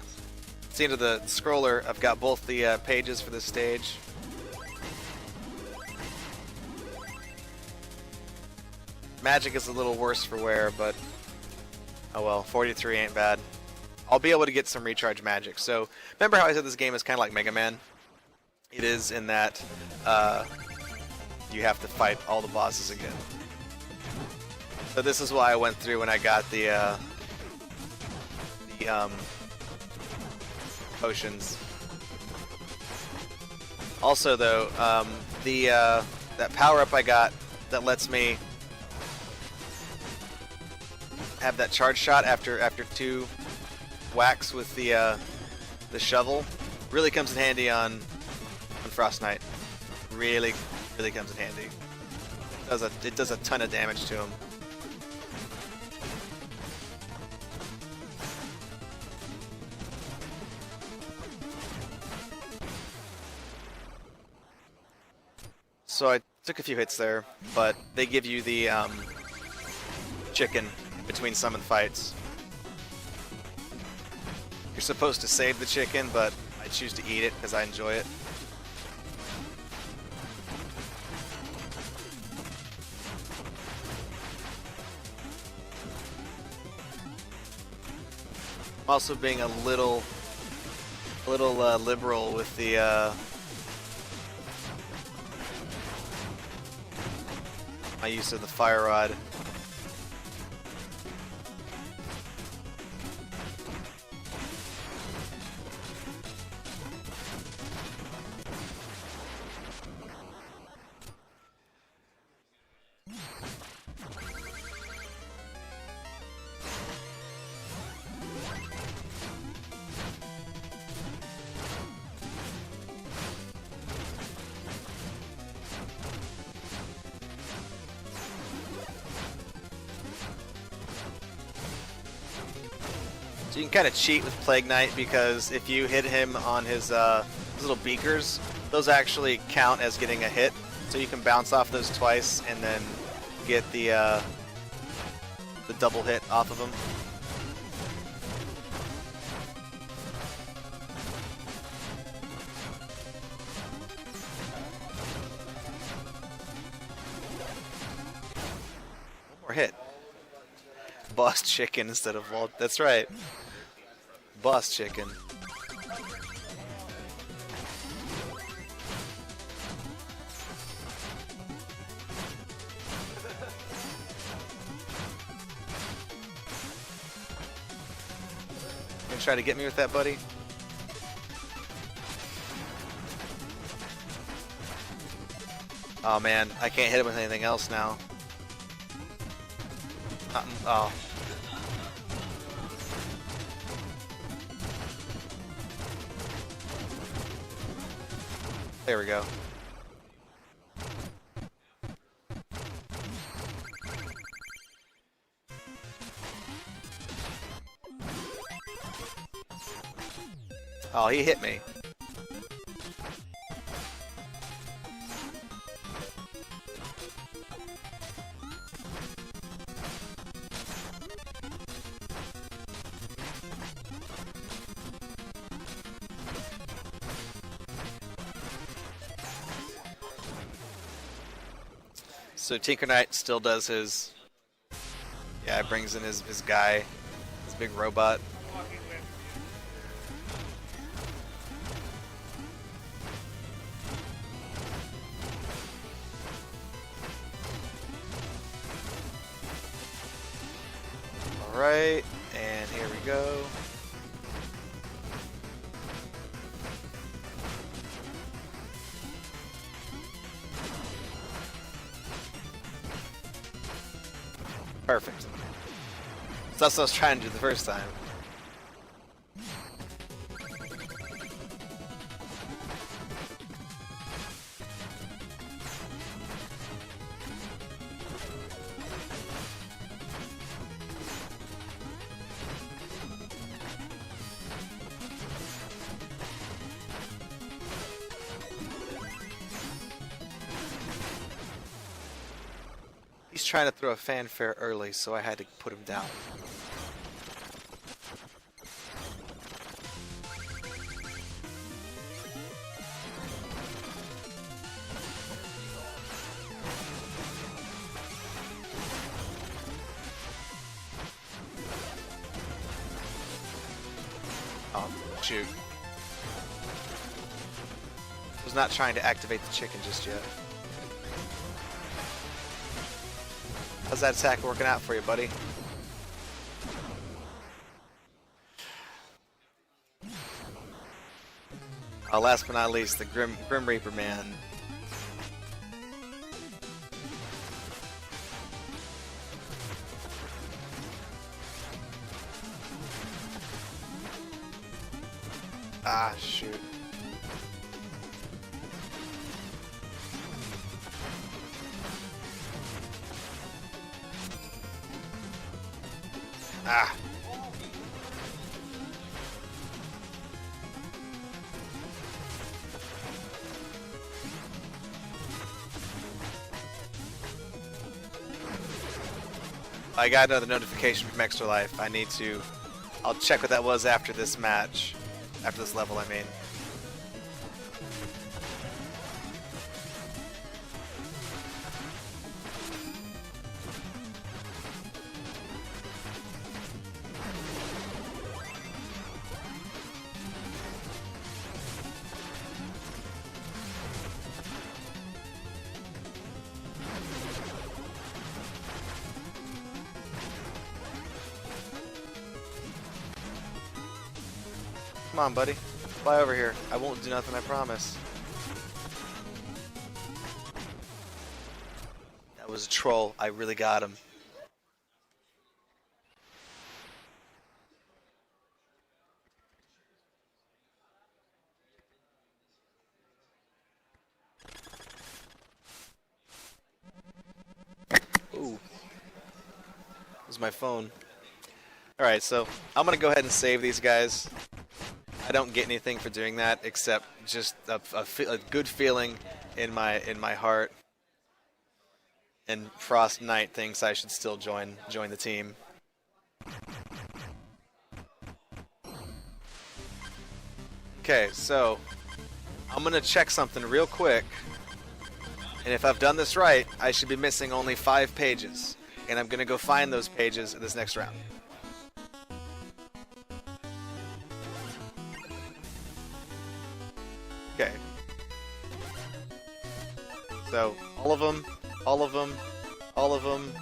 end of the scroller. I've got both the pages for this stage. Magic is a little worse for wear, but oh well, 43 ain't bad. I'll be able to get some recharge magic. So remember how I said this game is kind of like Mega Man? It is in that you have to fight all the bosses again. So this is why I went through when I got the potions. Also though, that power up I got that lets me have that charge shot after 2 whacks with the shovel really comes in handy on Frost Knight. Really comes in handy. It does a ton of damage to him. So I took a few hits there, but they give you the chicken between summon fights. You're supposed to save the chicken, but I choose to eat it because I enjoy it. I'm also being a little liberal with the my use of the fire rod. So you can kind of cheat with Plague Knight because if you hit him on his little beakers, those actually count as getting a hit. So you can bounce off those twice and then get the double hit off of them. One more hit. Boss chicken instead of Walt. That's right. Boss chicken. Gonna try to get me with that, buddy? Oh man, I can't hit him with anything else now. Oh. There we go. Oh, he hit me. So Tinker Knight still does his, yeah, it brings in his guy, his big robot. go. Perfect. So that's what I was trying to do the first time. He's trying to throw a fanfare early, so I had to put him down. Oh, shoot. I was not trying to activate the chicken just yet. How's that attack working out for you, buddy? Last but not least, the Grim Reaper man. Ah, shoot. Ah. I got another notification from Extra Life. I'll check what that was after this match. After this level, I mean. Come on, buddy. Fly over here. I won't do nothing, I promise. That was a troll. I really got him. Ooh. That was my phone. Alright, so I'm going to go ahead and save these guys. I don't get anything for doing that except just a good feeling in my heart. And Frost Knight thinks I should still join the team. Okay, so I'm gonna check something real quick, and if I've done this right, I should be missing only 5 pages, and I'm gonna go find those pages in this next round. Okay. So, all of them.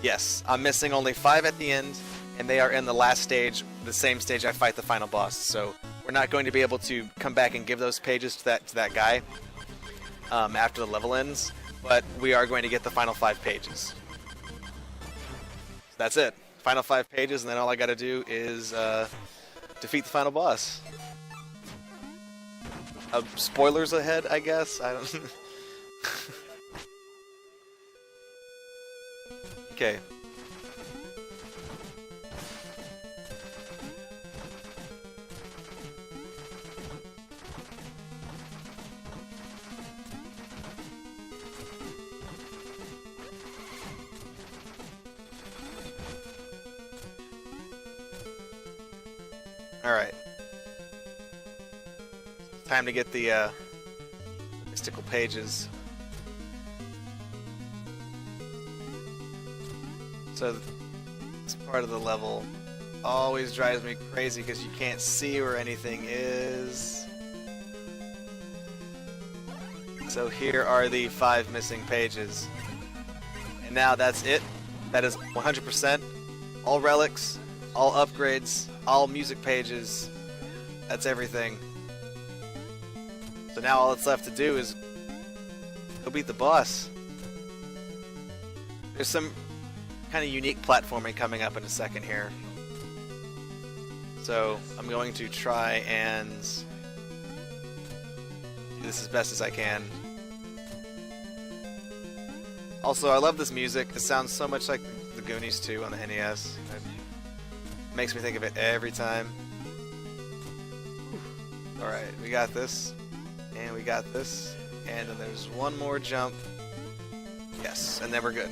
Yes, I'm missing only 5 at the end, and they are in the last stage, the same stage I fight the final boss. So, we're not going to be able to come back and give those pages to that guy after the level ends, but we are going to get the final 5 pages. That's it. Final 5 pages, and then all I gotta do is defeat the final boss. Spoilers ahead, I guess. I don't. Okay. All right. Time to get the mystical pages. So this part of the level always drives me crazy because you can't see where anything is. So here are the 5 missing pages. And now that's it. That is 100%. All relics, all upgrades, all music pages. That's everything. So now all that's left to do is go beat the boss. There's some kind of unique platforming coming up in a second here. So I'm going to try and do this as best as I can. Also, I love this music. It sounds so much like the Goonies 2 on the NES. It makes me think of it every time. Alright, we got this. And we got this. And then there's one more jump. Yes, and then we're good.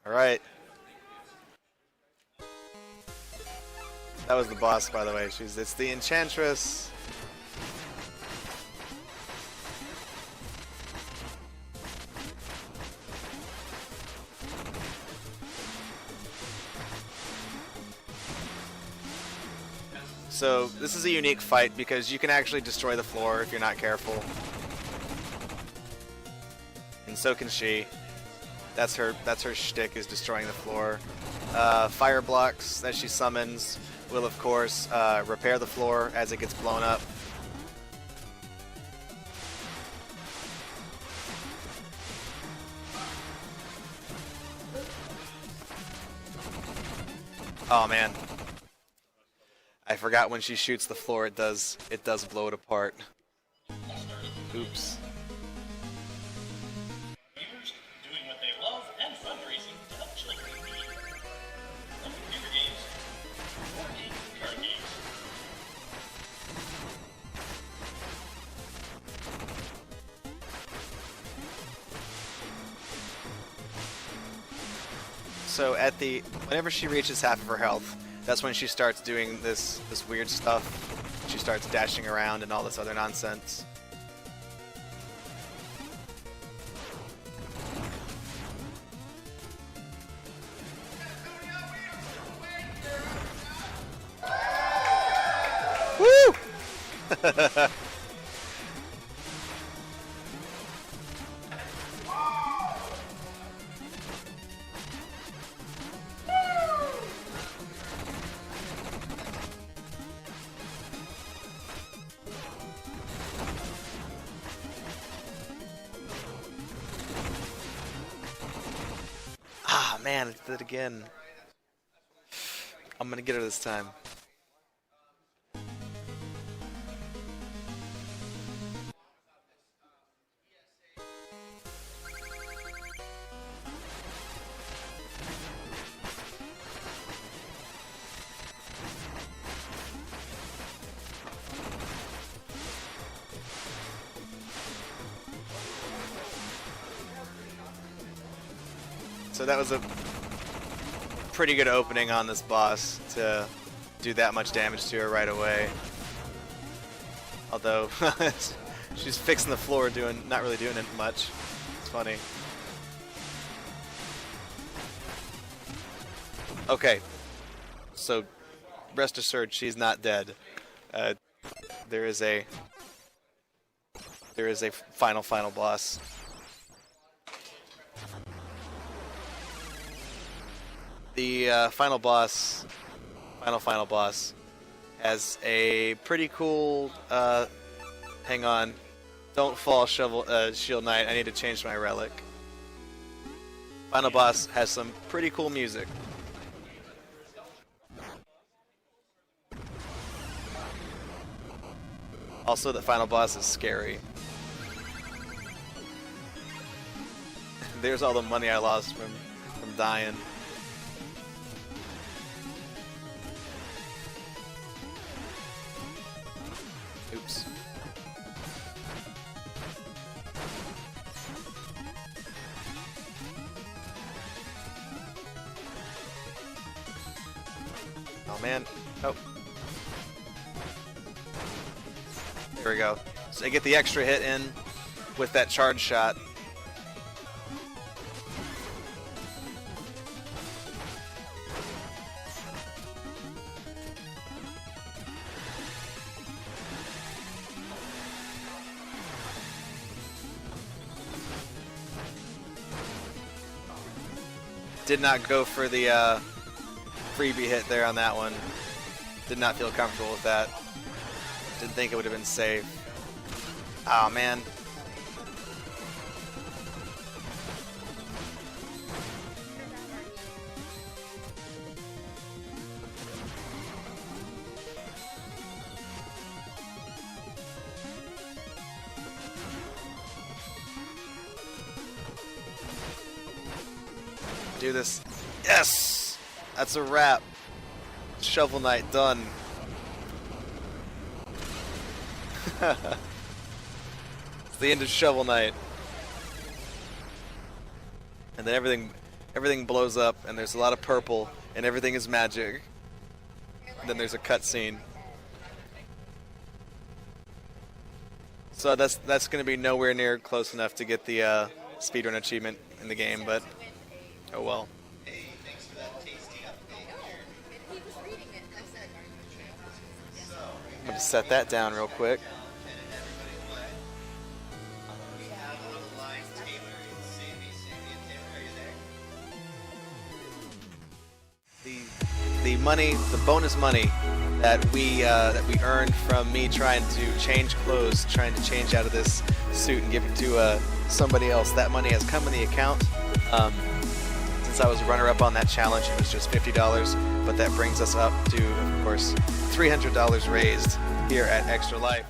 Alright. That was the boss, by the way. It's the Enchantress. So, this is a unique fight because you can actually destroy the floor if you're not careful. And so can she. That's her shtick, is destroying the floor. Fire blocks that she summons will, of course, repair the floor as it gets blown up. Oh man, I forgot when she shoots the floor, it does blow it apart. Oops. Gamers doing what they love and fundraising to help children in need. From computer games, board games, and card games. So whenever she reaches half of her health, that's when she starts doing this weird stuff. She starts dashing around and all this other nonsense. Woo! Ah, man, I did it again. I'm gonna get her this time. So that was a pretty good opening on this boss to do that much damage to her right away. Although she's fixing the floor, not really doing it much. It's funny. Okay, so rest assured, she's not dead. There is a final boss. The final boss has a pretty cool. Hang on, don't fall, Shield Knight. I need to change my relic. Final boss has some pretty cool music. Also, the final boss is scary. There's all the money I lost from dying. Oops. Oh man. Oh. There we go. So I get the extra hit in with that charge shot. Did not go for the freebie hit there on that one. Did not feel comfortable with that. Didn't think it would have been safe. Oh man. Do this. Yes! That's a wrap. Shovel Knight done. It's the end of Shovel Knight. And then everything blows up and there's a lot of purple and everything is magic. And then there's a cutscene. So that's going to be nowhere near close enough to get the speedrun achievement in the game, but oh well. Hey, thanks for that tasty update here. I'm going to set that down real quick. We have on the line Taylor and Sammy. Sammy and Taylor, are you there? The money, the bonus money that we earned from me trying to change clothes, trying to change out of this suit and give it to somebody else. That money has come in the account. Since I was runner-up on that challenge, it was just $50, but that brings us up to, of course, $300 raised here at Extra Life.